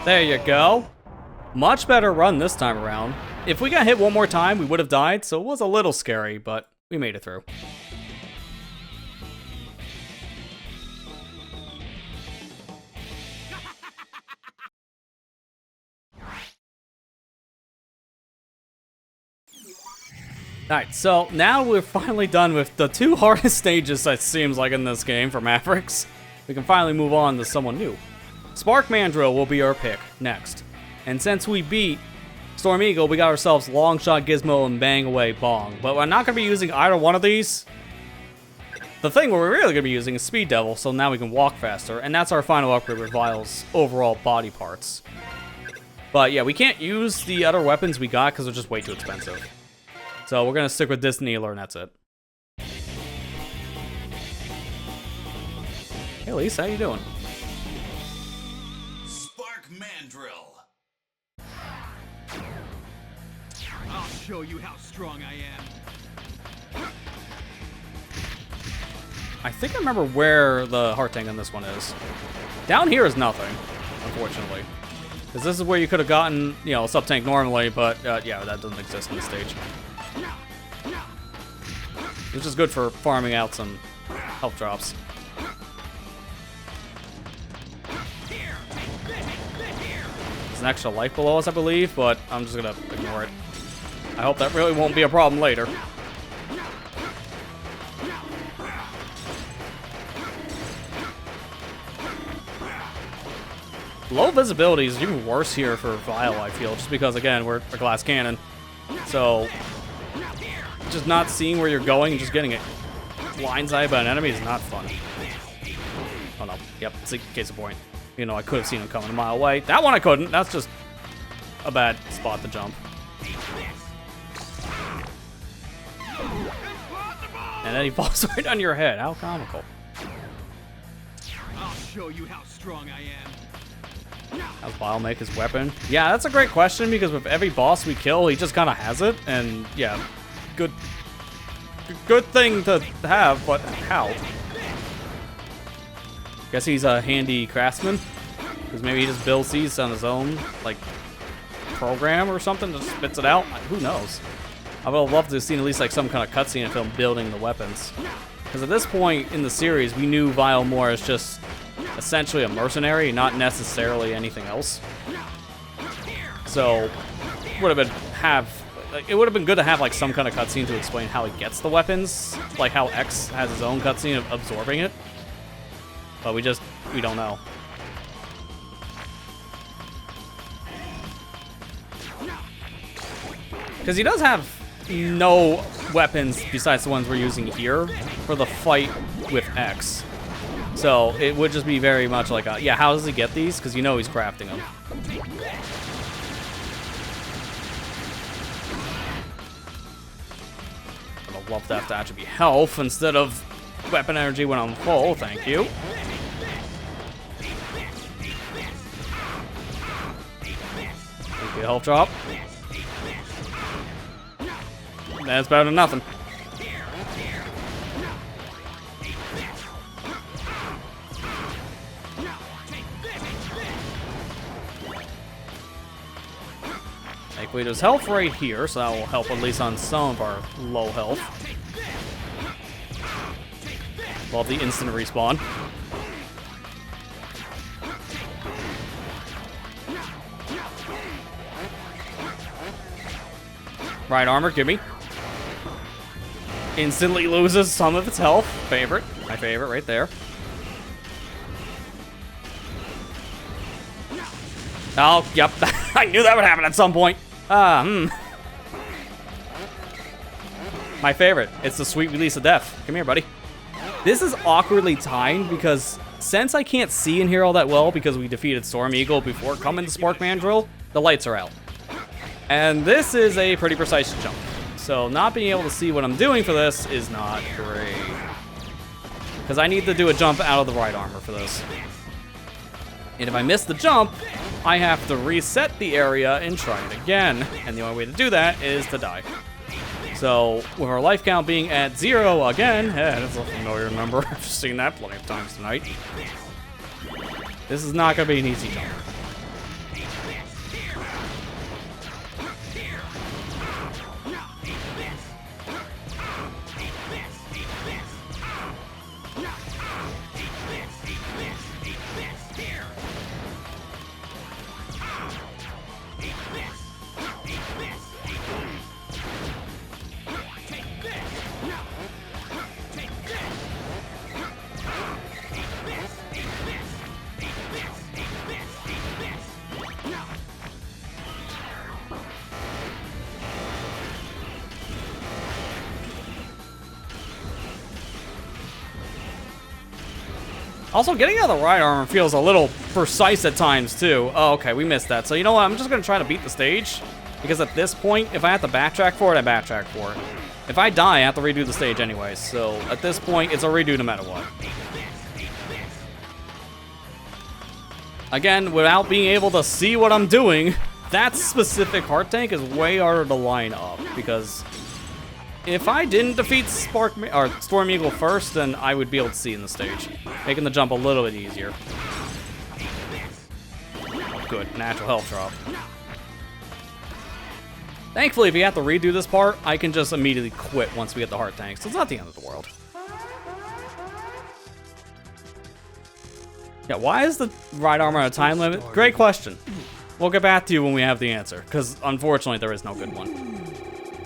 There you go. Much better run this time around. If we got hit one more time, we would have died, so it was a little scary, but we made it through. Alright, so now we're finally done with the 2 hardest stages, it seems like, in this game for Mavericks. We can finally move on to someone new. Spark Mandrill will be our pick next. And since we beat Storm Eagle, we got ourselves Long Shot Gizmo and Bang Away Bong. But we're not going to be using either one of these. The thing we're really going to be using is Speed Devil, so now we can walk faster. And that's our final upgrade with Vile's overall body parts. But yeah, we can't use the other weapons we got because they're just way too expensive. So we're going to stick with this kneeler, and that's it. Hey, Lisa, how you doing? Spark Mandrill. I'll show you how strong I am. I think I remember where the heart tank on this one is. Down here is nothing, unfortunately. Because this is where you could have gotten, you know, a sub-tank normally, but yeah, that doesn't exist in this stage. Which is good for farming out some health drops. There's an extra life below us, I believe, but I'm just gonna ignore it. I hope that really won't be a problem later. Low visibility is even worse here for Vile, I feel, just because, again, we're a glass cannon. So, just not seeing where you're going and just getting it blindsided by an enemy is not fun. Oh no, yep, it's a case of point. You know, I could have seen him coming a mile away. That one I couldn't, that's just a bad spot to jump. And then he falls right on your head, how comical. I'll show you how strong I am. How's Vile make his weapon? Yeah, that's a great question because with every boss we kill, he just kind of has it. And yeah, good thing to have, but how? Guess he's a handy craftsman. Because maybe he just builds these on his own, like, program or something, just spits it out. Who knows? I would have loved to have seen at least like some kind of cutscene of him building the weapons. Because at this point in the series, we knew Vile more as just essentially a mercenary, not necessarily anything else. So, it would have been good to have like some kind of cutscene to explain how he gets the weapons, like how X has his own cutscene of absorbing it. But we don't know. Because he does have no weapons besides the ones we're using here for the fight with X. So it would just be very much like a, yeah, how does he get these? Because you know he's crafting them. I would love that to actually be health instead of weapon energy when I'm full, thank you. Thank you, health drop. That's better than nothing. Thankfully, there's health right here, so that will help at least on some of our low health. Love the instant respawn. Right armor, give me. Instantly loses some of its health. Favorite. My favorite right there. Oh, yep. I knew that would happen at some point. My favorite. It's the sweet release of death. Come here, buddy. This is awkwardly timed because since I can't see in here all that well because we defeated Storm Eagle before coming to Spark Mandrill, the lights are out. And this is a pretty precise jump. So not being able to see what I'm doing for this is not great. Because I need to do a jump out of the right armor for this. And if I miss the jump, I have to reset the area and try it again. And the only way to do that is to die. So with our life count being at 0 again, yeah, that's a familiar number. I've seen that plenty of times tonight. This is not going to be an easy jump. Also, getting out of the right armor feels a little precise at times, too. Oh, okay, we missed that. So, you know what? I'm just going to try to beat the stage. Because at this point, if I have to backtrack for it, I backtrack for it. If I die, I have to redo the stage anyway. So, at this point, it's a redo no matter what. Again, without being able to see what I'm doing, that specific heart tank is way harder to line up. Because if I didn't defeat Storm Eagle first, then I would be able to see in the stage, making the jump a little bit easier. Oh, good, natural health drop. Thankfully, if you have to redo this part, I can just immediately quit once we get the heart tank, so it's not the end of the world. Yeah, why is the right armor on a time limit? Great question. We'll get back to you when we have the answer, because unfortunately there is no good one.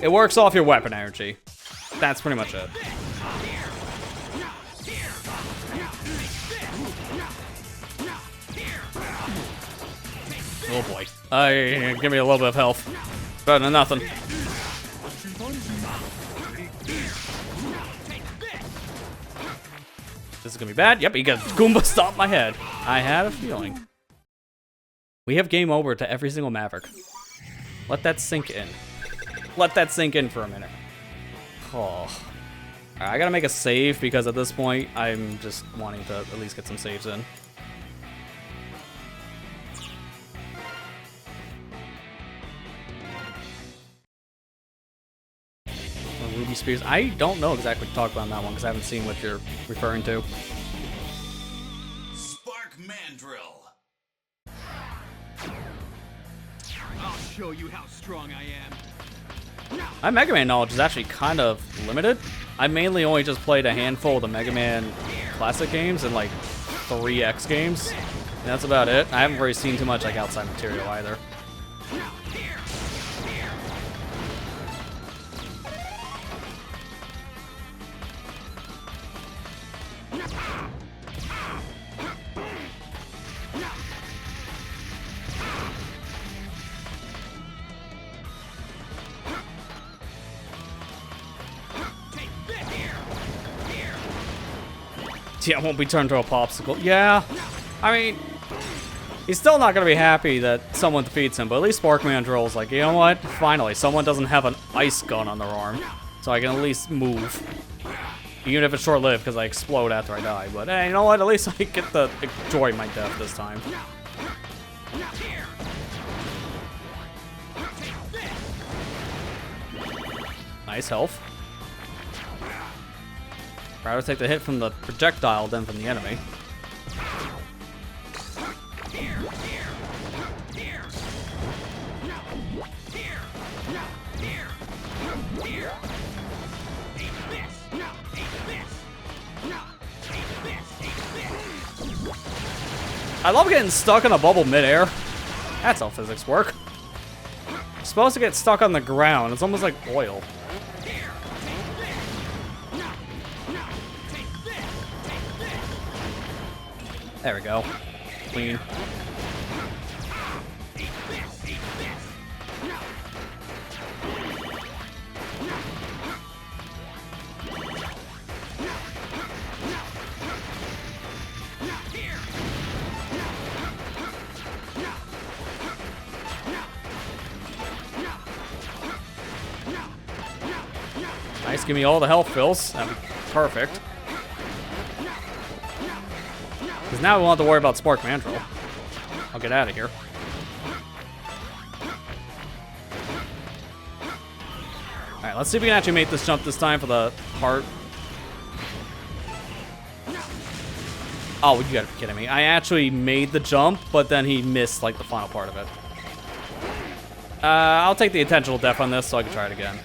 It works off your weapon energy. That's pretty much it. Oh boy. Give me a little bit of health. Better than nothing. This is gonna be bad. Yep, he got Goomba stomp my head. I had a feeling. We have game over to every single Maverick. Let that sink in. Let that sink in for a minute. Oh. Alright, I gotta make a save because at this point, I'm just wanting to at least get some saves in. Ruby Spears. I don't know exactly what to talk about on that one because I haven't seen what you're referring to. Spark Mandrill. I'll show you how strong I am. My Mega Man knowledge is actually kind of limited. I mainly only just played a handful of the Mega Man classic games and like 3 X games. And that's about it. I haven't really seen too much like outside material either. Yeah, won't be turned to a popsicle. Yeah, I mean, he's still not gonna be happy that someone defeats him, but at least Spark Mandrill's like, you know what? Finally, someone doesn't have an ice gun on their arm, so I can at least move. Even if it's short-lived, because I explode after I die. But hey, you know what? At least I get to enjoy my death this time. Nice health. Rather take the hit from the projectile than from the enemy. I love getting stuck in a bubble midair. That's how physics work. You're supposed to get stuck on the ground. It's almost like oil. There we go. Clean. Nice, give me all the health fills. That'd be perfect. Because now we won't have to worry about Spark Mandrill. I'll get out of here. Alright, let's see if we can actually make this jump this time for the heart. Oh, you gotta be kidding me. I actually made the jump, but then he missed, like, the final part of it. I'll take the intentional death on this so I can try it again.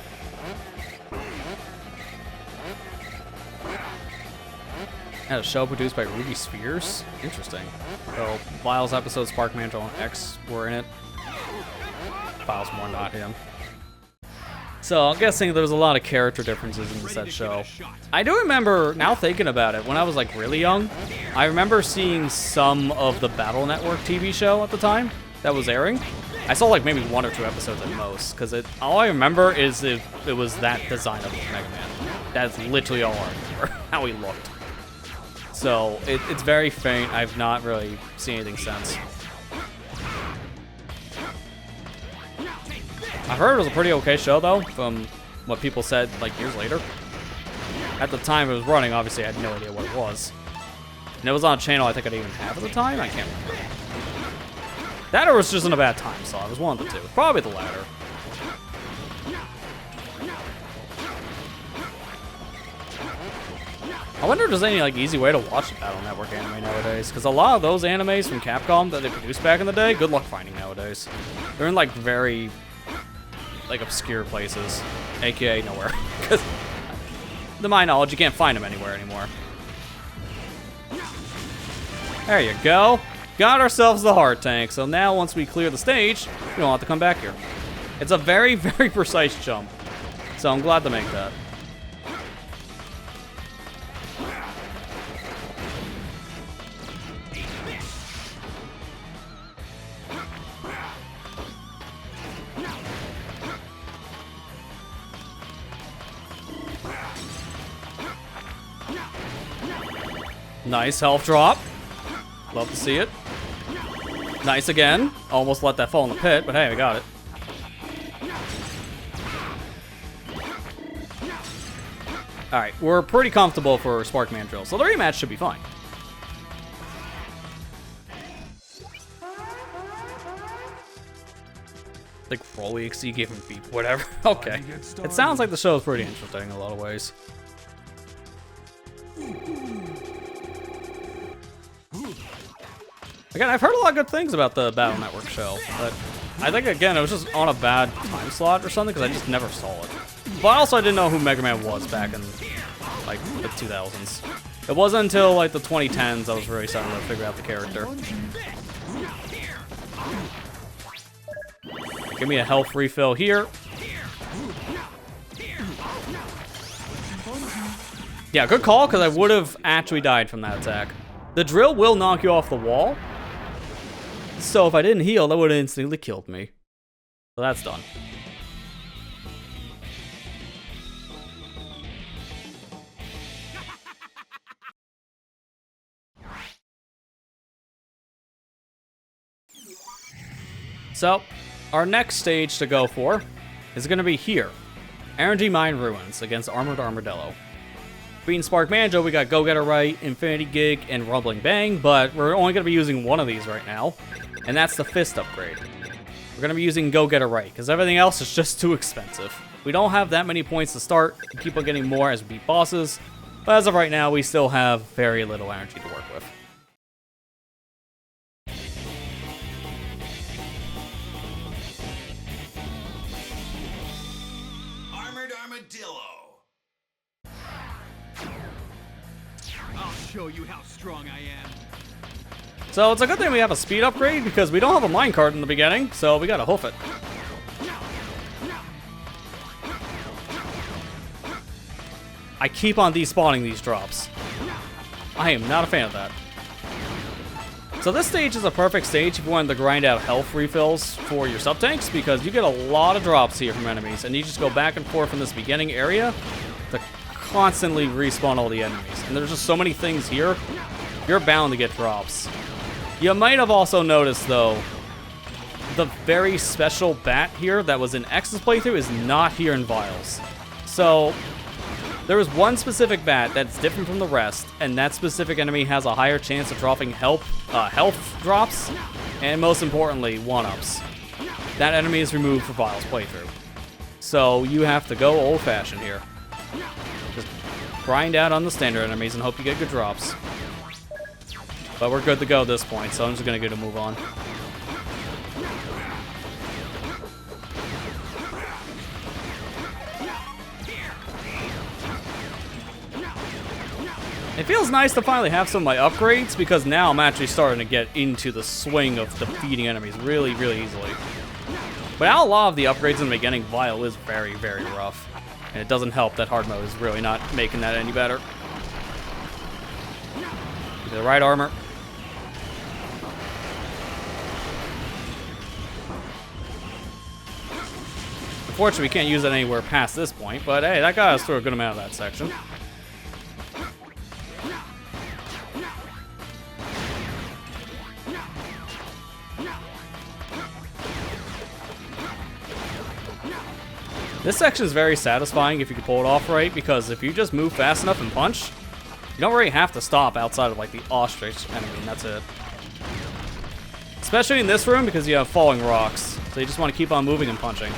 And a show produced by Ruby Spears? Interesting. So, Vile's episode, Spark Mandrill and X were in it. Vile's more not him. So, I'm guessing there was a lot of character differences in the said show. I do remember, now thinking about it, when I was like really young, I remember seeing some of the Battle Network TV show at the time that was airing. I saw like maybe 1 or 2 episodes at most, because all I remember is it was that design of Mega Man. That's literally all I remember, how he looked. So it's very faint. I've not really seen anything since. I heard it was a pretty okay show, though, from what people said, like, years later. At the time it was running, obviously I had no idea what it was. And it was on a channel I think I didn't even have at the time? I can't remember. That or it was just in a bad time slot. It was one of the two. Probably the latter. I wonder if there's any, like, easy way to watch the Battle Network anime nowadays. Because a lot of those animes from Capcom that they produced back in the day, good luck finding nowadays. They're in, like, very... like obscure places, aka nowhere. Because, to my knowledge, you can't find them anywhere anymore. There you go. Got ourselves the heart tank. So now, once we clear the stage, we don't have to come back here. It's a very, very precise jump. So I'm glad to make that. Nice health drop. Love to see it. Nice again. Almost let that fall in the pit, but hey, we got it. Alright, we're pretty comfortable for Spark Mandrill, so the rematch should be fine. Like, roll EXE, give him beep, whatever. Okay. It sounds like the show is pretty interesting in a lot of ways. Again, I've heard a lot of good things about the Battle Network show, but I think, again, it was just on a bad time slot or something, because I just never saw it. But also, I didn't know who Mega Man was back in, like, the 2000s. It wasn't until, like, the 2010s I was really starting to figure out the character. Give me a health refill here. Yeah, good call, because I would have actually died from that attack. The drill will knock you off the wall. So if I didn't heal, that would have instantly killed me. So that's done. So, our next stage to go for is going to be here. Energy Mine Ruins against Armored Armadillo. Being Spark Banjo, we got Go Get It Right, Infinity Gig, and Rumbling Bang, but we're only going to be using one of these right now, and that's the Fist upgrade. We're going to be using Go Get It Right, because everything else is just too expensive. We don't have that many points to start. We keep on getting more as we beat bosses, but as of right now, we still have very little energy to work with. Armored Armadillo. I'll show you how strong I am. So it's a good thing we have a speed upgrade, because we don't have a minecart in the beginning, so we gotta hoof it. I keep on despawning these drops. I am not a fan of that. So this stage is a perfect stage if you wanted to grind out health refills for your sub-tanks, because you get a lot of drops here from enemies, and you just go back and forth in this beginning area to constantly respawn all the enemies. And there's just so many things here, you're bound to get drops. You might have also noticed, though, the very special bat here that was in X's playthrough is not here in Vials. So, there is one specific bat that's different from the rest, and that specific enemy has a higher chance of dropping health drops, and most importantly, 1-ups. That enemy is removed for Vials playthrough. So, you have to go old-fashioned here. Just grind out on the standard enemies and hope you get good drops. But we're good to go at this point, so I'm just gonna get a move on. It feels nice to finally have some of my upgrades, because now I'm actually starting to get into the swing of defeating enemies really, really easily. But now a lot of the upgrades in the beginning, Vial is very, very rough. And it doesn't help that hard mode is really not making that any better. The right armor. Unfortunately, we can't use it anywhere past this point, but hey, that got us through a good amount of that section. This section is very satisfying if you can pull it off right, because if you just move fast enough and punch, you don't really have to stop outside of like the ostrich enemy, and that's it. Especially in this room because you have falling rocks, so you just want to keep on moving and punching.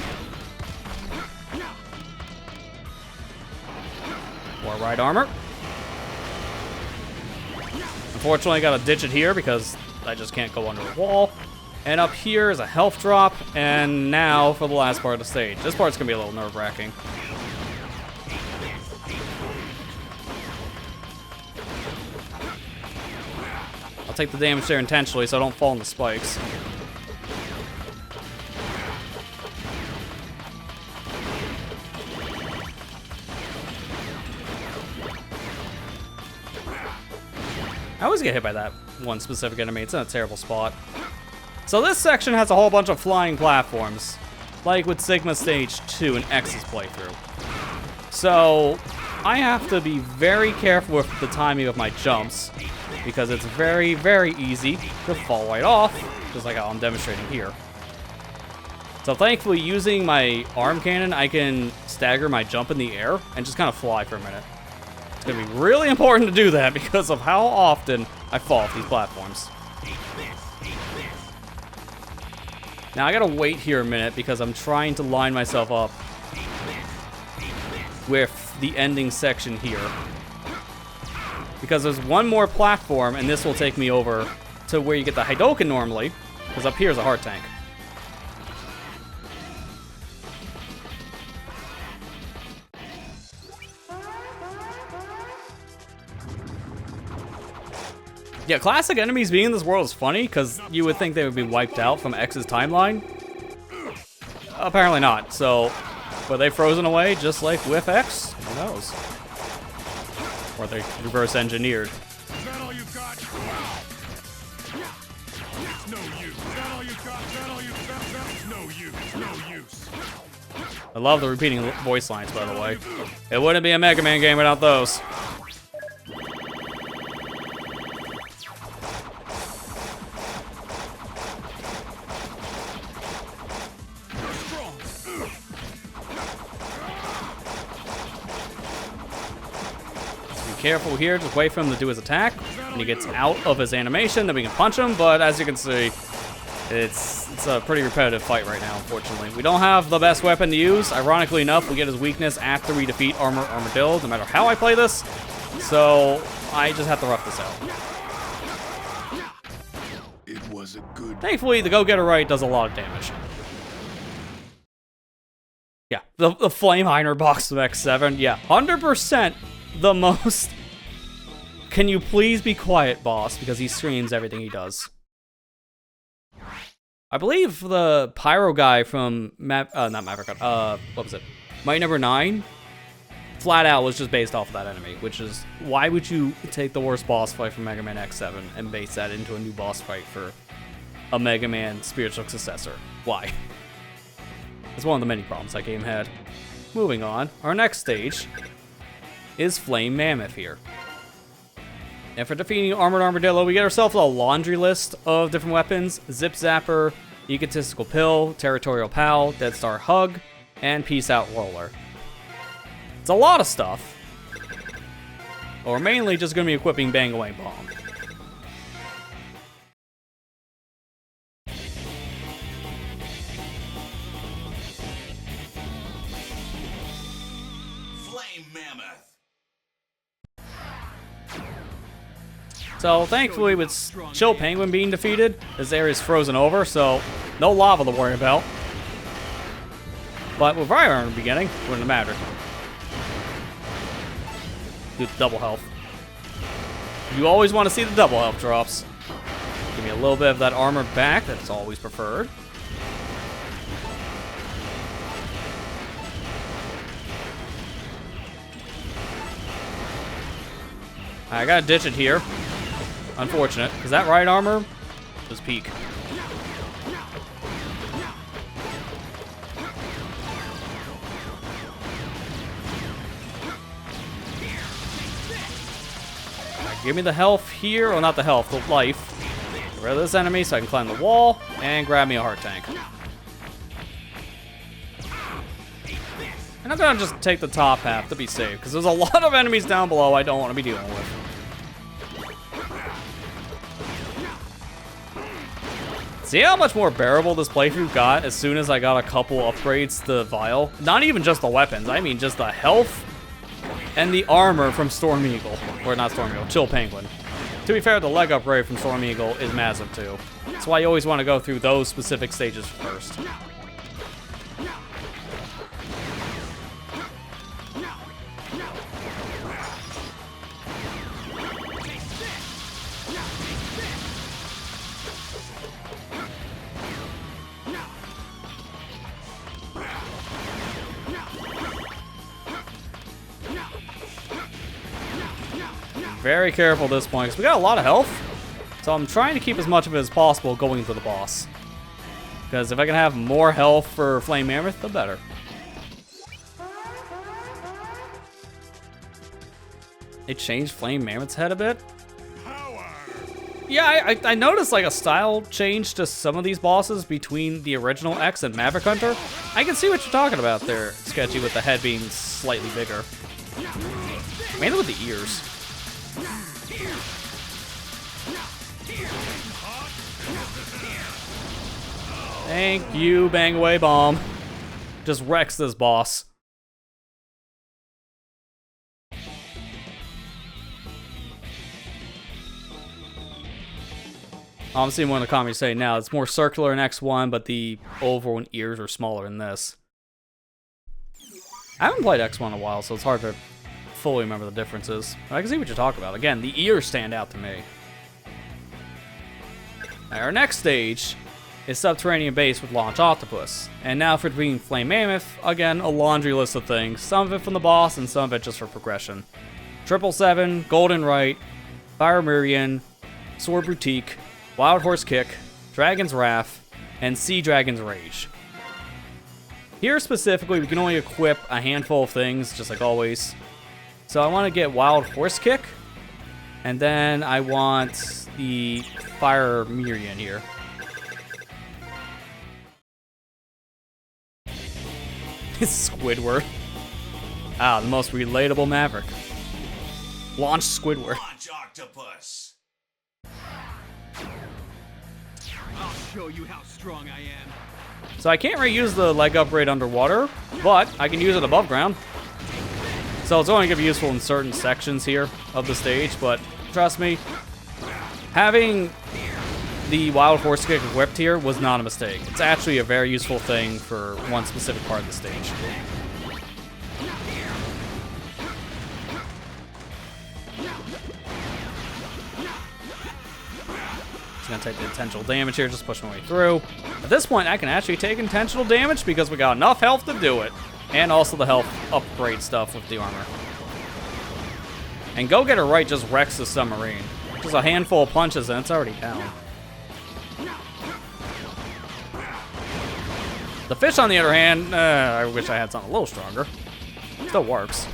More right armor. Unfortunately, I gotta ditch it here because I just can't go under the wall. And up here is a health drop, and now for the last part of the stage. This part's gonna be a little nerve-wracking. I'll take the damage there intentionally so I don't fall in the spikes. I always get hit by that one specific enemy. It's in a terrible spot. So this section has a whole bunch of flying platforms, like with Sigma Stage 2 and X's playthrough. So I have to be very careful with the timing of my jumps, because it's very, very easy to fall right off, just like how I'm demonstrating here. So thankfully, using my arm cannon, I can stagger my jump in the air and just kind of fly for a minute. It's going to be really important to do that because of how often I fall off these platforms. Now I gotta wait here a minute because I'm trying to line myself up with the ending section here. Because there's one more platform, and this will take me over to where you get the Hadouken normally, because up here is a heart tank. Yeah, classic enemies being in this world is funny, because you would think they would be wiped out from X's timeline. Apparently not, so were they frozen away just like with X? Who knows? Or they reverse engineered. Is that all you got? It's no use. Is that all you got? Is that all you got? It's no use. No use. I love the repeating voice lines, by the way. It wouldn't be a Mega Man game without those. Careful here, just wait for him to do his attack. When he gets out of his animation, then we can punch him, but as you can see, it's a pretty repetitive fight right now, unfortunately. We don't have the best weapon to use. Ironically enough, we get his weakness after we defeat Armadillo, no matter how I play this, so I just have to rough this out. It was a good... Thankfully, the Go-Getter Right does a lot of damage. Yeah, the Flameheiner box of X7, yeah, 100% the most can you please be quiet boss, because he screams everything he does. I believe the pyro guy from not Maverick, what was it? Mighty Number 9 flat out was just based off of that enemy, which is why would you take the worst boss fight from Mega Man X7 and base that into a new boss fight for a Mega Man spiritual successor? Why? It's one of the many problems that game had. Moving on, our next stage is Flame Mammoth here. And for defeating Armored Armadillo, we get ourselves a laundry list of different weapons: Zip Zapper, Egotistical Pill, Territorial Pal, Dead Star Hug, and Peace Out Roller. It's a lot of stuff. But we're mainly just going to be equipping Bang Away Bomb. So thankfully, with Chill Penguin being defeated, this area is frozen over, so no lava to worry about. But with Fire in the beginning, it wouldn't matter. Do the double health. You always want to see the double health drops. Give me a little bit of that armor back, that's always preferred. I gotta ditch it here. Unfortunate, because that right armor was peak. Right, give me the health here, or not the health, the life. Get rid of this enemy so I can climb the wall and grab me a heart tank. And I'm gonna just take the top half to be safe, because there's a lot of enemies down below I don't want to be dealing with. See how much more bearable this playthrough got as soon as I got a couple upgrades to the Vial? Not even just the weapons, I mean just the health and the armor from Storm Eagle. Or not Storm Eagle, Chill Penguin. To be fair, the leg upgrade from Storm Eagle is massive too. That's why you always want to go through those specific stages first. Very careful at this point, because we got a lot of health. So I'm trying to keep as much of it as possible going to the boss. Because if I can have more health for Flame Mammoth, the better. They changed Flame Mammoth's head a bit. Yeah, I noticed like a style change to some of these bosses between the original X and Maverick Hunter. I can see what you're talking about there, Sketchy, with the head being slightly bigger. Mainly with the ears. Thank you, Bang Away Bomb. Just wrecks this boss. I'm seeing one of the comments say now it's more circular in X1, but the oval and ears are smaller in this. I haven't played X1 in a while, so it's hard to fully remember the differences. But I can see what you're talking about. Again, the ears stand out to me. Our next stage is Subterranean Base with Launch Octopus. And now for being Flame Mammoth, again, a laundry list of things. Some of it from the boss and some of it just for progression. 777, Golden Right, Fire Mirian, Sword Boutique, Wild Horse Kick, Dragon's Wrath, and Sea Dragon's Rage. Here specifically, we can only equip a handful of things, just like always. So I want to get Wild Horse Kick, and then I want the Fire Mirian here. Squidward. Ah, the most relatable Maverick. Launch Squidward. Launch Octopus. I'll show you how strong I am. So I can't really use the leg upgrade underwater, but I can use it above ground. So it's only going to be useful in certain sections here of the stage, but trust me, having the Wild Horse Kick equipped here was not a mistake. It's actually a very useful thing for one specific part of the stage. Just gonna take the intentional damage here, just push my way through. At this point, I can actually take intentional damage because we got enough health to do it. And also the health upgrade stuff with the armor. And Go Get It Right just wrecks the submarine. Just a handful of punches and it's already down. The fish, on the other hand, I wish I had something a little stronger. Still works.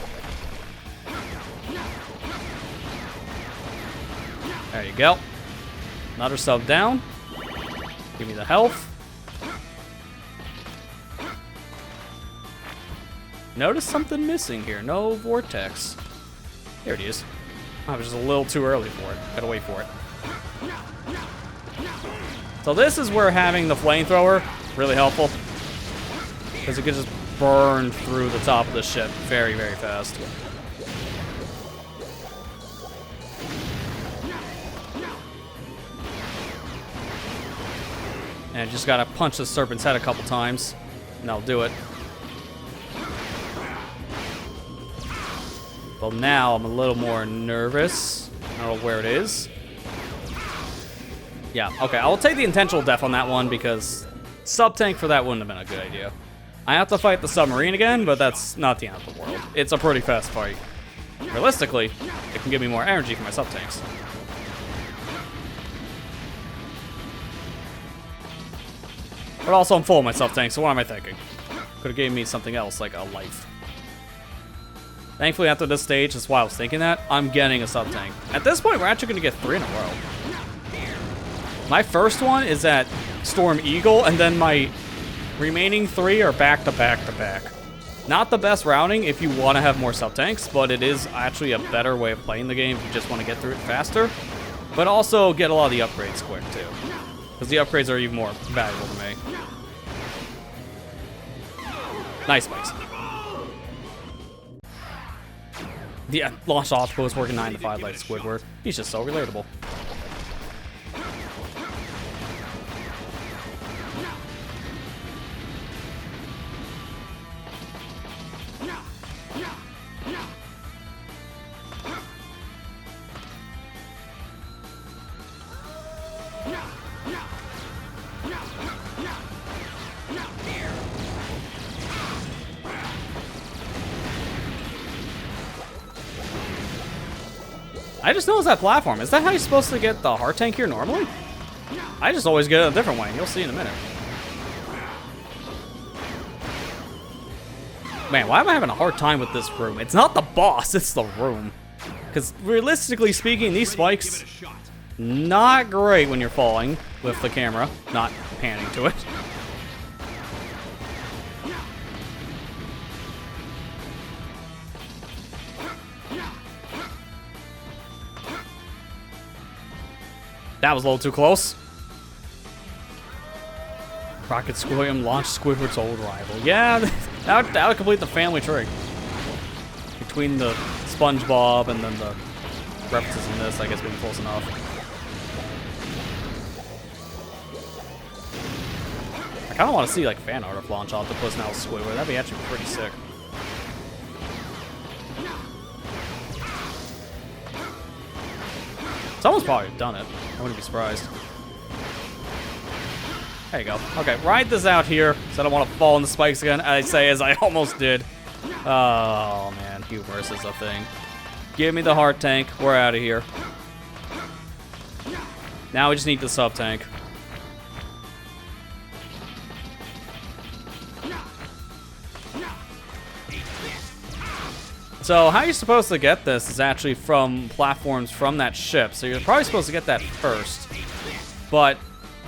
There you go. Another sub down. Give me the health. Notice something missing here. No vortex. There it is. I was just a little too early for it. Gotta wait for it. So this is where having the flamethrower really helpful. Because it can just burn through the top of the ship very, very fast. And just gotta punch the serpent's head a couple times, and that'll do it. Well, now I'm a little more nervous. I don't know where it is. Yeah, okay, I'll take the intentional death on that one because sub-tank for that wouldn't have been a good idea. I have to fight the submarine again, but that's not the end of the world. It's a pretty fast fight. Realistically, it can give me more energy for my sub-tanks. But also I'm full of my sub-tanks, so what am I thinking? Could have gave me something else, like a life. Thankfully, after this stage, that's why I was thinking that, I'm getting a sub-tank. At this point, we're actually going to get 3 in a row. My first one is at Storm Eagle, and then my remaining 3 are back to back to back. Not the best routing if you want to have more sub-tanks, but it is actually a better way of playing the game if you just want to get through it faster. But also get a lot of the upgrades quick, too. Because the upgrades are even more valuable to me. Nice spikes. The launched octopus working 9 to 5 like Squidward. He's just so relatable. I just noticed that platform. Is that how you're supposed to get the heart tank here normally? I just always get it a different way. You'll see in a minute. Man, why am I having a hard time with this room? It's not the boss, it's the room. Because realistically speaking, these spikes, not great when you're falling with the camera, not panning to it. That was a little too close. Rocket Squilliam launched Squidward's old rival. Yeah, that would complete the family tree. Between the SpongeBob and then the references in this, I guess being close enough. I kind of want to see like fan art of Launch Octopus now Squidward. That'd be actually pretty sick. Someone's probably done it. I wouldn't be surprised. There you go. Okay, ride this out here, so I don't want to fall in the spikes again. I say as I almost did. Oh man, humorous is a thing. Give me the heart tank. We're out of here. Now we just need the sub tank. So how you're supposed to get this is actually from platforms from that ship. So you're probably supposed to get that first. But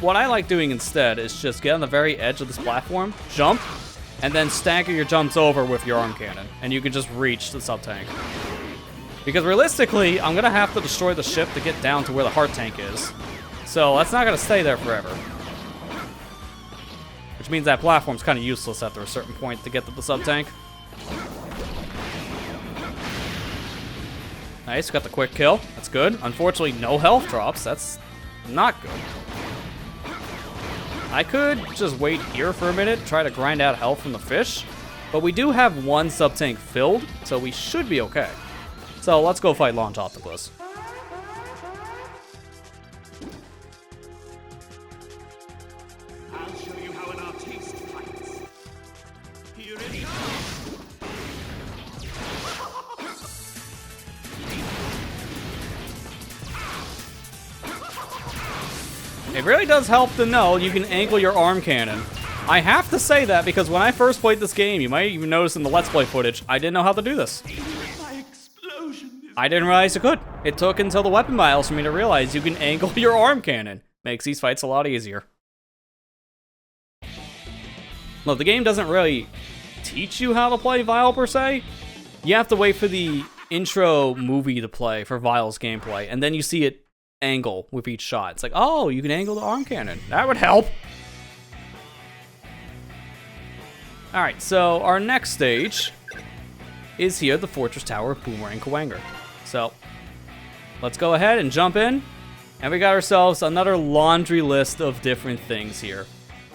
what I like doing instead is just get on the very edge of this platform, jump, and then stagger your jumps over with your arm cannon. And you can just reach the sub-tank. Because realistically, I'm going to have to destroy the ship to get down to where the heart tank is. So that's not going to stay there forever. Which means that platform's kind of useless after a certain point to get to the sub-tank. Nice, got the quick kill. That's good. Unfortunately, no health drops. That's not good. I could just wait here for a minute, try to grind out health from the fish. But we do have one sub-tank filled, so we should be okay. So let's go fight Launch Octopus. I'll show you how an artiste fights. Here it is. It really does help to know you can angle your arm cannon. I have to say that because when I first played this game, you might even notice in the Let's Play footage, I didn't know how to do this. I didn't realize you could. It took until the weapon battles for me to realize you can angle your arm cannon. Makes these fights a lot easier. Look, the game doesn't really teach you how to play Vile per se. You have to wait for the intro movie to play for Vile's gameplay, and then you see it angle with each shot. It's like, oh, you can angle the arm cannon. That would help. Alright, so our next stage is here, the Fortress Tower of Boomerang Kawanger. So, let's go ahead and jump in. And we got ourselves another laundry list of different things here.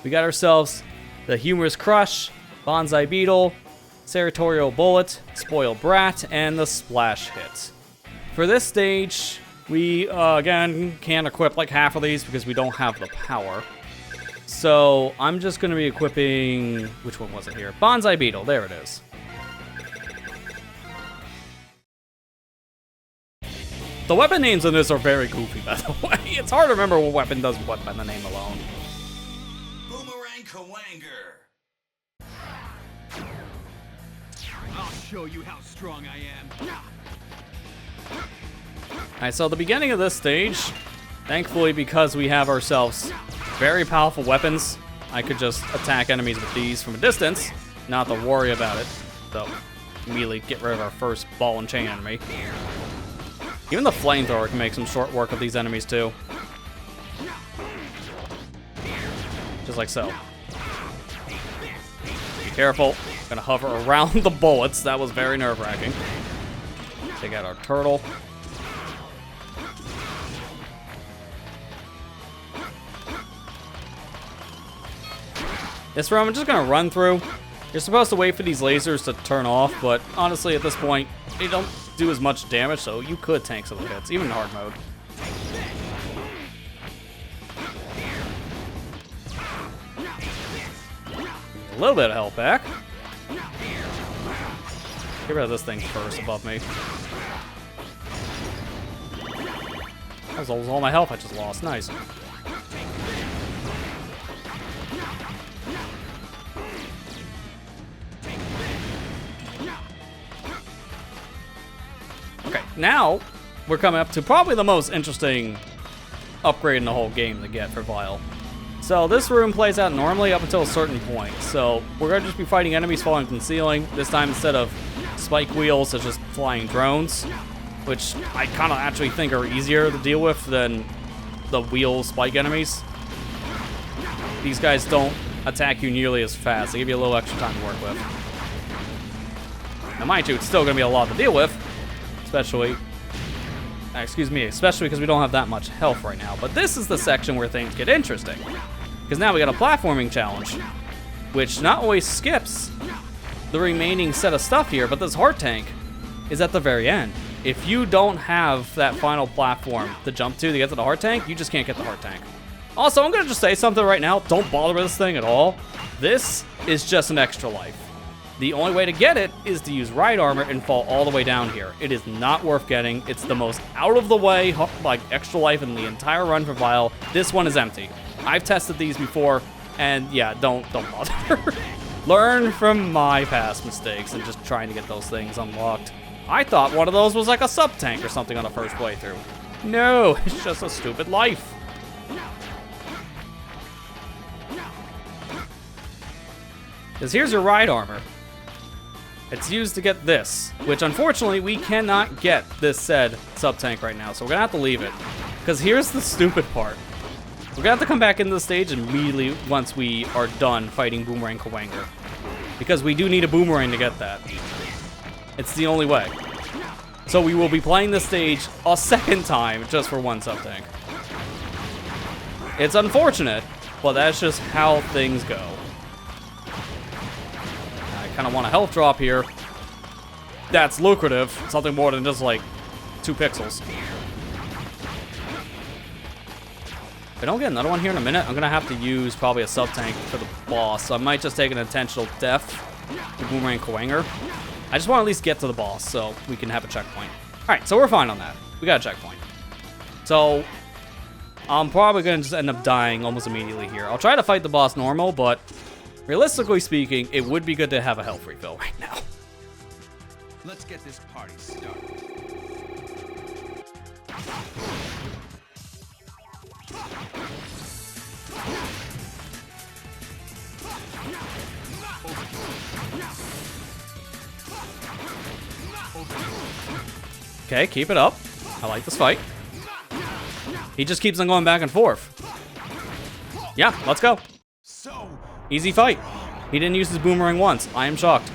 We got ourselves the Humorous Crush, Bonsai Beetle, Territorial Bullet, Spoiled Brat, and the Splash Hit. For this stage, we, again, can't equip like half of these because we don't have the power. So, I'm just going to be equipping... Which one was it here? Bonsai Beetle. There it is. The weapon names in this are very goofy, by the way. It's hard to remember what weapon does what by the name alone. Boomerang Kawanger. I'll show you how strong I am. Alright, so the beginning of this stage, thankfully because we have ourselves very powerful weapons, I could just attack enemies with these from a distance, not to worry about it. So, immediately get rid of our first ball and chain enemy. Even the flamethrower can make some short work of these enemies too. Just like so. Be careful. Gonna hover around the bullets. That was very nerve-wracking. Take out our turtle. This room I'm just gonna run through. You're supposed to wait for these lasers to turn off, but honestly at this point, they don't do as much damage, so you could tank some of the hits, even in hard mode. A little bit of health back. Get rid of this thing first above me. That was all my health I just lost. Nice. Okay, now we're coming up to probably the most interesting upgrade in the whole game to get for Vile. So this room plays out normally up until a certain point. So we're going to just be fighting enemies falling from the ceiling. This time instead of spike wheels, it's just flying drones, which I kind of actually think are easier to deal with than the wheel spike enemies. These guys don't attack you nearly as fast. They give you a little extra time to work with. Now mind you, it's still going to be a lot to deal with. Especially because we don't have that much health right now. But this is the section where things get interesting. Because now we got a platforming challenge, which not only skips the remaining set of stuff here, but this heart tank is at the very end. If you don't have that final platform to jump to get to the heart tank, you just can't get the heart tank. Also, I'm going to just say something right now. Don't bother with this thing at all. This is just an extra life. The only way to get it is to use ride armor and fall all the way down here. It is not worth getting. It's the most out of the way, like, extra life in the entire run for Vile. This one is empty. I've tested these before, and yeah, don't bother. Learn from my past mistakes and just trying to get those things unlocked. I thought one of those was like a sub-tank or something on the first playthrough. No, it's just a stupid life. Because here's your ride armor. It's used to get this, which unfortunately we cannot get this said sub-tank right now, so we're gonna have to leave it. Because here's the stupid part. We're gonna have to come back into the stage immediately once we are done fighting Boomerang Kawanger. Because we do need a boomerang to get that. It's the only way. So we will be playing this stage a second time just for one sub-tank. It's unfortunate, but that's just how things go. Kind of want a health drop here. That's lucrative. Something more than just like 2 pixels. If I don't get another one here in a minute, I'm gonna have to use probably a sub-tank for the boss. So I might just take an intentional death with Boomerang Kawanger. I just want to at least get to the boss so we can have a checkpoint. Alright, so we're fine on that. We got a checkpoint. So I'm probably gonna just end up dying almost immediately here. I'll try to fight the boss normal, but realistically speaking, it would be good to have a health refill right now. Let's get this party started. Okay, keep it up. I like this fight. He just keeps on going back and forth. Yeah, let's go. Easy fight. He didn't use his boomerang once. I am shocked.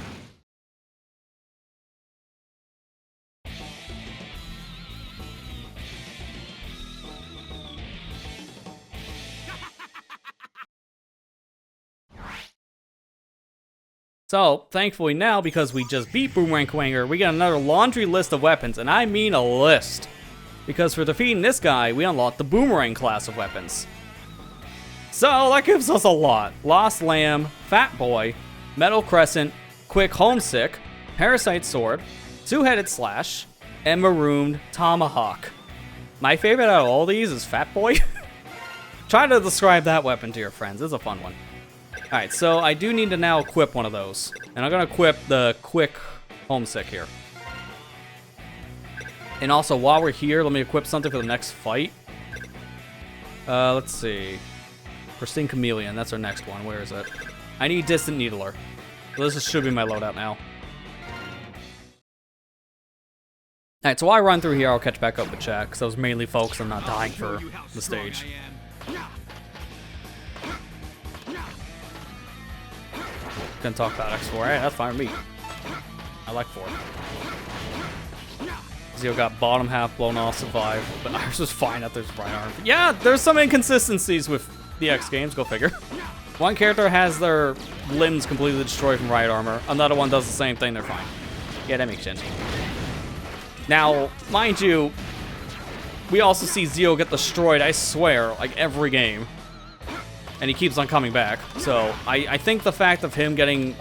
So, thankfully now, because we just beat Boomerang Kawanger, we got another laundry list of weapons, and I mean a list. Because for defeating this guy, we unlocked the Boomerang class of weapons. So that gives us a lot. Lost Lamb, Fat Boy, Metal Crescent, Quick Homesick, Parasite Sword, Two-Headed Slash, and Marooned Tomahawk. My favorite out of all these is Fat Boy. Try to describe that weapon to your friends. It's a fun one. Alright, so I do need to now equip one of those. And I'm going to equip the Quick Homesick here. And also, while we're here, let me equip something for the next fight. Let's see. Pristine Chameleon, that's our next one. Where is it? I need Distant Needler. So this should be my loadout now. Alright, so while I run through here, I'll catch back up with chat, because I was mainly focused on not dying for the stage. Gonna talk about X4. Hey, that's fine with me. I like 4. Zio got bottom half blown off, survived, but ours was fine after his right arm. Yeah, there's some inconsistencies with the X games, go figure. One character has their limbs completely destroyed from right armor, another one does the same thing, they're fine. Yeah, that makes sense. Now, mind you, we also see Zio get destroyed, I swear, like every game. And he keeps on coming back. So, I think the fact of him getting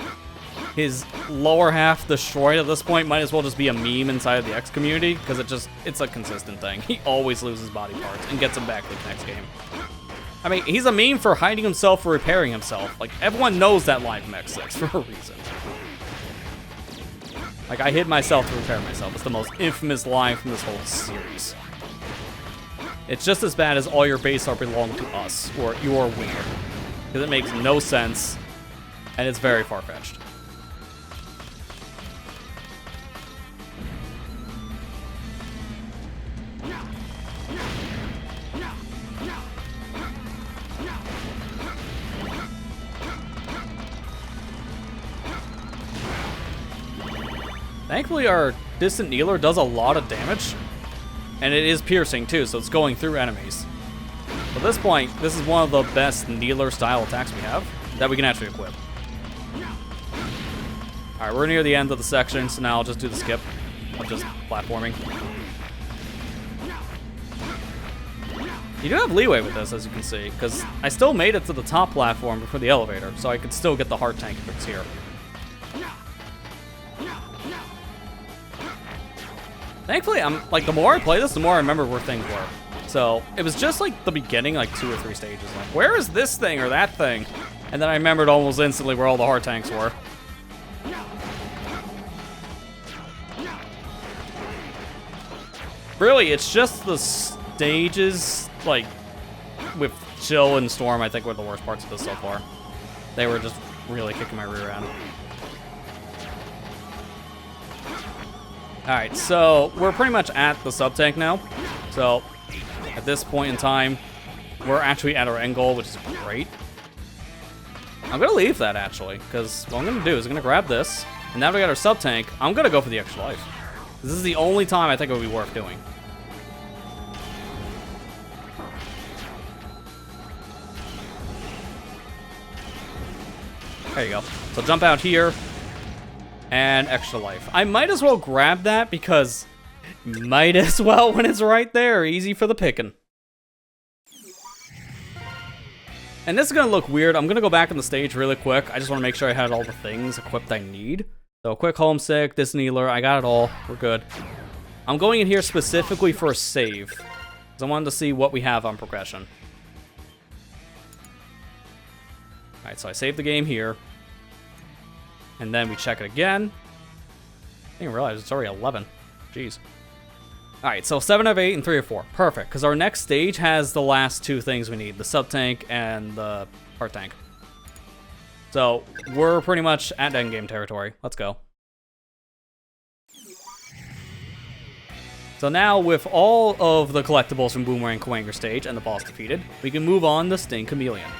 his lower half destroyed at this point might as well just be a meme inside of the X community, because it's a consistent thing. He always loses body parts and gets them back the next game. I mean, he's a meme for hiding himself or repairing himself. Like, everyone knows that line from X6 for a reason. Like, I hid myself to repair myself. It's the most infamous line from this whole series. It's just as bad as all your base art belong to us, or your wiener. Because it makes no sense, and it's very far-fetched. Thankfully, our distant kneeler does a lot of damage. And it is piercing too, so it's going through enemies. At this point, this is one of the best kneeler style attacks we have that we can actually equip. Alright, we're near the end of the section, so now I'll just do the skip of just platforming. You do have leeway with this, as you can see, because I still made it to the top platform before the elevator, so I could still get the heart tank if it's here. Thankfully, I'm like, the more I play this, the more I remember where things were. So, it was just like the beginning, like 2 or 3 stages. Like, where is this thing or that thing? And then I remembered almost instantly where all the heart tanks were. Really, it's just the stages, like, with Chill and Storm, I think were the worst parts of this so far. They were just really kicking my rear end. Alright, so we're pretty much at the sub-tank now. So, at this point in time, we're actually at our end goal, which is great. I'm gonna leave that, actually, because what I'm gonna do is I'm gonna grab this, and now we got our sub-tank, I'm gonna go for the extra life. This is the only time I think it would be worth doing. There you go. So jump out here. And extra life. I might as well grab that because might as well when it's right there. Easy for the picking. And this is going to look weird. I'm going to go back on the stage really quick. I just want to make sure I had all the things equipped I need. So quick homesick, this kneeler. I got it all. We're good. I'm going in here specifically for a save. Because I wanted to see what we have on progression. Alright, so I saved the game here. And then we check it again. I didn't realize it's already 11. Jeez. Alright, so 7 of 8 and 3 of 4. Perfect, because our next stage has the last 2 things we need. The sub-tank and the heart tank. So, we're pretty much at endgame territory. Let's go. So now, with all of the collectibles from Boomerang Kwanger stage and the boss defeated, we can move on to Sting Chameleon.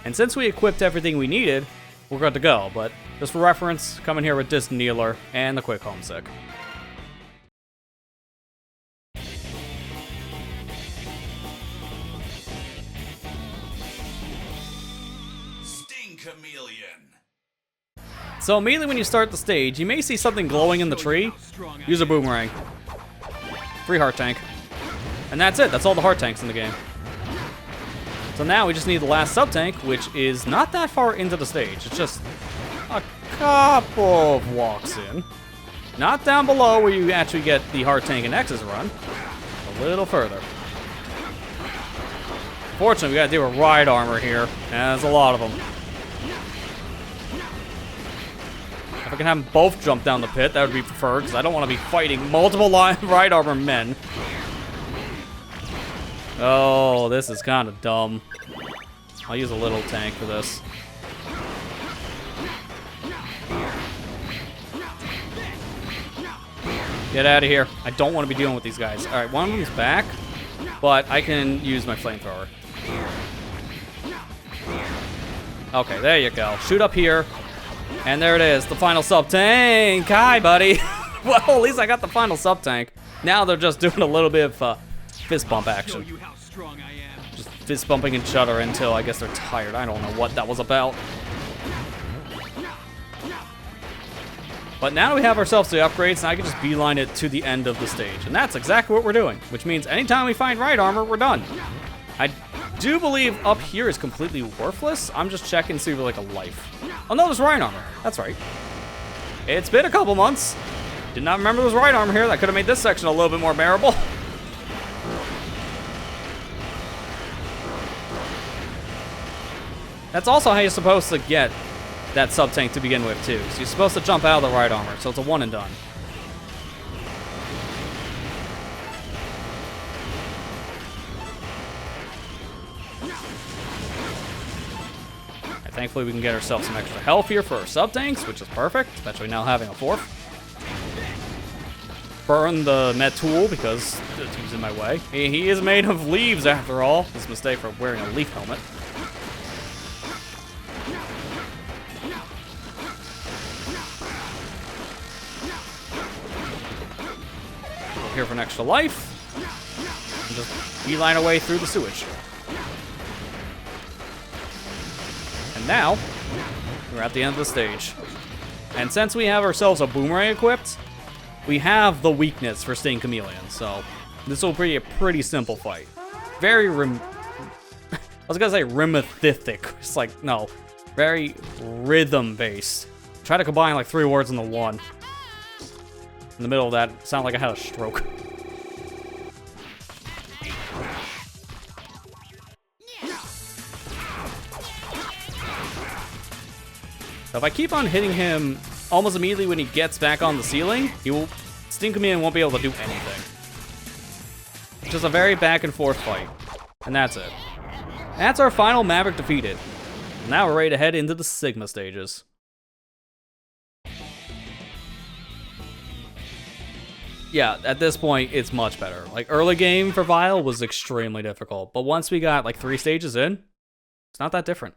And since we equipped everything we needed, we're good to go, but just for reference, come in here with Distant Kneeler and the Quick Homesick. Sting Chameleon. So immediately when you start the stage, you may see something glowing in the tree. Use a boomerang. Free heart tank. And that's it, that's all the heart tanks in the game. So now we just need the last sub-tank, which is not that far into the stage. It's just a couple of walks in. Not down below where you actually get the heart tank and X's run. A little further. Fortunately, we gotta deal with ride armor here, and there's a lot of them. If I can have them both jump down the pit, that would be preferred, because I don't want to be fighting multiple ride armor men. Oh, this is kind of dumb. I'll use a little tank for this. Get out of here. I don't want to be dealing with these guys. All right, one of them's back, but I can use my flamethrower. Okay, there you go. Shoot up here. And there it is, the final sub-tank. Hi, buddy. Well, at least I got the final sub-tank. Now they're just doing a little bit of fist bump action. Show you how strong I am. Just fist bumping each other until I guess they're tired. I don't know what that was about. But now we have ourselves the upgrades, and I can just beeline it to the end of the stage. And that's exactly what we're doing, which means anytime we find right armor, we're done. I do believe up here is completely worthless. I'm just checking to see if there's like a life. Oh no, there's right armor. That's right. It's been a couple months. Did not remember there was right armor here. That could have made this section a little bit more bearable. That's also how you're supposed to get that sub-tank to begin with, too. So you're supposed to jump out of the right armor, so it's a one and done. And thankfully, we can get ourselves some extra health here for our sub-tanks, which is perfect, especially now having a fourth. Burn the med tool because it's in my way. He is made of leaves, after all. His mistake for wearing a leaf helmet. Here for an extra life. And just beeline away through the sewage. And now, we're at the end of the stage. And since we have ourselves a boomerang equipped, we have the weakness for Sting Chameleon, so this will be a pretty simple fight. Very I was gonna say rhythmic. It's like, no. Very rhythm-based. Try to combine like 3 words into one. In the middle of that, it sounded like I had a stroke. So if I keep on hitting him almost immediately when he gets back on the ceiling, Sting Chameleon won't be able to do anything. It's just a very back and forth fight. And that's it. That's our final Maverick defeated. Now we're ready to head into the Sigma stages. Yeah, at this point, it's much better. Like, early game for Vile was extremely difficult, but once we got, like, 3 stages in, it's not that different.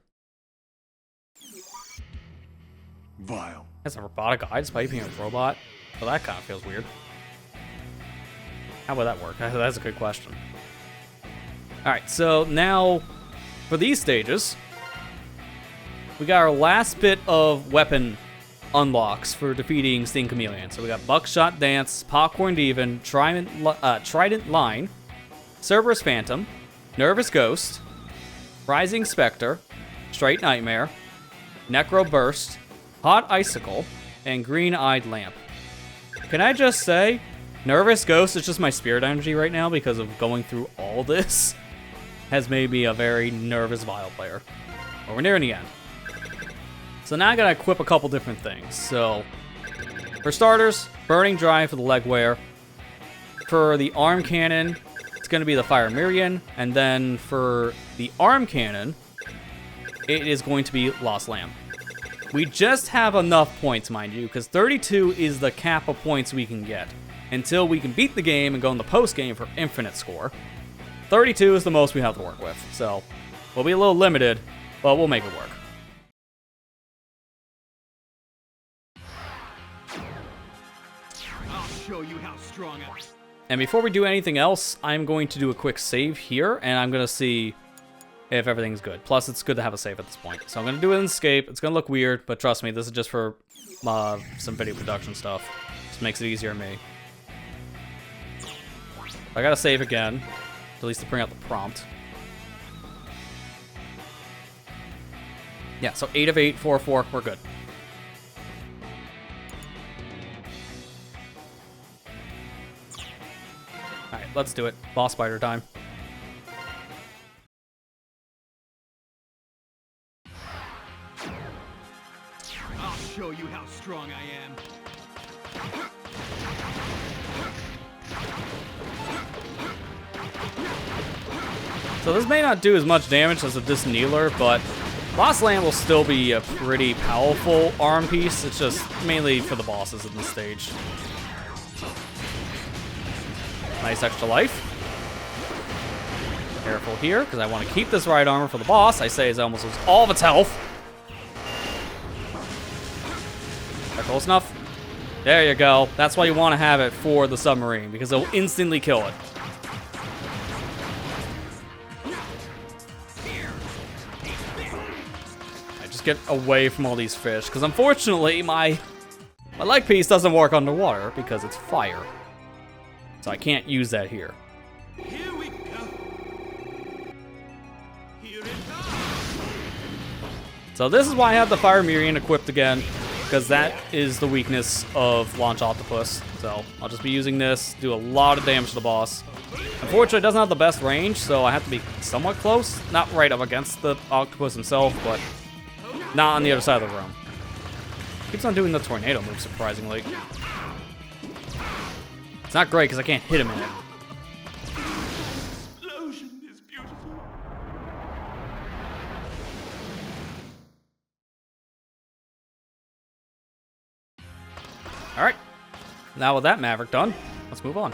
Vile. As a robotic eye despite being a robot? Well, that kind of feels weird. How would that work? That's a good question. Alright, so now, for these stages, we got our last bit of weapon unlocks for defeating Sting Chameleon. So we got Buckshot Dance, Popcorn Demon, Trident Line, Cerberus Phantom, Nervous Ghost, Rising Spectre, Straight Nightmare, Necro Burst, Hot Icicle, and Green-Eyed Lamp. Can I just say, Nervous Ghost is just my spirit energy right now because of going through all this has made me a very nervous Vile player. But we're nearing the end. So now I gotta equip a couple different things. So, for starters, Burning Drive for the leg wear. For the arm cannon, it's gonna be the Fire Miriam. And then for the arm cannon, it is going to be Lost Lamb. We just have enough points, mind you, because 32 is the cap of points we can get until we can beat the game and go in the post game for infinite score. 32 is the most we have to work with, so we'll be a little limited, but we'll make it work. I'll show you how strong I am. And before we do anything else, I'm going to do a quick save here, and I'm going to see if everything's good. Plus, it's good to have a save at this point. So I'm going to do it in Escape. It's going to look weird, but trust me, this is just for some video production stuff. Just makes it easier on me. I got to save again, at least to bring out the prompt. Yeah, so 8 of 8, 4 of 4, we're good. Alright, let's do it. Boss spider time. I'll show you how strong I am. So this may not do as much damage as a Diskneeler, but Lost Lamb will still be a pretty powerful arm piece. It's just mainly for the bosses in this stage. Nice extra life. Careful here, because I want to keep this right armor for the boss. I say as I almost lose all of its health. Is that close enough? There you go. That's why you want to have it for the submarine, because it'll instantly kill it. I just get away from all these fish, because unfortunately my leg piece doesn't work underwater because it's fire. So I can't use that here. Here we go. Here it comes. So this is why I have the Fire Miriam equipped again, because that is the weakness of Launch Octopus. So I'll just be using this, do a lot of damage to the boss. Unfortunately, it doesn't have the best range, so I have to be somewhat close. Not right up against the octopus himself, but not on the other side of the room. Keeps on doing the tornado move, surprisingly. It's not great because I can't hit him in it. Explosion is beautiful. Alright. Now with that Maverick done, let's move on.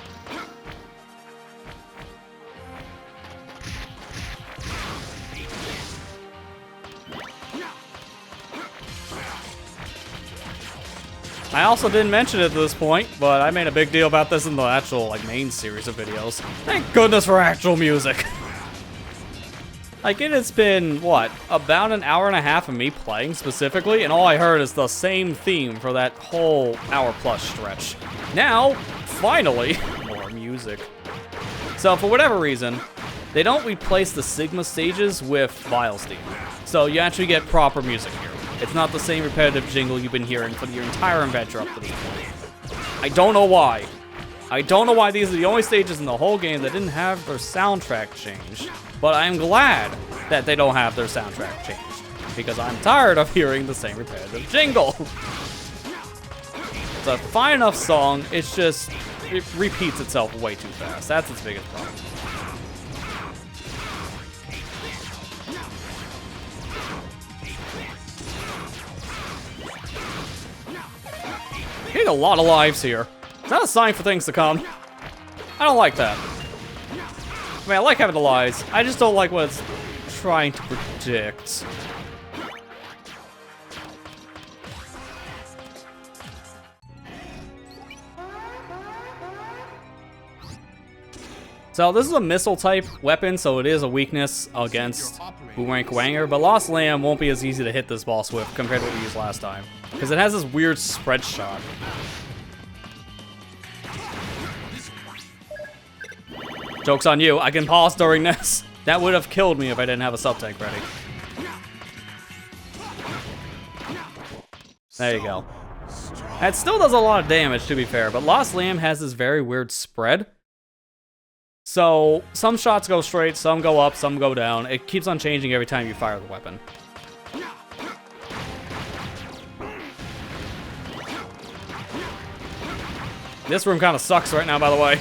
I also didn't mention it at this point, but I made a big deal about this in the actual, like, main series of videos. Thank goodness for actual music. Like, it has been, what, about an hour and a half of me playing specifically, and all I heard is the same theme for that whole hour-plus stretch. Now, finally, more music. So, for whatever reason, they don't replace the Sigma stages with Vile's theme. So, you actually get proper music here. It's not the same repetitive jingle you've been hearing for your entire adventure up to this point. I don't know why. I don't know why these are the only stages in the whole game that didn't have their soundtrack changed. But I'm glad that they don't have their soundtrack changed, because I'm tired of hearing the same repetitive jingle. It's a fine enough song, it's just, it repeats itself way too fast. That's its biggest problem. Getting a lot of lives here. Is that a sign for things to come? I don't like that. I mean, I like having the lives. I just don't like what it's trying to predict. So this is a missile type weapon, so it is a weakness against Boomerang Kwanger, but Lost Lamb won't be as easy to hit this boss with compared to what we used last time, because it has this weird spread shot. Joke's on you, I can pause during this. That would have killed me if I didn't have a sub-tank ready. There you go. That still does a lot of damage, to be fair, but Lost Lamb has this very weird spread. So, some shots go straight, some go up, some go down. It keeps on changing every time you fire the weapon. This room kind of sucks right now, by the way.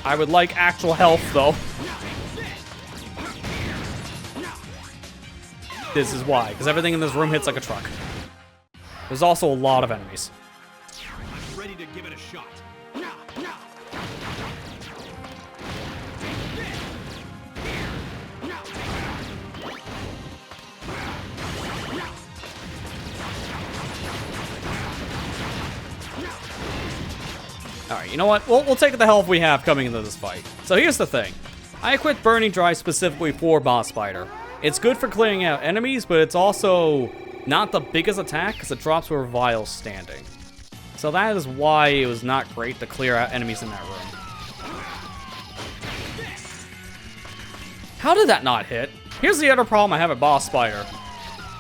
I would like actual health, though. This is why, because everything in this room hits like a truck. There's also a lot of enemies. I'm ready to give it a shot. Alright, you know what? We'll take the health we have coming into this fight. So here's the thing. I equipped Burning Drive specifically for Boss Spider. It's good for clearing out enemies, but it's also not the biggest attack because it drops where Vile's standing. So that is why it was not great to clear out enemies in that room. How did that not hit? Here's the other problem I have at Boss Spider.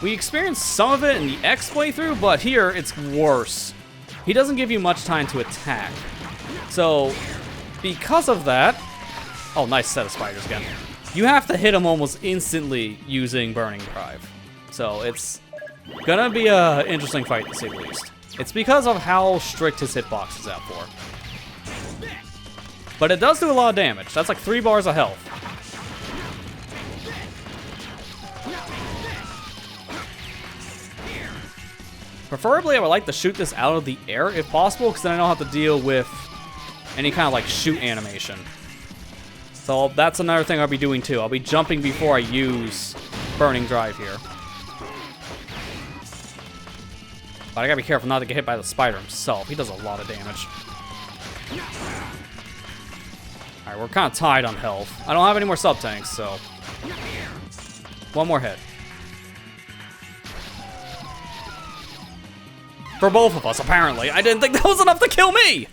We experienced some of it in the X playthrough, but here it's worse. He doesn't give you much time to attack. So, because of that... Oh, nice set of spiders again. You have to hit him almost instantly using Burning Drive. So, it's gonna be an interesting fight, to say the least. It's because of how strict his hitbox is out for. But it does do a lot of damage. That's like 3 bars of health. Preferably, I would like to shoot this out of the air if possible, because then I don't have to deal with any kind of like shoot animation. So that's another thing I'll be doing too. I'll be jumping before I use Burning Drive here. But I gotta be careful not to get hit by the spider himself. He does a lot of damage. Alright, we're kind of tied on health. I don't have any more sub-tanks, so... one more hit. For both of us, apparently. I didn't think that was enough to kill me!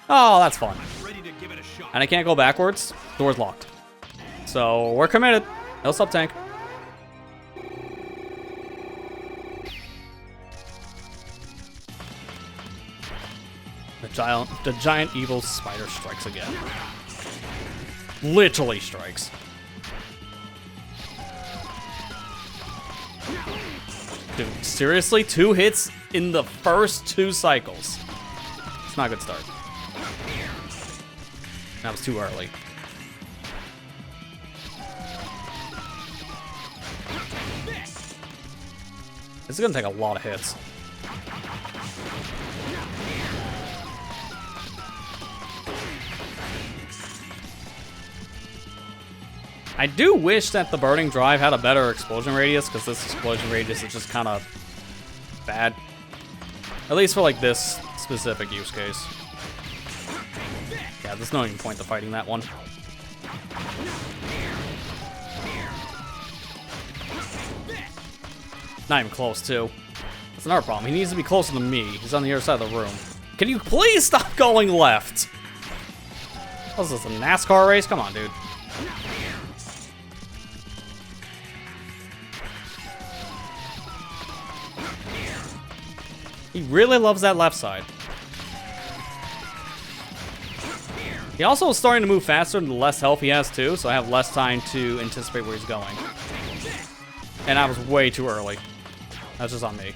Oh, that's fun. And I can't go backwards. Door's locked. So, we're committed. No sub-tank. The giant evil spider strikes again. Literally strikes. Dude, seriously? 2 hits in the first 2 cycles. It's not a good start. That was too early. This is gonna take a lot of hits. I do wish that the Burning Drive had a better explosion radius, because this explosion radius is just kind of bad. At least for like this specific use case. Yeah, there's no even point to fighting that one. Not even close, too. That's another problem. He needs to be closer to me. He's on the other side of the room. Can you please stop going left? What is this, a NASCAR race? Come on, dude. He really loves that left side. He also is starting to move faster the less health he has too, so I have less time to anticipate where he's going. And I was way too early. That's just on me.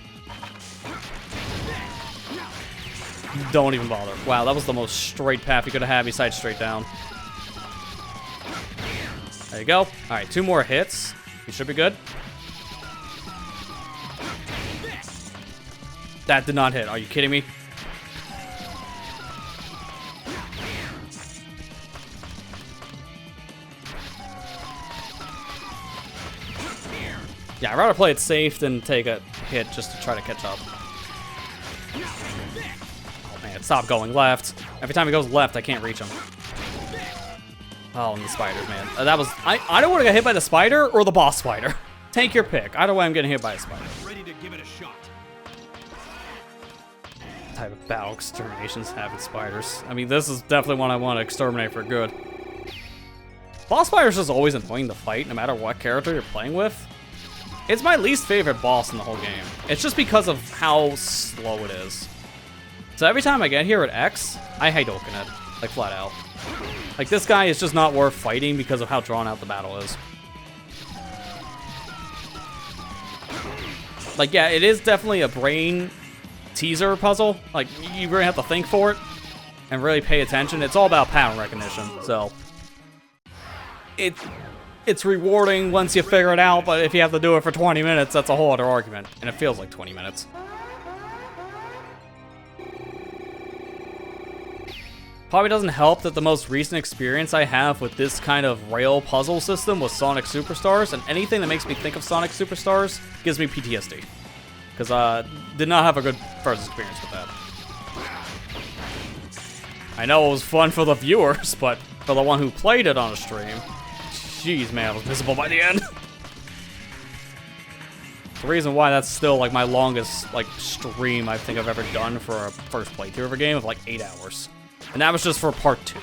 Don't even bother. Wow, that was the most straight path he could have had besides straight down. There you go. Alright, 2 more hits. He should be good. That did not hit. Are you kidding me? Yeah, I'd rather play it safe than take a hit just to try to catch up. Oh man, stop going left. Every time he goes left, I can't reach him. Oh, and the spiders, man. That was... I don't want to get hit by the spider or the boss spider. Take your pick. Either way, I'm getting hit by a spider. Ready to give it a shot. What type of battle exterminations have with spiders? I mean, this is definitely one I want to exterminate for good. Boss spider's just always annoying to fight, no matter what character you're playing with. It's my least favorite boss in the whole game. It's just because of how slow it is. So every time I get here at X, I hate opening it. Like, flat out. Like, this guy is just not worth fighting because of how drawn out the battle is. Like, yeah, it is definitely a brain teaser puzzle. Like, you really have to think for it and really pay attention. It's all about pattern recognition, so... It's rewarding once you figure it out, but if you have to do it for 20 minutes, that's a whole other argument. And it feels like 20 minutes. Probably doesn't help that the most recent experience I have with this kind of rail puzzle system was Sonic Superstars, and anything that makes me think of Sonic Superstars gives me PTSD. Because I did not have a good first experience with that. I know it was fun for the viewers, but for the one who played it on a stream, jeez, man, I was miserable by the end. The reason why that's still like my longest like stream I think I've ever done for a first playthrough of a game of like 8 hours. And that was just for part 2.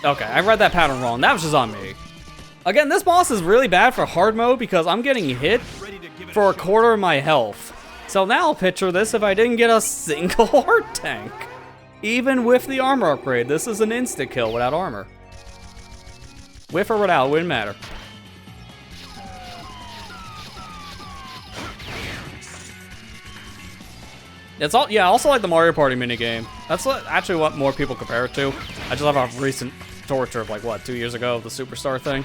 Okay, I read that pattern wrong. That was just on me. Again, this boss is really bad for hard mode because I'm getting hit for a quarter of my health. So now picture this if I didn't get a single heart tank. Even with the armor upgrade, this is an insta kill without armor. With or without, it wouldn't matter. It's all, yeah, I also like the Mario Party minigame. That's actually what more people compare it to. I just have a recent torture of like, what, 2 years ago, the Superstar thing.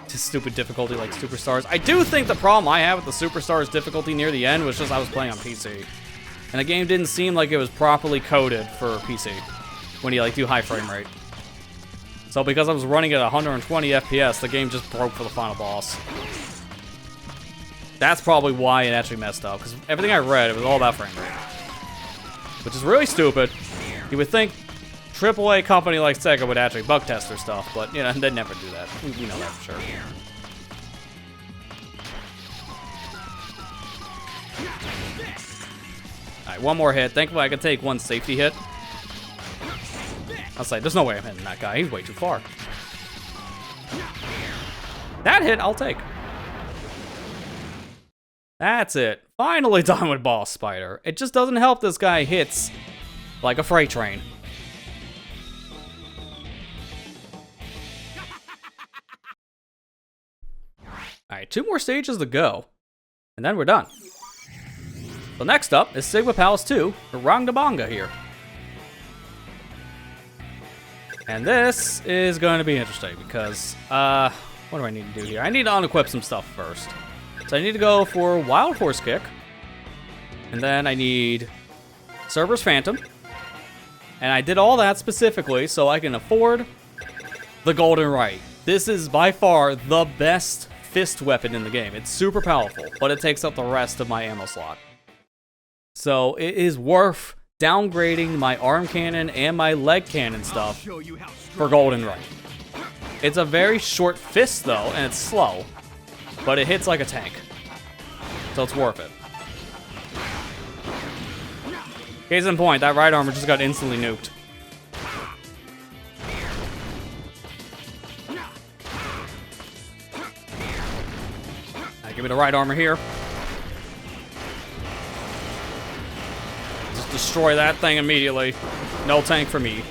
Just stupid difficulty like Superstars. I do think the problem I had with the Superstars difficulty near the end was just I was playing on PC. And the game didn't seem like it was properly coded for PC when you like do high frame rate. So because I was running at 120 FPS, the game just broke for the final boss. That's probably why it actually messed up, because everything I read, it was all about frame rate. Which is really stupid. You would think AAA company like Sega would actually bug test their stuff, but, you know, they never do that. We know that for sure. Alright, one more hit. Thankfully, I can take one safety hit. I was like, there's no way I'm hitting that guy. He's way too far. That hit, I'll take. That's it. Finally done with Boss Spider. It just doesn't help this guy hits like a freight train. Alright, 2 more stages to go. And then we're done. So next up is Sigma Palace 2, Rangdabanga here. And this is going to be interesting because, what do I need to do here? I need to unequip some stuff first. So I need to go for Wild Horse Kick. And then I need Cerberus Phantom. And I did all that specifically so I can afford the Golden Right. This is by far the best fist weapon in the game. It's super powerful, but it takes up the rest of my ammo slot. So it is worth downgrading my arm cannon and my leg cannon stuff for Golden Right. It's a very short fist though, and it's slow, but it hits like a tank. So it's worth it. Case in point, that right armor just got instantly nuked. Alright, give me the right armor here. Just destroy that thing immediately. No tank for me.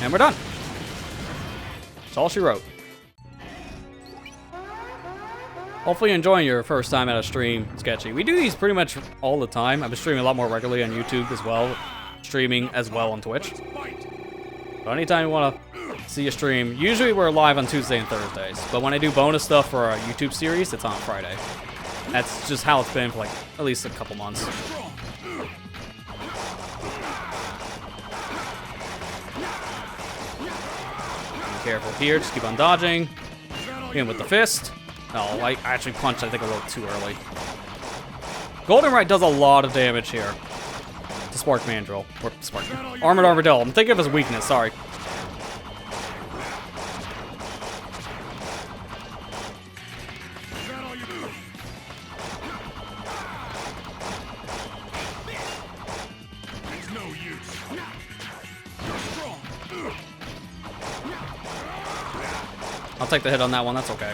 And we're done. That's all she wrote. Hopefully you're enjoying your first time at a stream, Sketchy. We do these pretty much all the time. I've been streaming a lot more regularly on YouTube as well. Streaming as well on Twitch. So anytime you want to see a stream, usually we're live on Tuesday and Thursdays. But when I do bonus stuff for a YouTube series, it's on Friday. That's just how it's been for like at least a couple months. Be careful here, just keep on dodging. In with the fist. Oh, I actually punched, I think, a little too early. Golden Right does a lot of damage here. To Spark Mandrill. Or Spark... Armored Armadillo. I'm thinking of his weakness, sorry. I'll take the hit on that one, that's okay.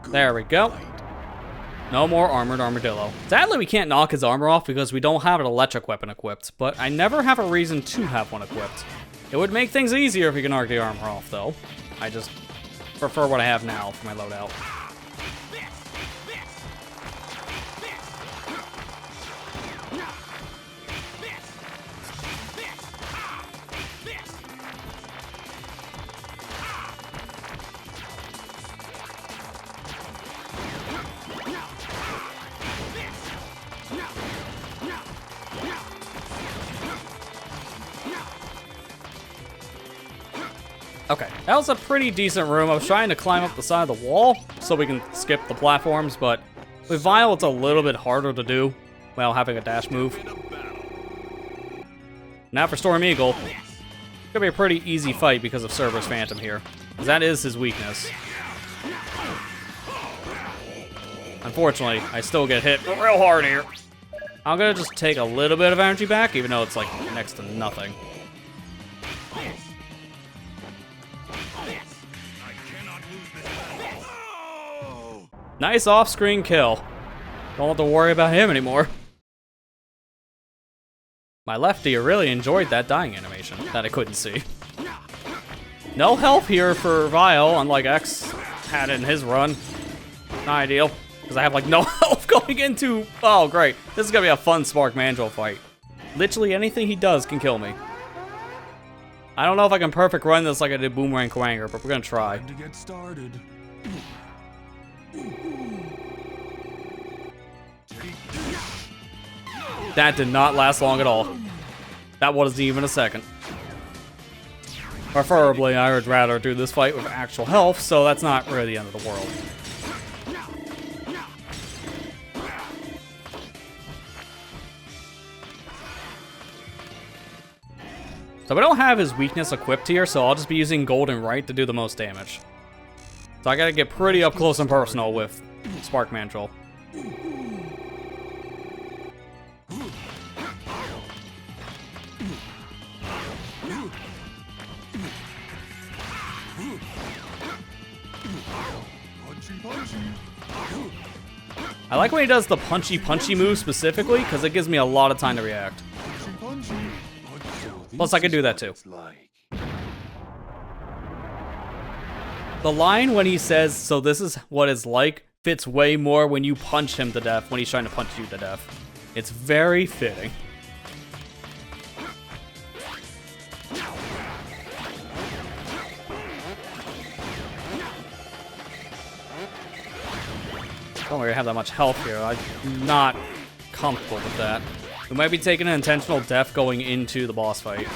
There we go. No more Armored Armadillo. Sadly, we can't knock his armor off because we don't have an electric weapon equipped, but I never have a reason to have one equipped. It would make things easier if we can knock the armor off, though. I just prefer what I have now for my loadout. Okay, that was a pretty decent room. I was trying to climb up the side of the wall so we can skip the platforms, but with Vile, it's a little bit harder to do while having a dash move. Now for Storm Eagle, it's gonna be a pretty easy fight because of Cerberus Phantom here, because that is his weakness. Unfortunately, I still get hit real hard here. I'm gonna just take a little bit of energy back, even though it's like next to nothing. Nice off-screen kill. Don't have to worry about him anymore. My lefty really enjoyed that dying animation that I couldn't see. No health here for Vile, unlike X had in his run. Not ideal, because I have like no health going into... Oh, great. This is going to be a fun Spark Mandrill fight. Literally anything he does can kill me. I don't know if I can perfect run this like I did Boomerang Quanger, but we're going to try. Time to get started. That did not last long at all. That wasn't even a second. Preferably, I would rather do this fight with actual health, so that's not really the end of the world. So we don't have his weakness equipped here, so I'll just be using Golden Right to do the most damage. So I gotta get pretty up close and personal with Spark Mandrill. I like when he does the punchy move specifically, because it gives me a lot of time to react. Plus, I can do that too. The line when he says, "So this is what it's like," fits way more when you punch him to death, when he's trying to punch you to death. It's very fitting. Don't really have that much health here. I'm not comfortable with that. We might be taking an intentional death going into the boss fight.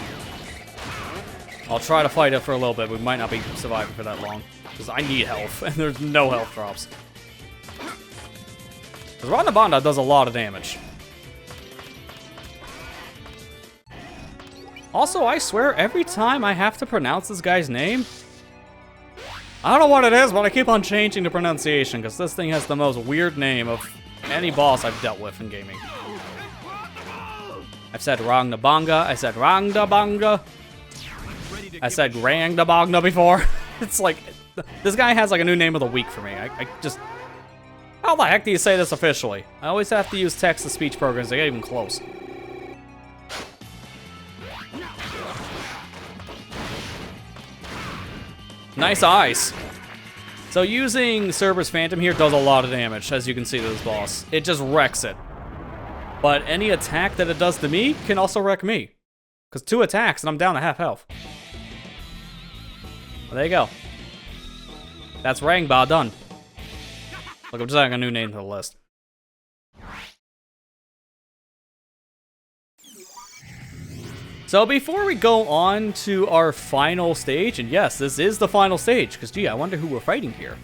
I'll try to fight it for a little bit, but we might not be surviving for that long. Because I need health, and there's no health drops. Because Rondabanda does a lot of damage. Also, I swear, every time I have to pronounce this guy's name, I don't know what it is, but I keep on changing the pronunciation, because this thing has the most weird name of any boss I've dealt with in gaming. I've said Rangnabanga, I said Rangdabanga, I said Rangdabanga before. It's like, this guy has like a new name of the week for me. I just, how the heck do you say this officially? I always have to use text-to-speech programs to get even close. Nice eyes. So using Cerberus Phantom here does a lot of damage, as you can see to this boss. It just wrecks it. But any attack that it does to me can also wreck me. Because 2 attacks and I'm down to half health. Well, there you go. That's Rangba done. Look, I'm just adding a new name to the list. So before we go on to our final stage, and yes, this is the final stage, because gee, I wonder who we're fighting here.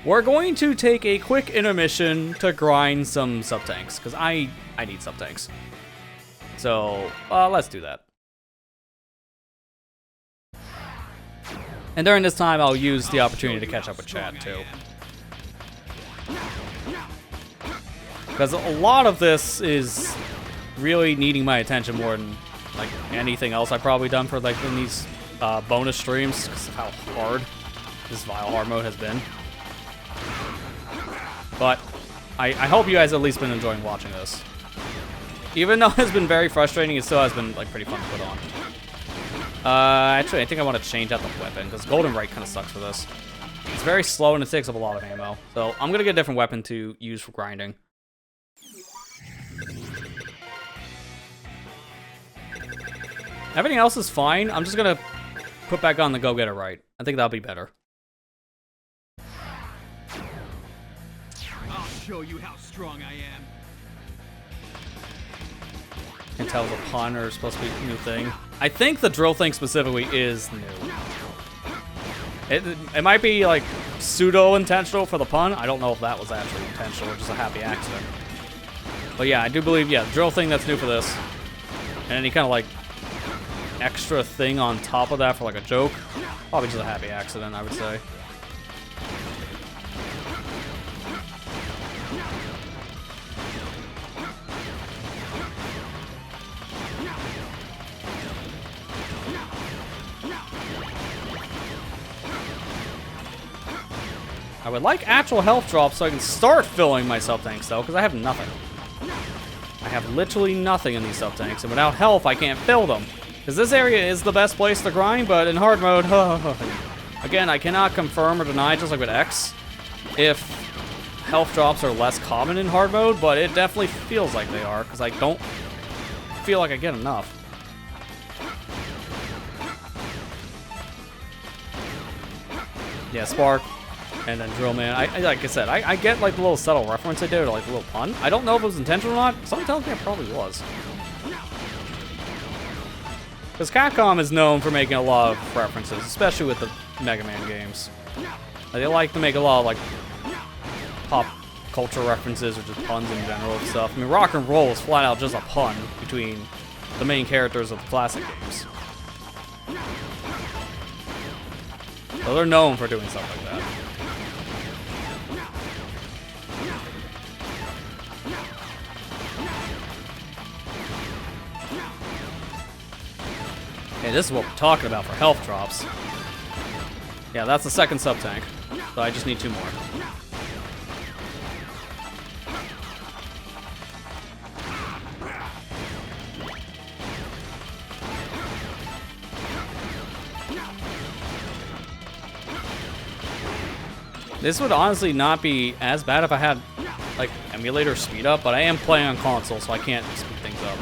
We're going to take a quick intermission to grind some sub-tanks, because I need sub-tanks. So, let's do that. And during this time, I'll use the opportunity to catch up with chat, too. Because a lot of this is really needing my attention more than like anything else I've probably done for like in these bonus streams, because of how hard this Vile hard mode has been. But I hope you guys have at least been enjoying watching this. Even though it's been very frustrating, it still has been like pretty fun to put on. Actually, I think I want to change out the weapon, because Golden Right kind of sucks for this. It's very slow and it takes up a lot of ammo. So I'm gonna get a different weapon to use for grinding. Everything else is fine. I'm just gonna put back on the Go Get It Right. I think that'll be better. I'll show you how strong I am. Can tell the pun is supposed to be a new thing. I think the drill thing specifically is new. It might be like pseudo-intentional for the pun. I don't know if that was actually intentional or just a happy accident. But yeah, I do believe, yeah, drill thing that's new for this. And any kind of like extra thing on top of that for like a joke. Probably just a happy accident, I would say. I would like actual health drops so I can start filling my sub-tanks, though, because I have nothing. I have literally nothing in these sub-tanks, and without health, I can't fill them. Because this area is the best place to grind, but in hard mode, again, I cannot confirm or deny, just like with X, if health drops are less common in hard mode, but it definitely feels like they are, because I don't feel like I get enough. Yeah, Spark, and then Drill Man. Like I said, I get like the little subtle reference I did, or like a little pun. I don't know if it was intentional or not. Something tells me it probably was. Because Capcom is known for making a lot of references, especially with the Mega Man games. They like to make a lot of like pop culture references or just puns in general and stuff. I mean, rock and roll is flat out just a pun between the main characters of the classic games. So they're known for doing stuff like that. Okay, this is what we're talking about for health drops. Yeah, that's the second sub-tank. So I just need 2 more. This would honestly not be as bad if I had, like, emulator speed up, but I am playing on console, so I can't speed things up.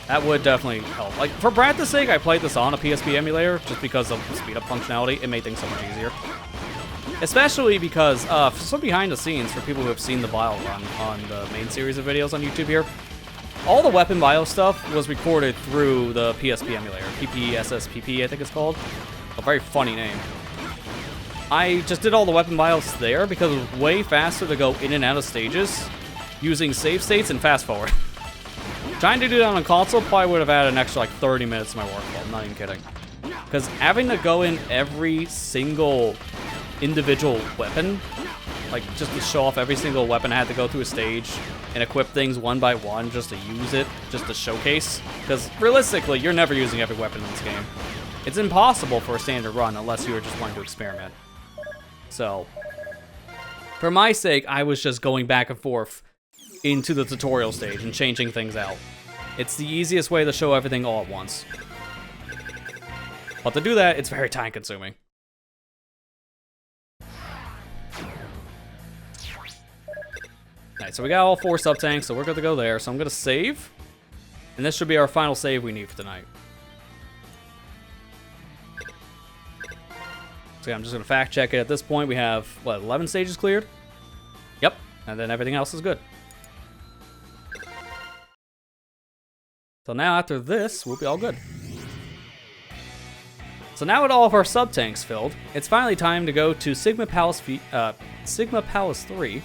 That would definitely help. Like, for practice sake, I played this on a PSP emulator, just because of the speed up functionality. It made things so much easier. Especially because, some behind the scenes, for people who have seen the bio run on the main series of videos on YouTube here, all the weapon bio stuff was recorded through the PSP emulator. PPSSPP, I think it's called. A very funny name. I just did all the weapon bios there because it was way faster to go in and out of stages using save states and fast forward. Trying to do that on console probably would have added an extra like 30 minutes to my workflow, I'm not even kidding. Because having to go in every single individual weapon, like just to show off every single weapon I had to go through a stage and equip things one by one just to use it, just to showcase. Because realistically, you're never using every weapon in this game. It's impossible for a standard run unless you were just wanting to experiment. So, for my sake, I was just going back and forth into the tutorial stage and changing things out. It's the easiest way to show everything all at once. But to do that, it's very time consuming. Alright, so we got all 4 sub-tanks, so we're good to go there. So I'm going to save. And this should be our final save we need for tonight. So yeah, I'm just going to fact check it at this point. We have, what, 11 stages cleared? Yep, and then everything else is good. So now after this, we'll be all good. So now with all of our sub-tanks filled, it's finally time to go to Sigma Palace 3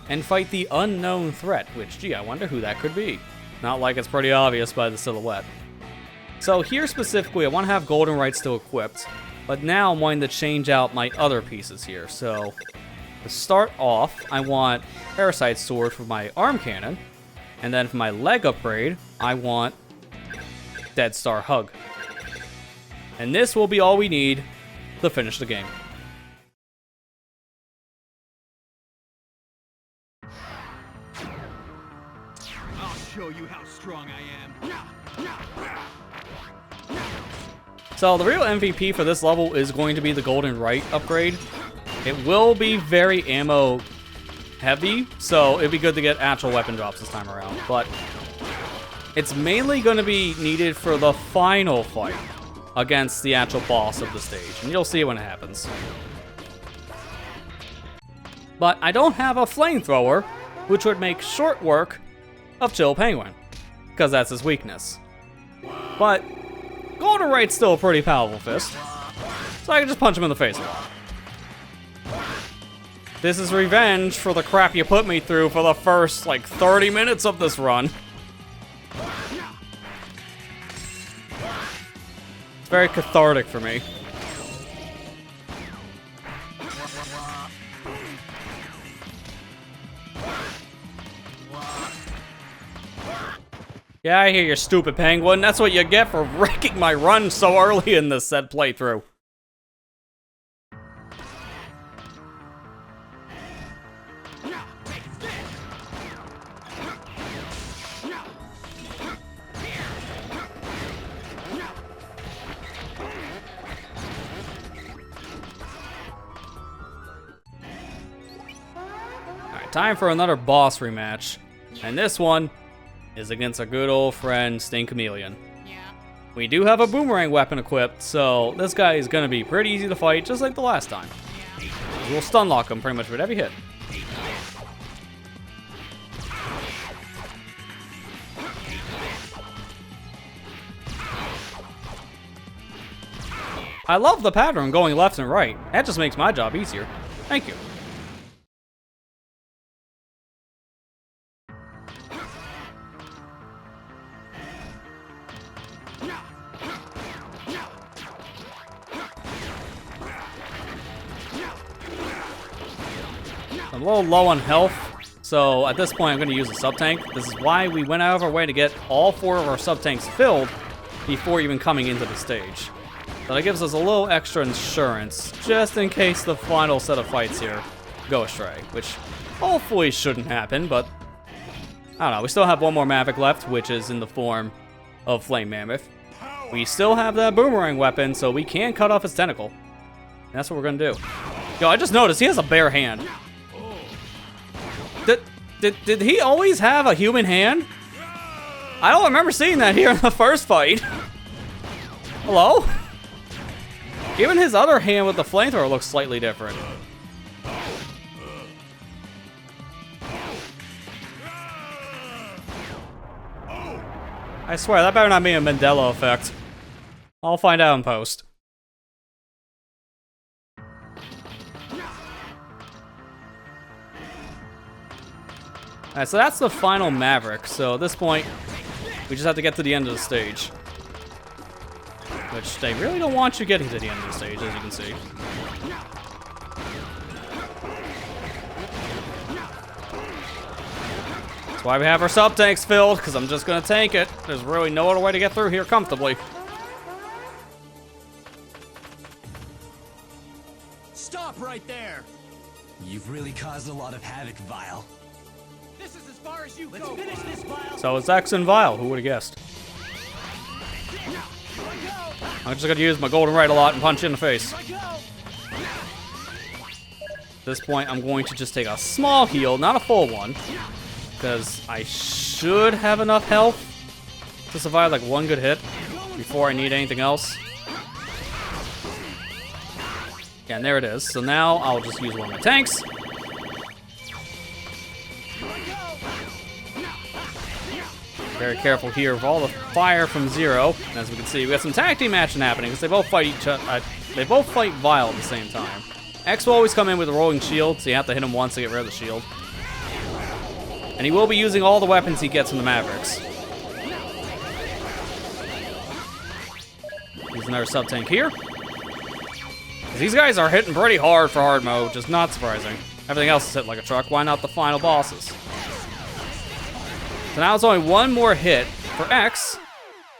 and fight the unknown threat, which, gee, I wonder who that could be. Not like it's pretty obvious by the silhouette. So here specifically, I want to have Goldenrite still equipped. But now I'm wanting to change out my other pieces here. So, to start off, I want Parasite Sword for my arm cannon. And then for my leg upgrade, I want Dead Star Hug. And this will be all we need to finish the game. I'll show you how strong I am. So the real MVP for this level is going to be the Goldenrite upgrade. It will be very ammo heavy, so it'd be good to get actual weapon drops this time around. But it's mainly going to be needed for the final fight against the actual boss of the stage, and you'll see when it happens. But I don't have a flamethrower, which would make short work of Chill Penguin, because that's his weakness. But Goldenrite's still a pretty powerful fist, so I can just punch him in the face a lot. This is revenge for the crap you put me through for the first, like, 30 minutes of this run. It's very cathartic for me. Yeah, I hear you, stupid penguin. That's what you get for wrecking my run so early in this said playthrough. Alright, time for another boss rematch. And this one is against our good old friend Sting Chameleon. We do have a boomerang weapon equipped, so this guy is going to be pretty easy to fight, just like the last time. We'll stun lock him pretty much with every hit. I love the pattern going left and right. That just makes my job easier. Thank you. I'm a little low on health, so at this point I'm going to use a sub-tank. This is why we went out of our way to get all 4 of our sub-tanks filled before even coming into the stage. So that gives us a little extra insurance, just in case the final set of fights here go astray, which hopefully shouldn't happen, but I don't know. We still have one more Maverick left, which is in the form of Flame Mammoth. We still have that boomerang weapon, so we can cut off his tentacle. And that's what we're going to do. Yo, I just noticed he has a bare hand. Did he always have a human hand? I don't remember seeing that here in the first fight. Hello? Even his other hand with the flamethrower looks slightly different. I swear, that better not be a Mandela effect. I'll find out in post. Alright, so that's the final Maverick. So at this point, we just have to get to the end of the stage. Which they really don't want you getting to the end of the stage, as you can see. That's why we have our sub-tanks filled, because I'm just going to tank it. There's really no other way to get through here comfortably. Stop right there! You've really caused a lot of havoc, Vile. This is as far as you go! Finish this, Vile! So it's X and Vile, who would have guessed? I'm just gonna use my golden right a lot and punch you in the face. At this point, I'm going to just take a small heal, not a full one, because I should have enough health to survive like one good hit before I need anything else. Yeah, and there it is. So now I'll just use one of my tanks. Very careful here of all the fire from Zero. And as we can see, we got some tag team action happening because they both fight each other. They both fight Vile at the same time. X will always come in with a rolling shield, so you have to hit him once to get rid of the shield. And he will be using all the weapons he gets from the Mavericks. Use another sub-tank here. These guys are hitting pretty hard for hard mode, just not surprising. Everything else is hit like a truck. Why not the final bosses? So now it's only one more hit for X,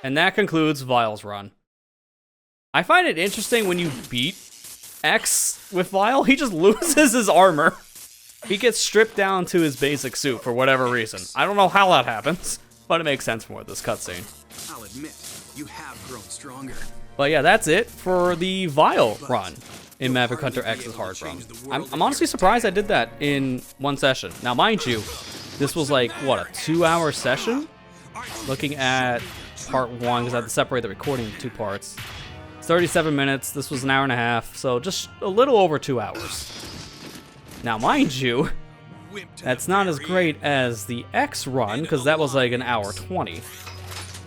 and that concludes Vile's run. I find it interesting when you beat X with Vile, he just loses his armor. He gets stripped down to his basic suit for whatever reason. I don't know how that happens, but it makes sense more with this cutscene. I'll admit, you have grown stronger. But yeah, that's it for the Vile run in Maverick Hunter X's hard run. I'm honestly surprised I did that in one session. Now, mind you, this was like, what, a 2-hour session? Looking at part 1, because I had to separate the recording into 2 parts. It's 37 minutes, this was an hour and a half, so just a little over 2 hours. Now, mind you, that's not as great as the X run, because that was like an hour 20.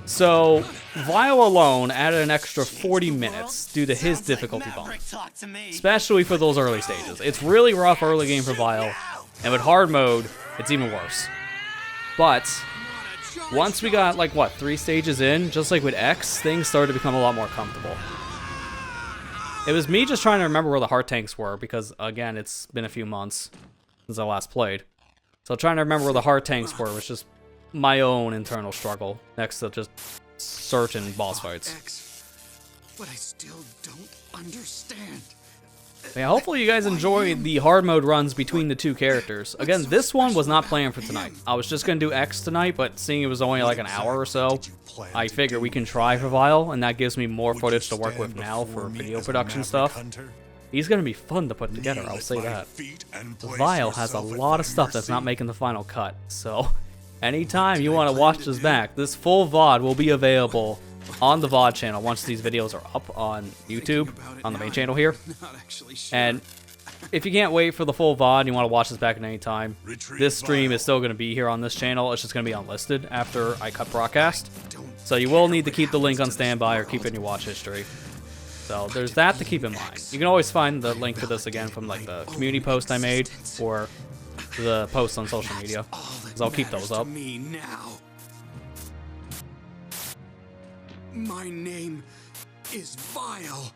So, Vile alone added an extra 40 minutes due to his difficulty bump. Especially for those early stages. It's really rough early game for Vile, and with hard mode, it's even worse. But once we got, like, what, 3 stages in, just like with X, things started to become a lot more comfortable. It was me just trying to remember where the heart tanks were, because, again, it's been a few months since I last played. So trying to remember where the heart tanks were was just my own internal struggle, next to just certain boss fights. X, but I still don't understand. Yeah, hopefully you guys enjoyed the hard mode runs between the 2 characters. Again, this one was not planned for tonight. I was just going to do X tonight, but seeing it was only like an hour or so, I figure we can try for Vile, and that gives me more footage to work with now for video production stuff. He's gonna be fun to put together, I'll say that. Vile has a lot of stuff that's not making the final cut, so anytime you want to watch this back, this full VOD will be available on the VOD channel once these videos are up on YouTube, on the main channel here. And if you can't wait for the full VOD and you want to watch this back at any time, this stream is still going to be here on this channel. It's just going to be unlisted after I cut broadcast. So you will need to keep the link on standby or keep it in your watch history. So there's that to keep in mind. You can always find the link for this again from like the community post I made or the posts on social media, because I'll keep those up. Me now. My name is Vile.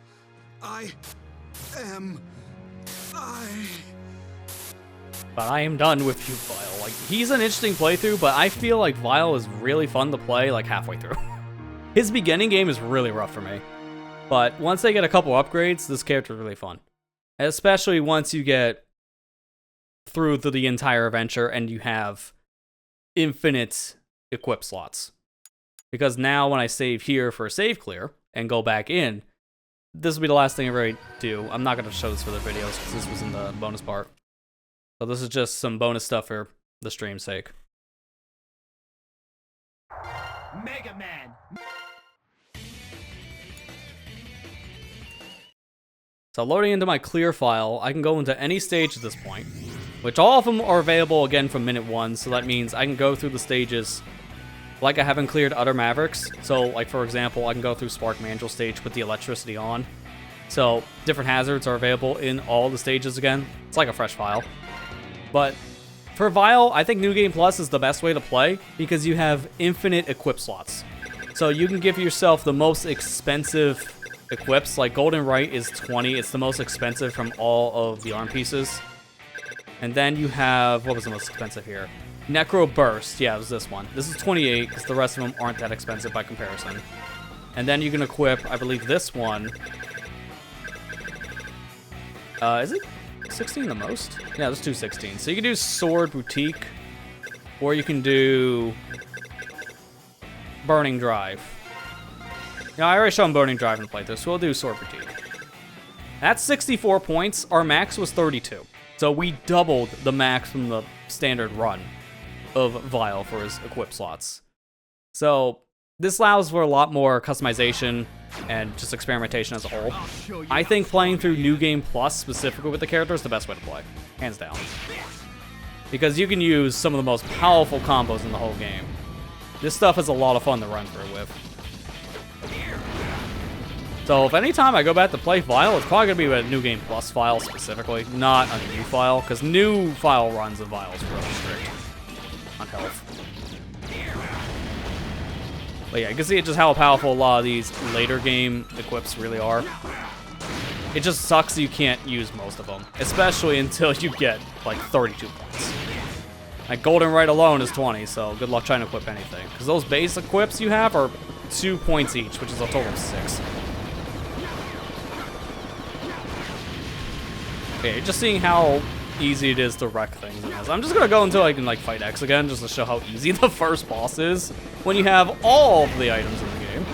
But I am done with you, Vile. Like, he's an interesting playthrough, but I feel like Vile is really fun to play like halfway through. His beginning game is really rough for me. But once they get a couple upgrades, this character is really fun. Especially once you get through to the entire adventure and you have infinite equip slots. Because now when I save here for a save clear and go back in, this will be the last thing I really do. I'm not going to show this for the videos because this was in the bonus part. So this is just some bonus stuff for the stream's sake. Mega Man. So loading into my clear file, I can go into any stage at this point, which all of them are available again from minute 1, so that means I can go through the stages like I haven't cleared other Mavericks. So like for example, I can go through Spark Mandrill stage with the electricity on. So different hazards are available in all the stages again. It's like a fresh file. But for Vile, I think New Game Plus is the best way to play because you have infinite equip slots. So you can give yourself the most expensive equips, like Golden Right is 20, it's the most expensive from all of the arm pieces. And then you have, what was the most expensive here? Necro Burst, yeah, it was this one. This is 28, because the rest of them aren't that expensive by comparison. And then you can equip, I believe this one. Is it 16 the most? Yeah, there's 216. So you can do Sword Boutique, or you can do Burning Drive. Yeah, I already showed Burning Drive in the playthrough, so we'll do Sword Boutique. That's 64 points. Our max was 32. So we doubled the max from the standard run of Vile for his equip slots. So this allows for a lot more customization and just experimentation as a whole. I think playing through New Game Plus specifically with the character is the best way to play, hands down. Because you can use some of the most powerful combos in the whole game. This stuff is a lot of fun to run through with. So if anytime I go back to play Vile, it's probably going to be a New Game Plus file specifically, not a new file, because new file runs of Vile is really strict on health. But yeah, you can see just how powerful a lot of these later game equips really are. It just sucks you can't use most of them, especially until you get like 32 points. Like Golden Right alone is 20, so good luck trying to equip anything. Because those base equips you have are 2 points each, which is a total of 6. Okay, just seeing how easy it is to wreck things in this. I'm just gonna go until I can like fight X again, just to show how easy the first boss is when you have all of the items in the game.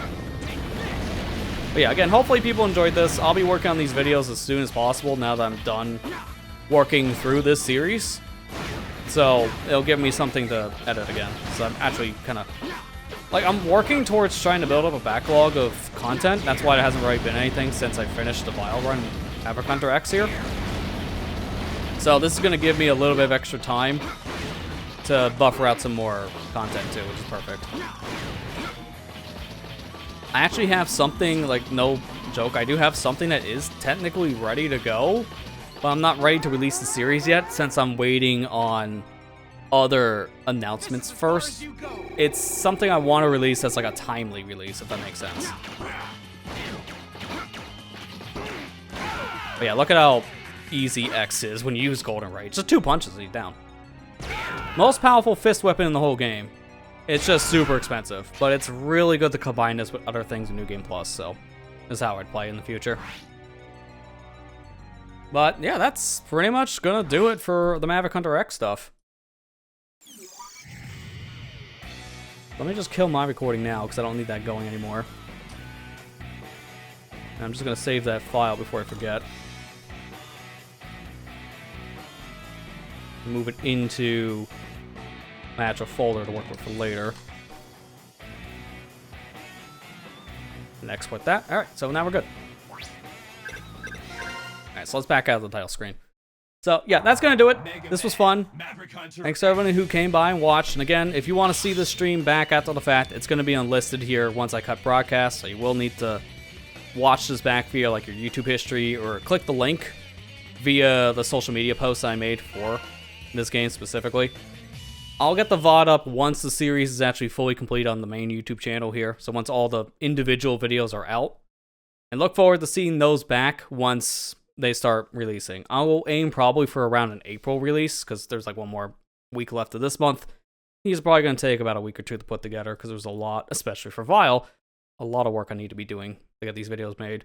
But yeah, again, hopefully people enjoyed this. I'll be working on these videos as soon as possible now that I'm done working through this series. So it'll give me something to edit again. So I'm actually kind of like, I'm working towards trying to build up a backlog of content. That's why there hasn't really been anything since I finished the Vile run, Maverick Hunter X here. So this is going to give me a little bit of extra time to buffer out some more content too, which is perfect. I actually have something, like, no joke, I do have something that is technically ready to go, but I'm not ready to release the series yet since I'm waiting on other announcements first. It's something I want to release as like a timely release, if that makes sense. But yeah, look at how easy X is when you use Golden Right. Just 2 punches and he's down. Most powerful fist weapon in the whole game. It's just super expensive, but it's really good to combine this with other things in New Game Plus, so this is how I'd play in the future. But yeah, that's pretty much gonna do it for the Maverick Hunter X stuff. Let me just kill my recording now, because I don't need that going anymore. And I'm just gonna save that file before I forget. Move it into my actual folder to work with for later. And export that. All right, so now we're good. All right, so let's back out of the title screen. So yeah, that's gonna do it. This was fun. Thanks to everyone who came by and watched. And again, if you want to see the stream back after the fact, it's gonna be unlisted here once I cut broadcast. So you will need to watch this back via like your YouTube history or click the link via the social media posts I made for this game specifically. I'll get the VOD up once the series is actually fully complete on the main YouTube channel here. So once all the individual videos are out. And look forward to seeing those back once they start releasing. I will aim probably for around an April release because there's like one more week left of this month. He's probably going to take about a week or two to put together because there's a lot, especially for Vile, a lot of work I need to be doing to get these videos made.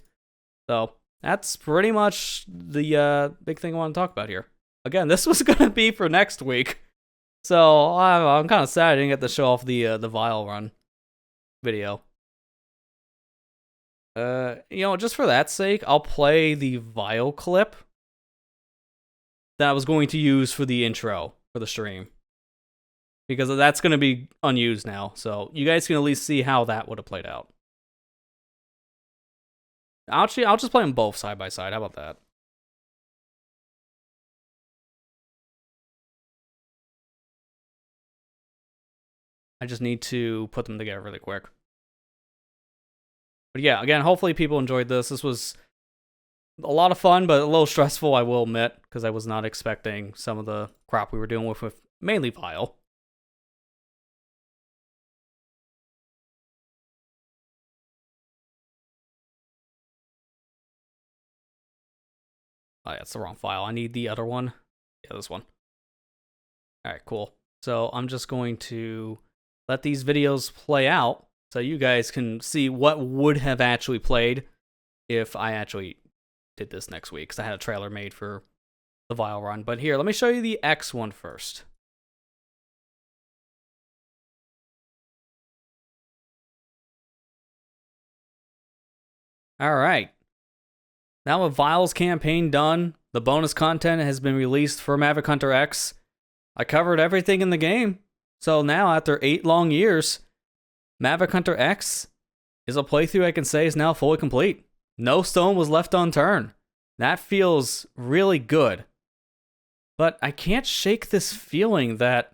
So that's pretty much the big thing I want to talk about here. Again, this was going to be for next week. So I'm kind of sad I didn't get to show off the Vile run video. Just for that sake, I'll play the Vile clip that I was going to use for the intro for the stream. Because that's going to be unused now. So you guys can at least see how that would have played out. Actually, I'll just play them both side by side. How about that? I just need to put them together really quick. But yeah, again, hopefully people enjoyed this. This was a lot of fun, but a little stressful, I will admit, because I was not expecting some of the crap we were dealing with mainly Vile. Oh, yeah, it's the wrong file. I need the other one. Yeah, this one. Alright, cool. So I'm just going to let these videos play out so you guys can see what would have actually played if I actually did this next week, because I had a trailer made for the Vile run. But here, let me show you the X one first. Alright. Now with Vile's campaign done, the bonus content has been released for Maverick Hunter X. I covered everything in the game. So now, after 8 long years, Maverick Hunter X is a playthrough I can say is now fully complete. No stone was left unturned. That feels really good. But I can't shake this feeling that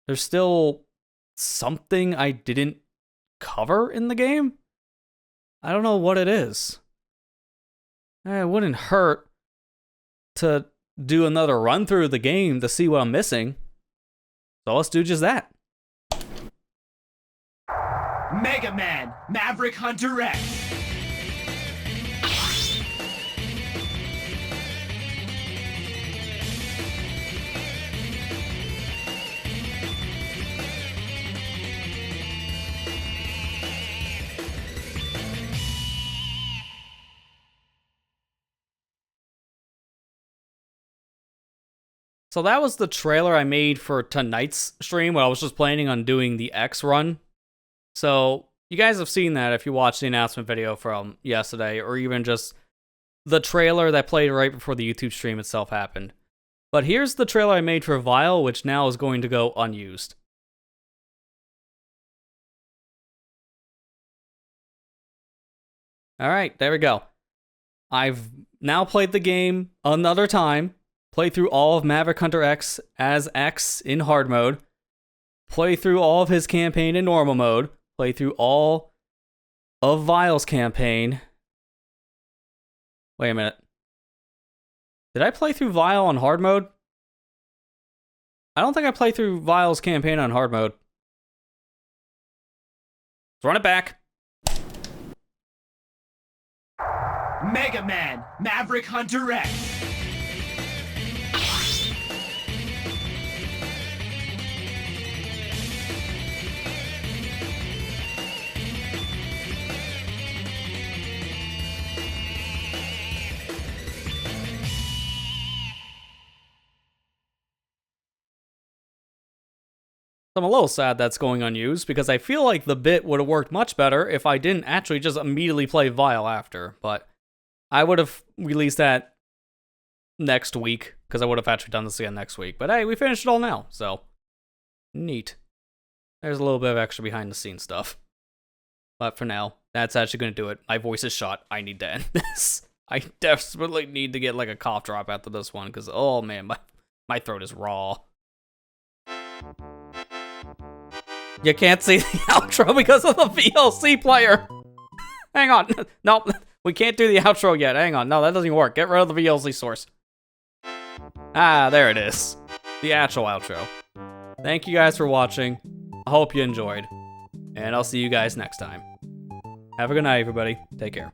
there's still something I didn't cover in the game. I don't know what it is. It wouldn't hurt to do another run through of the game to see what I'm missing. So let's do just that. Mega Man, Maverick Hunter X. So that was the trailer I made for tonight's stream when I was just planning on doing the X run. So you guys have seen that if you watched the announcement video from yesterday, or even just the trailer that played right before the YouTube stream itself happened. But here's the trailer I made for Vile, which now is going to go unused. Alright, there we go. I've now played the game another time. Play through all of Maverick Hunter X as X in hard mode. Play through all of his campaign in normal mode. Play through all of Vile's campaign. Wait a minute. Did I play through Vile on hard mode? I don't think I played through Vile's campaign on hard mode. Let's run it back. Mega Man, Maverick Hunter X. I'm a little sad that's going unused, because I feel like the bit would have worked much better if I didn't actually just immediately play Vile after, but I would have released that next week, because I would have actually done this again next week. But hey, we finished it all now, so neat. There's a little bit of extra behind the scenes stuff. But for now, that's actually going to do it. My voice is shot. I need to end this. I desperately need to get like a cough drop after this one, because oh man, my throat is raw. You can't see the outro because of the VLC player. Hang on. No, we can't do the outro yet. Hang on. No, that doesn't even work. Get rid of the VLC source. Ah, there it is. The actual outro. Thank you guys for watching. I hope you enjoyed. And I'll see you guys next time. Have a good night, everybody. Take care.